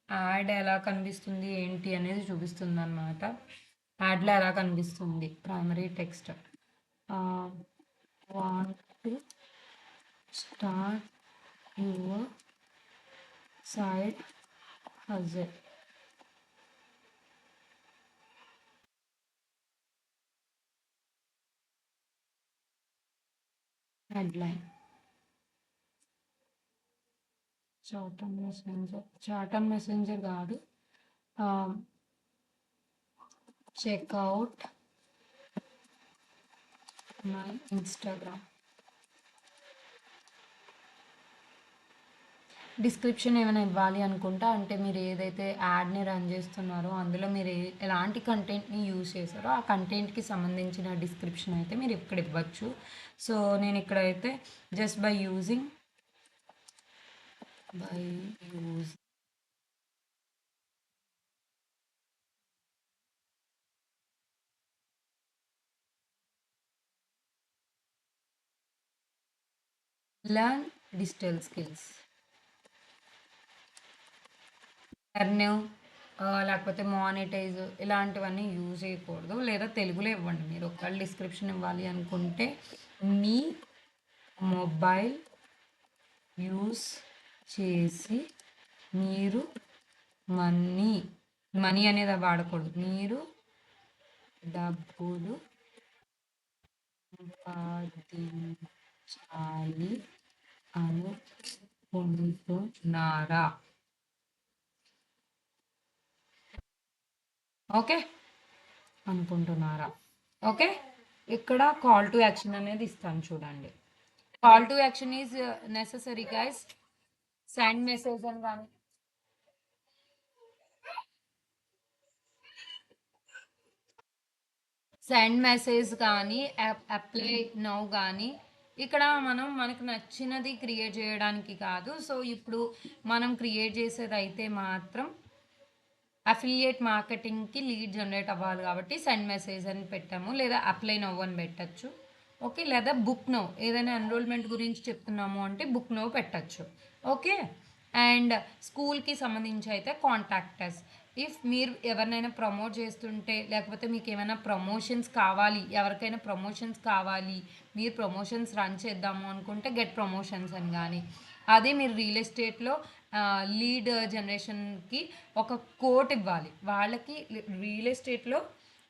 యాడ్ ఎలా కనిపిస్తుంది ఏంటి అనేది చూపిస్తుంది అన్నమాట. యాడ్లో ఎలా కనిపిస్తుంది primary text. Want to start your side hustle. Headline chat and messenger కాదు, చెక్అవుట్ మై ఇన్స్టాగ్రామ్. డిస్క్రిప్షన్ ఏమైనా ఇవ్వాలి అనుకుంటా, అంటే మీరు ఏదైతే యాడ్ని రన్ చేస్తున్నారో అందులో మీరు ఎలాంటి కంటెంట్ని యూజ్ చేశారో ఆ కంటెంట్కి సంబంధించిన డిస్క్రిప్షన్ అయితే మీరు ఇక్కడ ఇవ్వచ్చు. సో నేను ఇక్కడైతే just by using learn digital skills, earn లేకపోతే మానిటైజ్ ఇలాంటివన్నీ యూజ్ చేయకూడదు. లేదా తెలుగులో ఇవ్వండి. మీరు ఒకవేళ డిస్క్రిప్షన్ ఇవ్వాలి అనుకుంటే మీ మొబైల్ యూస్ చేసి మీరు మనీ అనేది వాడకూడదు. మీరు డబ్బులు సంపాదించాలి అనుకుంటున్నారా? ఓకే, అనుకుంటున్నారా? ఓకే, ఇక్కడ కాల్ టు యాక్షన్ అనేది ఇస్తాను చూడండి. Call to action is necessary guys. Send message అని కానీ అప్లై నౌ కానీ ఇక్కడ మనకు నచ్చినది క్రియేట్ చేయడానికి కాదు. సో ఇప్పుడు మనం క్రియేట్ చేసేది అయితే మాత్రం అఫిలియేట్ మార్కెటింగ్కి లీడ్ జనరేట్ అవ్వాలి కాబట్టి సెండ్ మెసేజ్ అని పెట్టాము, లేదా అప్లై నౌ అని పెట్టచ్చు. ఓకే, లేదా బుక్ నౌ, ఏదైనా ఎన్రోల్మెంట్ గురించి చెప్తున్నాము అంటే బుక్ నౌ పెట్టచ్చు. ఓకే, అండ్ స్కూల్కి సంబంధించి అయితే కాంటాక్ట్ అస్. ఇఫ్ మీరు ఎవరినైనా ప్రమోట్ చేస్తుంటే, లేకపోతే మీకు ఏమైనా ప్రమోషన్స్ కావాలి, ఎవరికైనా ప్రమోషన్స్ కావాలి, మీరు ప్రమోషన్స్ రన్ చేద్దాము అనుకుంటే గెట్ ప్రమోషన్స్ అని కానీ, అదే మీరు రియల్ ఎస్టేట్లో లీడ్ జనరేషన్కి ఒక కోట్ ఇవ్వాలి. వాళ్ళకి రియల్ ఎస్టేట్లో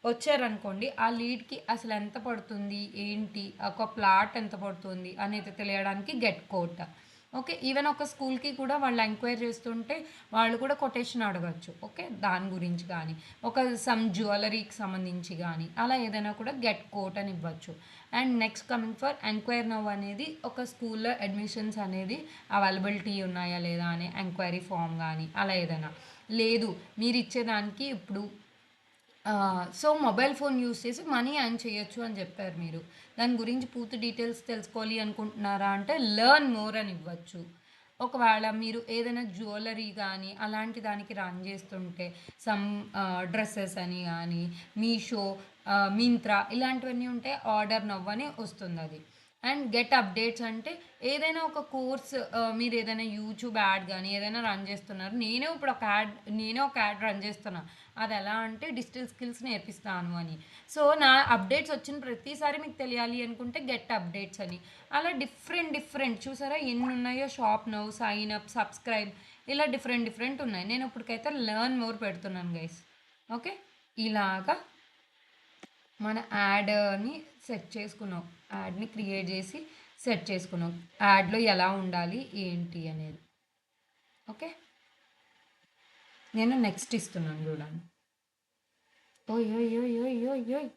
వచ్చారనుకోండి, ఆ లీడ్కి అసలు ఎంత పడుతుంది ఏంటి, ఒక ప్లాట్ ఎంత పడుతుంది అనేది తెలియడానికి గెట్ కోట్. ఓకే, ఈవెన్ ఒక స్కూల్కి కూడా వాళ్ళు ఎంక్వైరీ చేస్తుంటే వాళ్ళు కూడా కొటేషన్ అడగచ్చు. ఓకే, దాని గురించి కానీ ఒక సమ్ జ్యువెలరీకి సంబంధించి కానీ అలా ఏదైనా కూడా గెట్ కోట్ అని ఇవ్వచ్చు. And next coming for enquiry now అనేది ఒక స్కూల్లో అడ్మిషన్స్ అనేది అవైలబిలిటీ ఉన్నాయా లేదా అనే ఎంక్వైరీ ఫామ్ కానీ అలా ఏదైనా లేదు మీరు ఇచ్చేదానికి ఇప్పుడు సో మొబైల్ ఫోన్ యూస్ చేసి మనీ ఎర్న్ చేయొచ్చు అని చెప్పారు మీరు. దాని గురించి పూర్తి డీటెయిల్స్ తెలుసుకోవాలి అనుకుంటున్నారా అంటే లెర్న్ మోర్ అని ఇవ్వచ్చు. ఒకవేళ మీరు ఏదైనా జ్యువెలరీ కానీ అలాంటి దానికి రన్ చేస్తుంటే సమ్ డ్రెస్సెస్ అని కానీ మీషో, మింత్రా ఇలాంటివన్నీ ఉంటే ఆర్డర్ నవ్ అని వస్తుంది అది. అండ్ గెట్ అప్డేట్స్ అంటే ఏదైనా ఒక కోర్స్ మీరు ఏదైనా యూట్యూబ్ యాడ్ కానీ ఏదైనా రన్ చేస్తున్నారు. నేనే ఒక యాడ్ రన్ చేస్తున్నా. అది ఎలా అంటే డిజిటల్ స్కిల్స్ నేర్పిస్తాను అని. సో నా అప్డేట్స్ వచ్చిన ప్రతిసారి మీకు తెలియాలి అనుకుంటే గెట్ అప్డేట్స్ అని. అలా డిఫరెంట్ చూసారా ఎన్ని ఉన్నాయో. Shop now, sign up, subscribe ఇలా డిఫరెంట్ ఉన్నాయి. నేను ఇప్పటికైతే లెర్న్ మోర్ పెడుతున్నాను గైస్. ఓకే, ఇలాగా మన యాడ్ని సెట్ చేసుకున్నాం, యాడ్ని క్రియేట్ చేసి సెట్ చేసుకున్నాం, యాడ్లో ఎలా ఉండాలి ఏంటి అనేది. ఓకే, నేను నెక్స్ట్ ఇస్తున్నాను చూడండి. ఓయ్ ఓయ్ ఓయ్ ఓయ్ ఓయ్ ఓయ్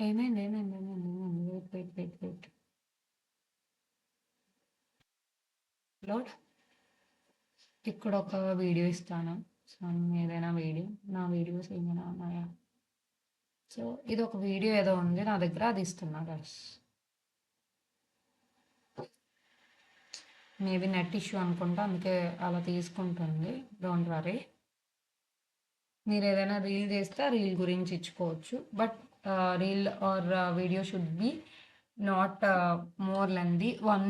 ఏమైంది వెయిట్ లోడ్. ఇక్కడ ఒక వీడియో ఇస్తాను, ఏదైనా వీడియో, నా వీడియోస్ ఏమైనా ఉన్నాయా. సో ఇది ఒక వీడియో ఏదో ఉంది నా దగ్గర, అది ఇస్తున్నా గైస్. మేబీ నెట్ ఇష్యూ అనుకుంటా, అందుకే అలా తీసుకుంటుంది. Don't worry. మీరు ఏదైనా రీల్ చేస్తే రీల్ గురించి ఇచ్చుకోవచ్చు. But reel or video should be not more lengthy 1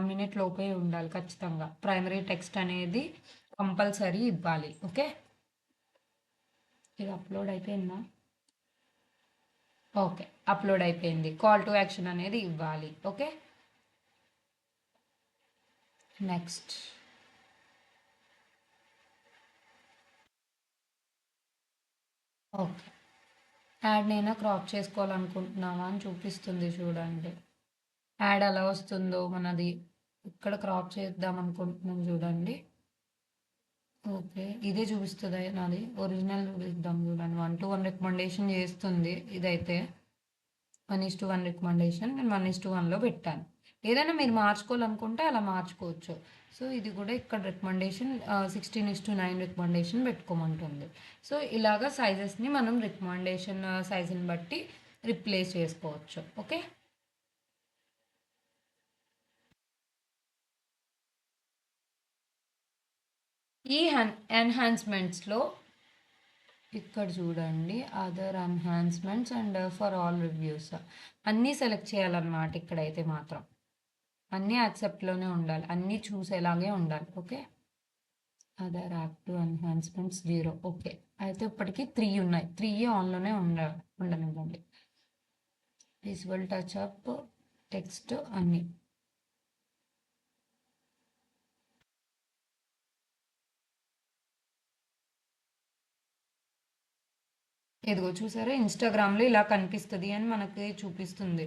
minute లోపే ఉండాలి ఖచ్చితంగా. ప్రైమరీ టెక్స్ట్ అనేది కంపల్సరీ ఇవ్వాలి. ఓకే, ఇది అప్లోడ్ అయిపోయిందా? ఓకే, అప్లోడ్ అయిపోయింది. కాల్ టు యాక్షన్ అనేది ఇవ్వాలి. ఓకే, నెక్స్ట్ ఓకే, యాడ్ నేను క్రాప్ చేసుకోవాలనుకుంటున్నావా అని చూపిస్తుంది చూడండి. యాడ్ ఎలా వస్తుందో మనది ఇక్కడ క్రాప్ చేద్దాం అనుకుంటున్నాం చూడండి. ఓకే, ఇదే చూపిస్తుంది నాది ఒరిజినల్ చూపిద్దాం చూడండి. 1:1 రికమెండేషన్ చేస్తుంది. ఇదైతే 1:1 రికమెండేషన్, నేను 1:1లో పెట్టాను. ఏదైనా మీరు మార్చుకోవాలనుకుంటే అలా మార్చుకోవచ్చు. సో ఇది కూడా ఇక్కడ రికమెండేషన్ 16:9 రికమెండేషన్ పెట్టుకోమంటుంది. సో ఇలాగ సైజెస్ని మనం రికమెండేషన్ సైజుని బట్టి రిప్లేస్ చేసుకోవచ్చు. ఓకే, ఈ ఎన్హాన్స్మెంట్స్లో ఇక్కడ చూడండి, other enhancements and for all reviews అన్నీ సెలెక్ట్ చేయాలన్నమాట. ఇక్కడైతే మాత్రం అన్నీ యాక్సెప్ట్లోనే ఉండాలి, అన్నీ చూసేలాగే ఉండాలి. Okay, other active enhancements 0. Okay, అయితే ఇప్పటికీ 3 ఉన్నాయి. 3 ఆన్లోనే ఉండనివ్వండి. విజువల్ టచ్ అప్, టెక్స్ట్ అన్నీ. ఇదిగో చూసారా, ఇన్స్టాగ్రామ్లో ఇలా కనిపిస్తుంది అని మనకి చూపిస్తుంది.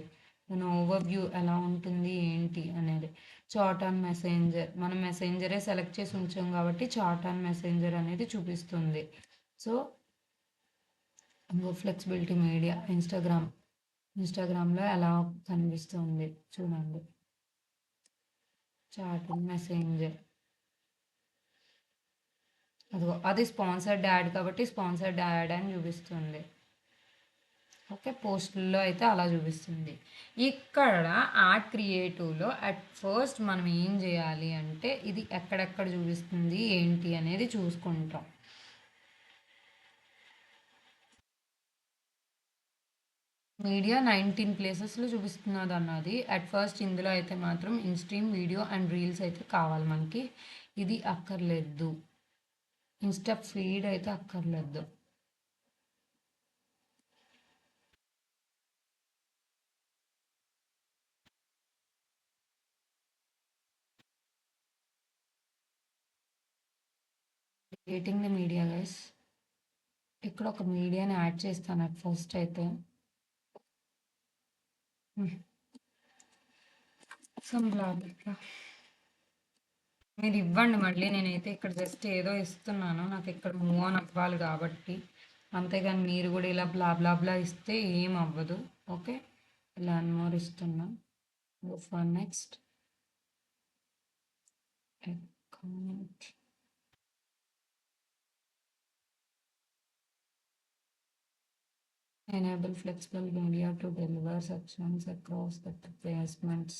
మన ఓవర్వ్యూ ఎలా ఉంటుంది ఏంటి అనేది. చాట్ ఆన్ మెసెంజర్, మనం మెసెంజరే సెలెక్ట్ చేసి ఉంచాం కాబట్టి చాట్ ఆన్ మెసెంజర్ అనేది చూపిస్తుంది. సో ఇంకో ఫ్లెక్సిబిలిటీ మీడియా, ఇన్స్టాగ్రామ్లో ఎలా కనిపిస్తుంది చూడండి. చాట్ ఆన్ మెసెంజర్, అదిగో అది స్పాన్సర్డ్ యాడ్ కాబట్టి స్పాన్సర్డ్ యాడ్ అని చూపిస్తుంది. ఓకే, పోస్టుల్లో అయితే అలా చూపిస్తుంది. ఇక్కడ యాడ్ క్రియేటివ్లో అట్ ఫస్ట్ మనం ఏం చేయాలి అంటే ఇది ఎక్కడెక్కడ చూపిస్తుంది ఏంటి అనేది చూసుకుంటాం. మీడియా 19 ప్లేసెస్లో చూపిస్తున్నది అన్నది. అట్ ఫస్ట్ ఇందులో అయితే మాత్రం ఇన్స్ట్రీమ్, వీడియో అండ్ రీల్స్ అయితే కావాలి మనకి. ఇది అక్కర్లేదు. ఇన్స్టా ఫీడ్ అయితే అక్కర్లేదు. Creating the media guys. ఇక్కడ ఒక మీడియాని యాడ్ చేస్తాను అట్ ఫస్ట్ అయితే. సమ్ బ్లా బ్లా. మీరు ఇవ్వండి మళ్ళీ, నేనైతే ఇక్కడ జస్ట్ ఏదో ఇస్తున్నాను, నాకు ఇక్కడ మూవ్ ఆన్ అవ్వాలి కాబట్టి. అంతేగాని మీరు కూడా ఇలా బ్లా బ్లా బ్లా ఇస్తే ఏం అవ్వదు. ఓకే, ఇలా మోర్ ఇస్తున్నా. For next account. Enable flexible media to deliver sections across the placements.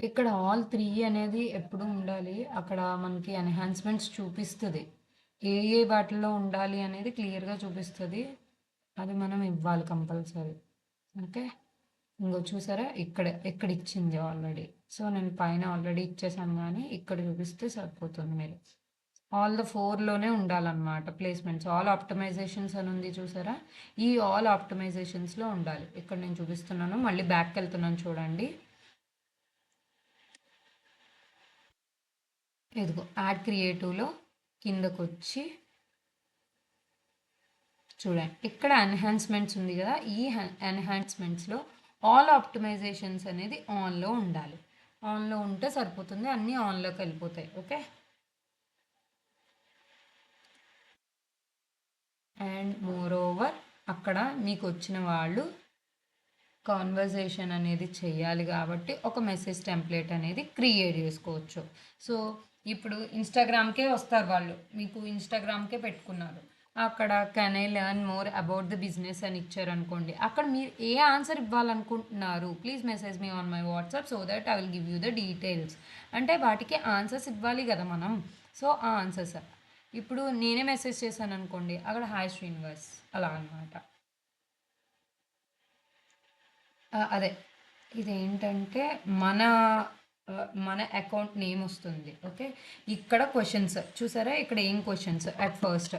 ఇక్కడ ఆల్ 3 అనేది ఎప్పుడు ఉండాలి, అక్కడ మనకి ఎన్హాన్స్మెంట్స్ చూపిస్తుంది. ఏ వాటిల్లో ఉండాలి అనేది క్లియర్గా చూపిస్తుంది. అది మనం ఇవ్వాలి కంపల్సరీ. ఓకే, ఇంకో చూసారా ఇక్కడ ఇచ్చింది ఆల్రెడీ. సో నేను పైన ఆల్రెడీ ఇచ్చేసాను, కానీ ఇక్కడ చూపిస్తే సరిపోతుంది. మీరు ఆల్ ద 4లోనే ఉండాలన్నమాట ప్లేస్మెంట్స్. ఆల్ ఆప్టమైజేషన్స్ అని ఉంది చూసారా, ఈ ఆల్ ఆప్టమైజేషన్స్లో ఉండాలి. ఇక్కడ నేను చూపిస్తున్నాను, మళ్ళీ బ్యాక్కి వెళ్తున్నాను చూడండి. ఇదిగో యాడ్ క్రియేటివ్లో కిందకు వచ్చి చూడండి, ఇక్కడ ఎన్హాన్స్మెంట్స్ ఉంది కదా, ఈ ఎన్హాన్స్మెంట్స్లో ఆల్ ఆప్టిమైజేషన్స్ అనేది ఆన్లో ఉండాలి. ఆన్లో ఉంటే సరిపోతుంది, అన్నీ ఆన్లోకి వెళ్ళిపోతాయి. ఓకే, అండ్ మోర్ ఓవర్ అక్కడ మీకు వచ్చిన వాళ్ళు కాన్వర్జేషన్ అనేది చేయాలి కాబట్టి ఒక మెసేజ్ టెంప్లెట్ అనేది క్రియేట్ చేసుకోవచ్చు. సో ఇప్పుడు ఇన్స్టాగ్రామ్కే వస్తారు వాళ్ళు, మీకు ఇన్స్టాగ్రామ్కే పెట్టుకున్నారు, అక్కడ can I learn more about the business అని ఇచ్చారు అనుకోండి. అక్కడ మీరు ఏ ఆన్సర్ ఇవ్వాలనుకుంటున్నారు, please message me on my WhatsApp so that I will give you the details. అంటే వాటికి ఆన్సర్స్ ఇవ్వాలి కదా మనం. సో ఆ ఆన్సర్స్ ఇప్పుడు నేనే మెసేజ్ చేశాను అనుకోండి, అక్కడ హాయ్ శ్రీనివాస్ అలా అనమాట. అదే ఇదేంటంటే మన అకౌంట్ నేమ్ వస్తుంది. ఓకే, ఇక్కడ క్వశ్చన్స్ చూసారా, ఇక్కడ ఏం questions at first,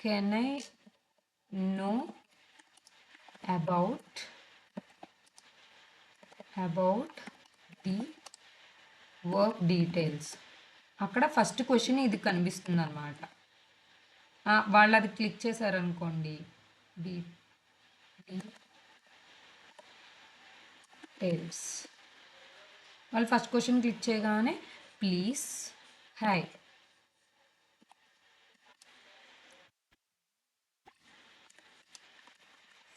can I know about the work details. అక్కడ ఫస్ట్ క్వశ్చన్ ఇది కనిపిస్తుంది అనమాట. వాళ్ళు అది క్లిక్ చేశారనుకోండి, డీటెయిల్స్, వాళ్ళు ఫస్ట్ క్వశ్చన్ క్లిక్ చేయగానే please hi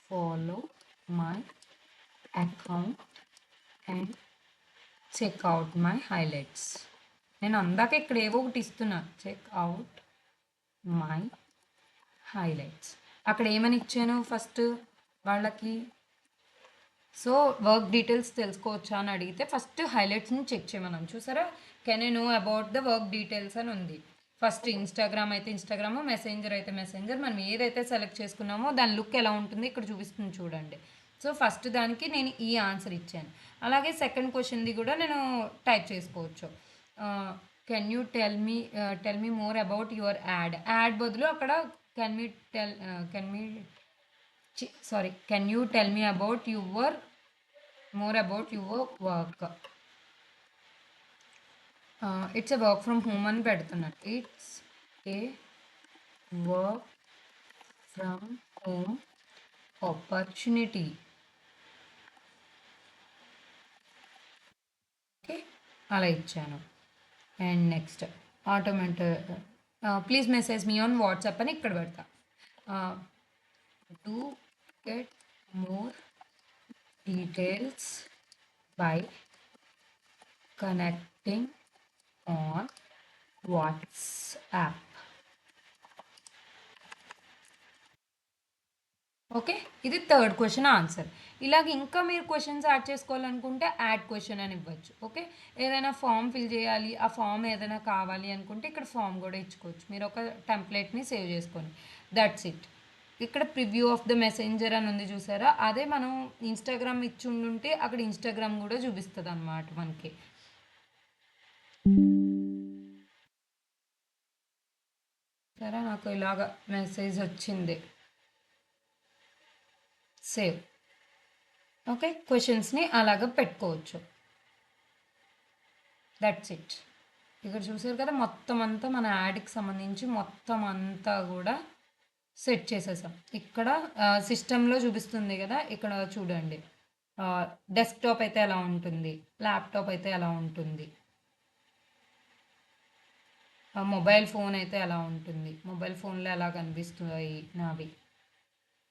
follow my account and check out my highlights. నేను అందాక ఇక్కడ ఏవో ఒకటి ఇస్తున్నా, చెక్ అవుట్ మై హైలైట్స్. అక్కడ ఏమని ఇచ్చాను ఫస్ట్ వాళ్ళకి. సో వర్క్ డీటెయిల్స్ తెలుసుకోవచ్చా అని అడిగితే ఫస్ట్ హైలైట్స్ని చెక్ చేయమన్నాం. చూసారా, can I know about the work details అని ఉంది. ఫస్ట్ ఇన్స్టాగ్రామ్ అయితే ఇన్స్టాగ్రాము, మెసెంజర్ అయితే మెసెంజర్, మనం ఏదైతే సెలెక్ట్ చేసుకున్నామో దాని లుక్ ఎలా ఉంటుంది ఇక్కడ చూపిస్తుంది చూడండి. సో ఫస్ట్ దానికి నేను ఈ ఆన్సర్ ఇచ్చాను. అలాగే సెకండ్ క్వశ్చన్ది కూడా నేను టైప్ చేసుకోవచ్చు. Can you tell me more about your add బదులు అక్కడ can you tell me about more about your work. It's a work from home అని పెడుతున్నాను. It's a work from home opportunity. Okay, అలా ఇచ్చాను. And next please message me on WhatsApp అని ఇక్కడ పెడతా. To get more details by connecting on WhatsApp. Okay, ఇది third question answer. ఇలాగ ఇంకా మీరు క్వశ్చన్స్ యాడ్ చేసుకోవాలనుకుంటే యాడ్ క్వశ్చన్ అని ఇవ్వచ్చు. ఓకే, ఏదైనా ఫామ్ ఫిల్ చేయాలి, ఆ ఫామ్ ఏదైనా కావాలి అనుకుంటే ఇక్కడ ఫామ్ కూడా ఇచ్చుకోవచ్చు. మీరు ఒక టెంప్లెట్ని సేవ్ చేసుకొని, దట్స్ ఇట్. ఇక్కడ ప్రివ్యూ ఆఫ్ ద మెసెంజర్ అని ఉంది చూసారా, అదే మనం ఇన్స్టాగ్రామ్ ఇచ్చి ఉండుంటే అక్కడ ఇన్స్టాగ్రామ్ కూడా చూపిస్తుంది అనమాట మనకి. సరే, నాకు ఇలాగ మెసేజ్ వచ్చింది, సేవ్. ఓకే, క్వశ్చన్స్ని అలాగ పెట్టుకోవచ్చు. That's it. ఇక్కడ చూసారు కదా, మొత్తం అంతా మన యాడ్కి సంబంధించి మొత్తం అంతా కూడా సెట్ చేసేసాం. ఇక్కడ సిస్టంలో చూపిస్తుంది కదా, ఇక్కడ చూడండి, డెస్క్టాప్ అయితే ఎలా ఉంటుంది, ల్యాప్టాప్ అయితే ఎలా ఉంటుంది, మొబైల్ ఫోన్ అయితే ఎలా ఉంటుంది, మొబైల్ ఫోన్లో ఎలా కనిపిస్తాయి నావి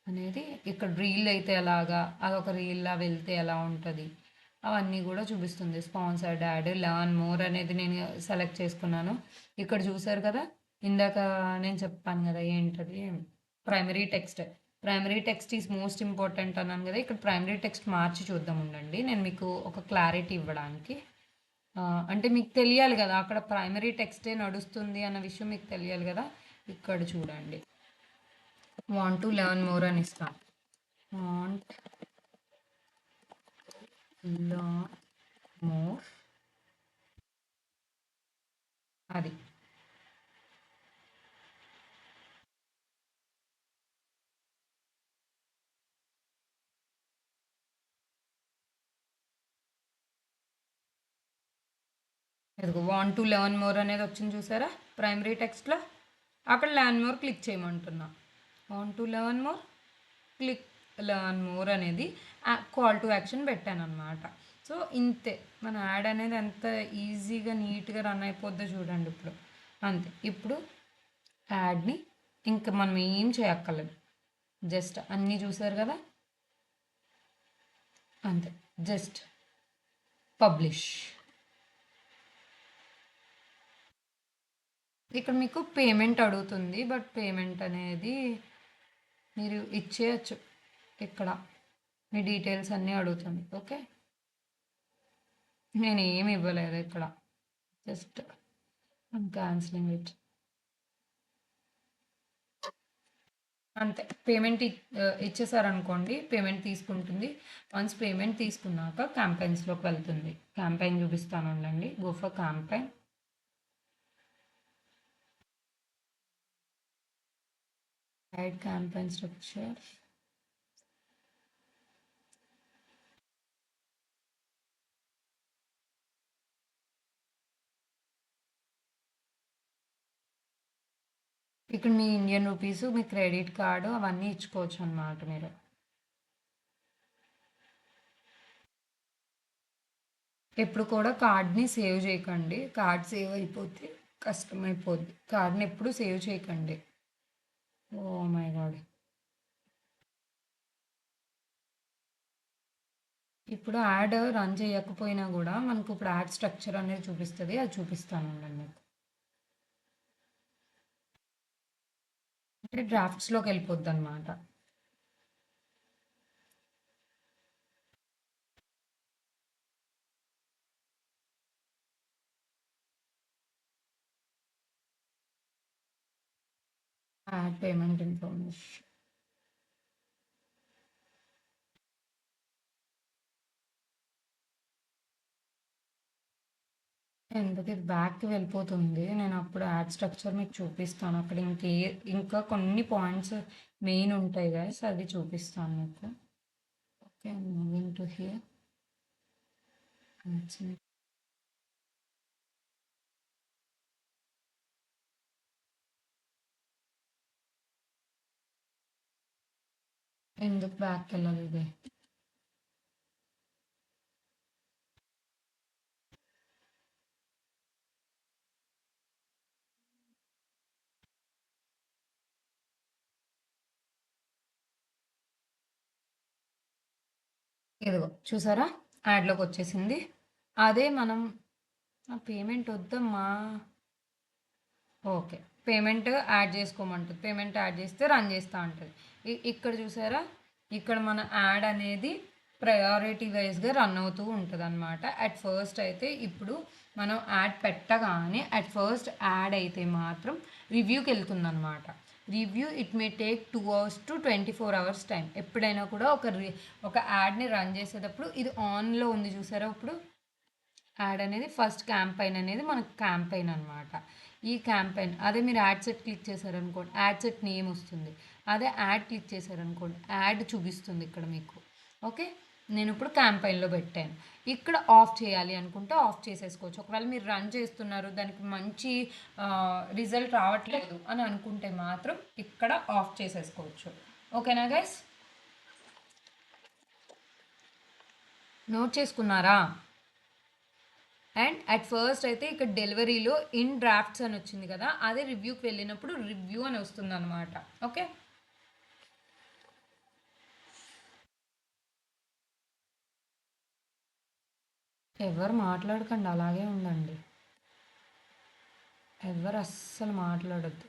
అనేది, ఇక్కడ రీల్ అయితే ఎలాగా, అదొక రీల్లా వెళ్తే ఎలా ఉంటుంది, అవన్నీ కూడా చూపిస్తుంది. స్పాన్సర్డ్ యాడ్, లర్న్ మోర్ అనేది నేను సెలెక్ట్ చేసుకున్నాను. ఇక్కడ చూసారు కదా, ఇందాక నేను చెప్పాను కదా ఏంటది, primary text. Primary text is most important అన్నాను కదా, ఇక్కడ ప్రైమరీ టెక్స్ట్ మార్చి చూద్దాం ఉండండి, నేను మీకు ఒక క్లారిటీ ఇవ్వడానికి. అంటే మీకు తెలియాలి కదా, అక్కడ ప్రైమరీ టెక్స్టే నడుస్తుంది అన్న విషయం మీకు తెలియాలి కదా. ఇక్కడ చూడండి, వాంట్ టు లెర్న్ మోర్ అని ఇస్తాను. వాంట్ లెర్న్ మోర్, అది ఇదిగో వాంట్ టు లెర్న్ మోర్ అనేది వచ్చింది చూసారా ప్రైమరీ టెక్స్ట్లో. అక్కడ లెర్న్ మోర్ క్లిక్ చేయమంటున్నా. Want to learn more, click learn more అనేది కాల్ టు యాక్షన్ పెట్టాను అనమాట. సో ఇంతే, మన యాడ్ అనేది ఎంత ఈజీగా నీట్గా రన్ అయిపోద్దో చూడండి ఇప్పుడు. అంతే, ఇప్పుడు యాడ్ని ఇంకా మనం ఏం చేయక్కర్లేదు, జస్ట్ అన్నీ చూసారు కదా, అంతే, జస్ట్ పబ్లిష్. ఇక్కడ మీకు పేమెంట్ అడుగుతుంది, బట్ పేమెంట్ అనేది మీరు ఇచ్చేయచ్చు. ఇక్కడ మీ డీటెయిల్స్ అన్నీ అడుగుతుంది. ఓకే, నేను ఏమి ఇవ్వలేదు ఇక్కడ, జస్ట్ ఐమ్ క్యాన్సిలింగ్ ఇట్. అంతే, పేమెంట్ ఇచ్చేసారనుకోండి, పేమెంట్ తీసుకుంటుంది. వన్స్ పేమెంట్ తీసుకున్నాక క్యాంపెయిన్స్లోకి వెళ్తుంది. క్యాంపెయిన్ చూపిస్తాను ఉండండి, go for campaign. Ad campaign structure. ఇక్కడ మీ ఇండియన్ రూపీస్, మీ క్రెడిట్ కార్డు అవన్నీ ఇచ్చుకోవచ్చు అన్నమాట మీరు. ఎప్పుడు కూడా కార్డ్ని సేవ్ చేయకండి, కార్డ్ సేవ్ అయిపోతే కష్టమైపోద్ది. కార్డ్ని ఎప్పుడు సేవ్ చేయకండి. Oh my god. ఇప్పుడు యాడ్ రన్ చేయకపోయినా కూడా మనకు ఇప్పుడు యాడ్ స్ట్రక్చర్ అనేది చూపిస్తుంది, అది చూపిస్తాను మీకు. అంటే డ్రాఫ్ట్స్లోకి వెళ్ళిపోద్ది అనమాట. Add payment information. ఎందుకు ఇది బ్యాక్కి వెళ్ళిపోతుంది, నేను అప్పుడు యాడ్ స్ట్రక్చర్ మీకు చూపిస్తాను. అక్కడ ఇంకా కొన్ని పాయింట్స్ మెయిన్ ఉంటాయి గైస్, అది చూపిస్తాను మీకు. Okay, moving to hear. ఎందుకు బ్యాక్కి వెళ్ళాలి ఇది? ఇదిగో చూసారా, యాడ్లోకి వచ్చేసింది. అదే మనం పేమెంట్ వద్దమ్మా. ఓకే, పేమెంట్ యాడ్ చేసుకోమంటుంది. పేమెంట్ యాడ్ చేస్తే రన్ చేస్తూ ఉంటుంది. ఇక్కడ చూసారా, ఇక్కడ మన యాడ్ అనేది ప్రయారిటీ వైజ్గా రన్ అవుతూ ఉంటుంది అనమాట. అట్ ఫస్ట్ అయితే ఇప్పుడు మనం యాడ్ పెట్టగానే అట్ ఫస్ట్ యాడ్ అయితే మాత్రం రివ్యూకి వెళ్తుంది అనమాట. Review it may take 2 hours to 24 hours time. ఎప్పుడైనా కూడా ఒక యాడ్ని రన్ చేసేటప్పుడు ఇది ఆన్లో ఉంది చూసారా ఇప్పుడు యాడ్ అనేది ఫస్ట్ క్యాంపైన్ అనేది మనకు క్యాంపైన్ అనమాట. ఈ క్యాంపైన్ అదే మీరు యాడ్ సెట్ క్లిక్ చేశారనుకోండి యాడ్ సెట్ నేమ్ వస్తుంది. అదే యాడ్ క్లిక్ చేశారనుకోండి యాడ్ చూపిస్తుంది ఇక్కడ మీకు. ఓకే, నేను ఇప్పుడు క్యాంపైన్లో పెట్టాను. ఇక్కడ ఆఫ్ చేయాలి అనుకుంటే ఆఫ్ చేసేసుకోవచ్చు. ఒకవేళ మీరు రన్ చేస్తున్నారు దానికి మంచి రిజల్ట్ రావట్లేదు అని అనుకుంటే మాత్రం ఇక్కడ ఆఫ్ చేసేసుకోవచ్చు. ఓకేనా గైస్, నోట్ చేసుకున్నారా? అండ్ అట్ ఫస్ట్ అయితే ఇక్కడ డెలివరీలో ఇన్ డ్రాఫ్ట్స్ అని వచ్చింది కదా, అదే రివ్యూకి వెళ్ళినప్పుడు రివ్యూ అని వస్తుంది అనమాట. ఓకే, ఎవరు మాట్లాడకండి, అలాగే ఉండండి, ఎవరు అస్సలు మాట్లాడద్దు.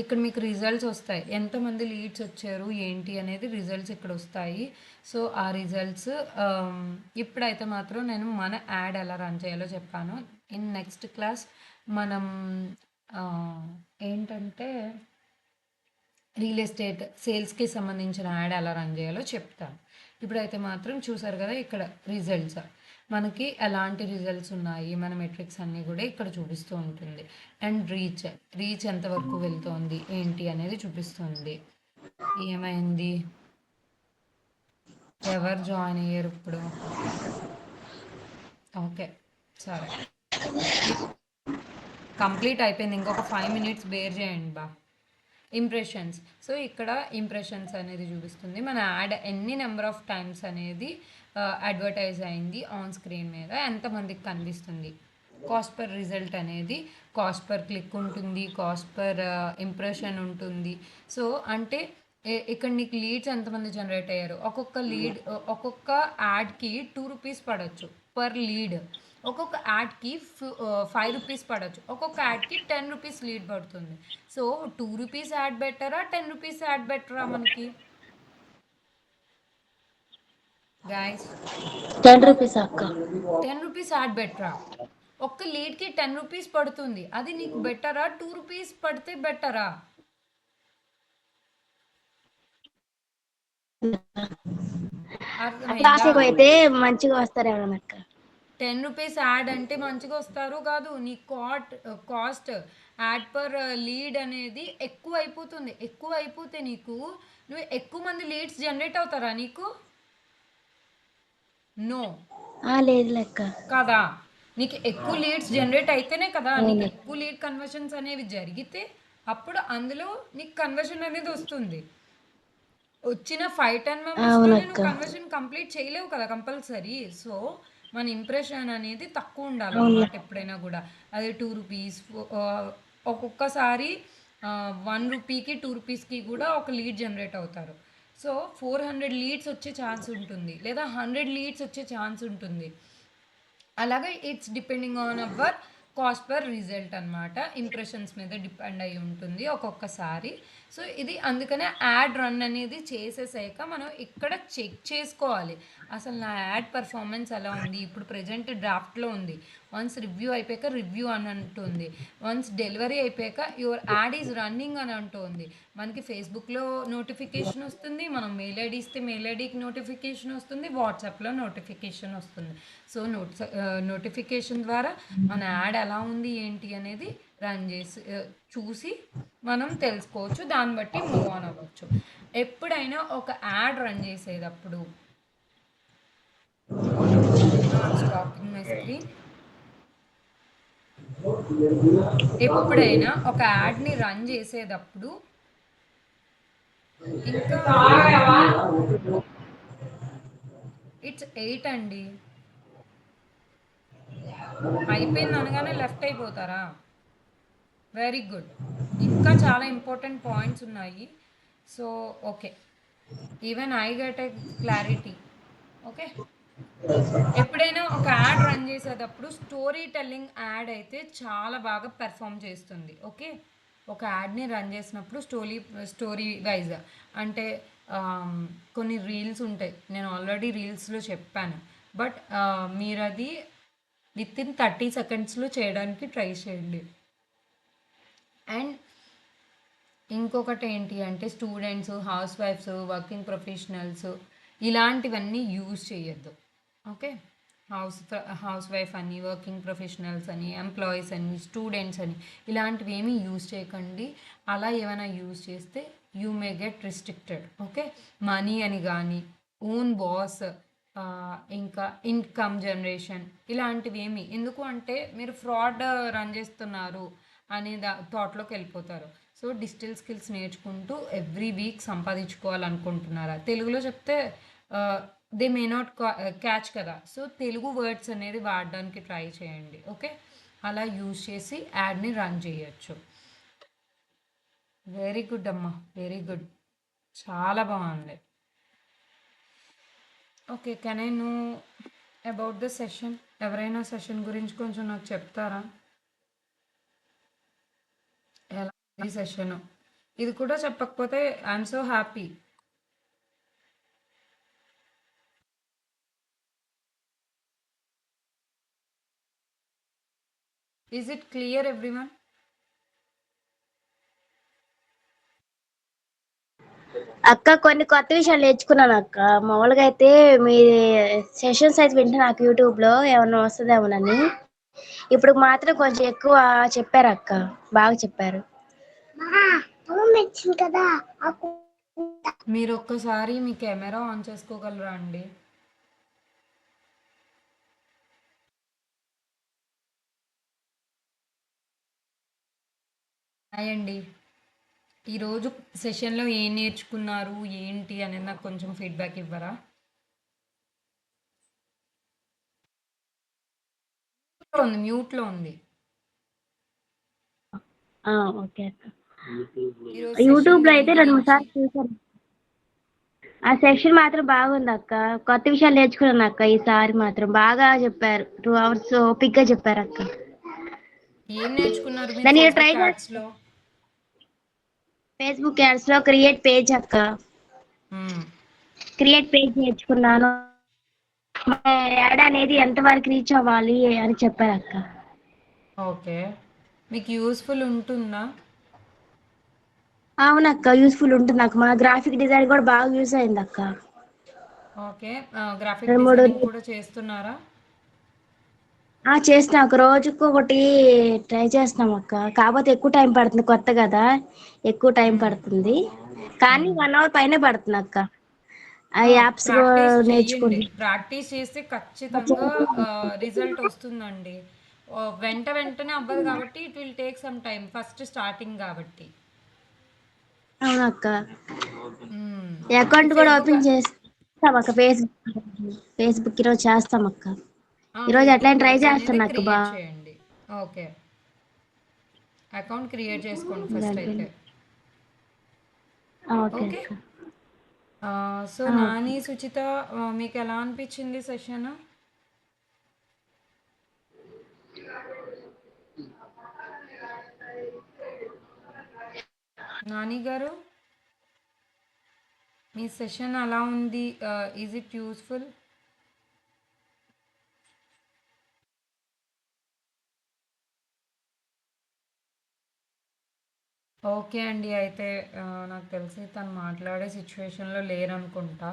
ఇక్కడ మీకు రిజల్ట్స్ వస్తాయి, ఎంతమంది లీడ్స్ వచ్చారు ఏంటి అనేది రిజల్ట్స్ ఇక్కడ వస్తాయి. సో ఆ రిజల్ట్స్ ఇప్పుడైతే మాత్రం నేను మన యాడ్ ఎలా రన్ చేయాలో చెప్పాను. ఇన్ నెక్స్ట్ క్లాస్ మనం ఏంటంటే రియల్ ఎస్టేట్ సేల్స్కి సంబంధించిన యాడ్ ఎలా రన్ చేయాలో చెప్తాను. ఇప్పుడైతే మాత్రం చూసారు కదా ఇక్కడ రిజల్ట్స్ మనకి ఎలాంటి రిజల్ట్స్ ఉన్నాయి, మన మెట్రిక్స్ అన్నీ కూడా ఇక్కడ చూపిస్తూ ఉంటుంది. అండ్ రీచ్ ఎంతవరకు వెళ్తోంది ఏంటి అనేది చూపిస్తుంది. ఏమైంది, ఎవరు జాయిన్ అయ్యారు ఇప్పుడు. ఓకే సరే, కంప్లీట్ అయిపోయింది. ఇంకొక 5 minutes బేర్ చేయండి బా. ఇంప్రెషన్స్, సో ఇక్కడ ఇంప్రెషన్స్ అనేది చూపిస్తుంది మన యాడ్ ఎన్ని నెంబర్ ఆఫ్ టైమ్స్ అనేది అడ్వర్టైజ్ అయింది ఆన్ స్క్రీన్ మీద, ఎంతమందికి కనిపిస్తుంది. కాస్ట్ పర్ రిజల్ట్ అనేది కాస్ట్ పర్ క్లిక్ ఉంటుంది, కాస్ట్ పర్ ఇంప్రెషన్ ఉంటుంది. సో అంటే ఇక్కడ నీకు లీడ్స్ ఎంతమంది జనరేట్ అయ్యారు, ఒక్కొక్క యాడ్కి 2 rupees పడవచ్చు పర్ లీడ్, ఒక్కొక్క యాడ్కి 5 rupees పడవచ్చు, ఒక్కొక్క యాడ్కి 10 rupees లీడ్ పడుతుంది. సో 2 rupees యాడ్ బెటరా 10 rupees యాడ్ బెటరా మనకి గైస్? 10 rupees అక్క. 10 rupees యాడ్ బెటరా? ఒక్క లీడ్కి 10 rupees పడుతుంది, అది నీకు బెటరా 2 rupees పడితే బెటరా? అయితే మంచిగా వస్తారేమోనక్క. 10 rupees యాడ్ అంటే మంచిగా వస్తారు కాదు, నీ కాస్ట్ యాడ్ పర్ లీడ్ అనేది ఎక్కువ అయిపోతుంది. ఎక్కువ అయిపోతే నువ్వు ఎక్కువ మంది లీడ్స్ జనరేట్ అవుతారా నీకు? నో లేదు లెక్క కదా, నీకు ఎక్కువ లీడ్స్ జనరేట్ అయితేనే కదా, నీకు ఎక్కువ లీడ్ కన్వర్షన్స్ అనేవి జరిగితే అప్పుడు అందులో నీకు కన్వర్షన్ అనేది వస్తుంది. వచ్చిన 5-10 మెంబర్స్లో నువ్వు కన్వర్షన్ కంప్లీట్ చేయలేవు కదా కంపల్సరీ. సో మన ఇంప్రెషన్ అనేది తక్కువ ఉండాలి అన్నమాట ఎప్పుడైనా కూడా. అది 2 rupees, ఒక్కొక్కసారి 1 rupeeకి 2 rupeesకి కూడా ఒక లీడ్ జనరేట్ అవుతారు. సో 400 లీడ్స్ వచ్చే ఛాన్స్ ఉంటుంది, లేదా 100 లీడ్స్ వచ్చే ఛాన్స్ ఉంటుంది. అలాగే it's depending on hour cost per result అనమాట, ఇంప్రెషన్స్ మీద డిపెండ్ అయి ఉంటుంది ఒక్కొక్కసారి. సో ఇది అందుకనే యాడ్ రన్ అనేది చేసేసాక మనం ఇక్కడ చెక్ చేసుకోవాలి అసలు నా యాడ్ పర్ఫార్మెన్స్ ఎలా ఉంది. ఇప్పుడు ప్రజెంట్ డ్రాఫ్ట్లో ఉంది, వన్స్ రివ్యూ అయిపోయాక రివ్యూ అని అంటుంది, వన్స్ డెలివరీ అయిపోయాక యువర్ యాడ్ ఈజ్ రన్నింగ్ అని అంటుంది. మనకి ఫేస్బుక్లో నోటిఫికేషన్ వస్తుంది, మనం మెయిల్ ఐడి ఇస్తే మెయిల్ ఐడికి నోటిఫికేషన్ వస్తుంది, వాట్సాప్లో నోటిఫికేషన్ వస్తుంది. సో నోటిఫికేషన్ ద్వారా మన యాడ్ ఎలా ఉంది ఏంటి అనేది రన్ చేసి చూసి మనం తెలుసుకోవచ్చు, దాన్ని బట్టి మూవ్ ఆన్ అవ్వచ్చు. ఎప్పుడైనా ఒక యాడ్ రన్ చేసేటప్పుడు స్టాపింగ్ మై స్క్రీన్, ఎప్పుడైనా ఒక యాడ్ని రన్ చేసేటప్పుడు ఇంకా ఇట్స్ 8 అండి, అయిపోయింది అనగానే లెఫ్ట్ అయిపోతారా? వెరీ గుడ్, ఇంకా చాలా ఇంపార్టెంట్ పాయింట్స్ ఉన్నాయి. So okay, even I get a clarity. Okay, ఎప్పుడైనా ఒక యాడ్ రన్ చేసేటప్పుడు స్టోరీ టెల్లింగ్ యాడ్ అయితే చాలా బాగా పెర్ఫామ్ చేస్తుంది. ఓకే, ఒక యాడ్ని రన్ చేసినప్పుడు స్టోరీ వైజ్ అంటే కొన్ని రీల్స్ ఉంటాయి, నేను ఆల్రెడీ రీల్స్లో చెప్పాను, బట్ మీరు అది వితిన్ 30 seconds చేయడానికి ట్రై చేయండి. అండ్ ఇంకొకటి ఏంటి అంటే స్టూడెంట్స్, హౌస్ వైఫ్స్, వర్కింగ్ ప్రొఫెషనల్స్ ఇలాంటివన్నీ యూజ్ చేయొద్దు. ఓకే, హౌస్ వైఫ్ అని, వర్కింగ్ ప్రొఫెషనల్స్ అని, ఎంప్లాయీస్ అని, స్టూడెంట్స్ అని ఇలాంటివి ఏమీ యూజ్ చేయకండి. అలా ఏమైనా యూజ్ చేస్తే you may get restricted. Okay, money అని కానీ, ఓన్ బాస్, ఇంకా ఇన్కమ్ జనరేషన్ ఇలాంటివి ఏమి, ఎందుకు అంటే మీరు ఫ్రాడ్ రన్ చేస్తున్నారు అనే థాట్లోకి వెళ్ళిపోతారు. సో డిజిటల్ స్కిల్స్ నేర్చుకుంటూ ఎవ్రీ వీక్ సంపాదించుకోవాలనుకుంటున్నారా, తెలుగులో చెప్తే దే మే నాట్ క్యాచ్ కదా, సో తెలుగు వర్డ్స్ అనేది వాడడానికి ట్రై చేయండి. ఓకే, అలా యూజ్ చేసి యాడ్ని రన్ చేయొచ్చు. వెరీ గుడ్ అమ్మా, వెరీ గుడ్, చాలా బాగుంది. Okay, can I know about the session? ఎవరైనా సెషన్ గురించి కొంచెం నాకు చెప్తారా? ఎలా ఈ సెషన్? ఇది కూడా చెప్పకపోతే I'm so happy. Is it clear everyone? అక్క కొన్ని కొత్త విషయాలు నేర్చుకున్నాను అక్క. మామూలుగా అయితే మీ సెషన్స్ అయితే వింటే నాకు యూట్యూబ్ లో ఏమన్నా వస్తుందేమోనని, ఇప్పుడు మాత్రం కొంచెం ఎక్కువ చెప్పారు అక్క, బాగా చెప్పారు. మీరు ఒక్కసారి మీ కెమెరా ఆన్ చేసుకోగలరా అండి? హాయ్ అండి. ఈరోజు సెషన్లో ఏం నేర్చుకున్నారు ఏంటి అనేది నాకు కొంచెం ఫీడ్బ్యాక్ ఇవ్వరా? మ్యూట్లో ఉంది. ఓకే అక్క. ఈరోజు యూట్యూబ్ సెషన్ లో దేని అయితే 2-3 గురించి? సార్లు చూసాను. ఆ సెషన్ మాత్రం బాగుంది అక్క. కొత్త విషయాలు నేర్చుకున్నాను అక్క. ఈసారి మాత్రం బాగా చెప్పారు. 2 hours ఓపిక్ గా చెప్పారు అక్క. ఏం నేర్చుకున్నారు మీరు దాన్ని ట్రై ఫేస్బుక్ యాడ్స్లో? ఫేస్బుక్ యాడ్స్ లో క్రియేట్ పేజ్ అక్క. క్రియేట్ పేజ్ నేర్చుకున్నాను. యాడ్ అనేది ఎంత వరకు రీచ్ అవ్వాలి అని చెప్పారు అక్క. ఓకే, మీకు యూస్ఫుల్ ఉంటుందా? అవునక్క, యూస్ఫుల్ ఉంటుంది అక్క. మా గ్రాఫిక్ డిజైన్ కూడా బాగా యూస్ అయింది అక్క. ఓకే, గ్రాఫిక్ 2-3 డిజైనింగ్ కూడా చేస్తున్నారా? చేస్తున్నాం అక్క. రోజుకు ఒకటి ట్రై చేస్తున్నాం అక్క. కాకపోతే ఎక్కువ టైం పడుతుంది, కొత్త కదా, ఎక్కువ టైం పడుతుంది. కానీ 1 hour పైనే పడుతుంది అక్క. ఆ యాప్స్ ప్రాక్టీస్ చెయ్యండి. నేర్చుకుంటే. ప్రాక్టీస్ చేస్తే ఖచ్చితంగా రిజల్ట్ వస్తుందండి. వెంటనే అవ్వదు కాబట్టి it will take some time, first starting కాబట్టి. అవునక్క. మ్మ్. అకౌంట్ కూడా ఫేస్బుక్ ఓపెన్ చేస్తాం అక్క. ఫేస్బుక్ ఈరోజు చేస్తాం అక్క. ఈరోజు ఫేస్బుక్ అట్లా ట్రై పేజ్ అనేది చేస్తాను అక్క. క్రియేట్ చేయండి. ఓకే, అకౌంట్ క్రియేట్ చేసుకోండి ఫస్ట్ అయితే. ఓకే ఓకే, అక్క. సో నాని, సుచిత, మీకు ఎలా అనిపించింది సెషన్? నాని గారు, మీ సెషన్ ఎలా ఉంది? Is it useful? ఓకే అండి, అయితే నాకు తెలిసి తను మాట్లాడే సిచ్యువేషన్లో లేరనుకుంటా.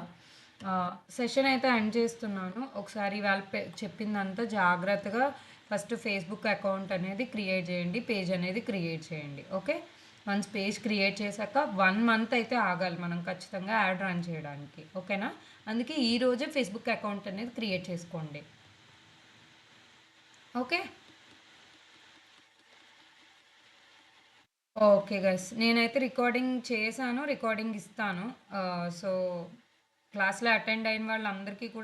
సెషన్ అయితే ఎండ్ చేస్తున్నాను. ఒకసారి వాళ్ళు చెప్పిందంతా జాగ్రత్తగా ఫస్ట్ ఫేస్బుక్ అకౌంట్ అనేది క్రియేట్ చేయండి, పేజ్ అనేది క్రియేట్ చేయండి. ఓకే, వన్స్ పేజ్ క్రియేట్ చేశాక 1 month అయితే ఆగాలి మనం ఖచ్చితంగా యాడ్ రన్ చేయడానికి. ఓకేనా? అందుకే ఈరోజే ఫేస్బుక్ అకౌంట్ అనేది క్రియేట్ చేసుకోండి. ఓకే ఓకే గైస్, నేనైతే రికార్డింగ్ చేశాను, రికార్డింగ్ ఇస్తాను. సో క్లాస్లో అటెండ్ అయిన వాళ్ళందరికీ కూడా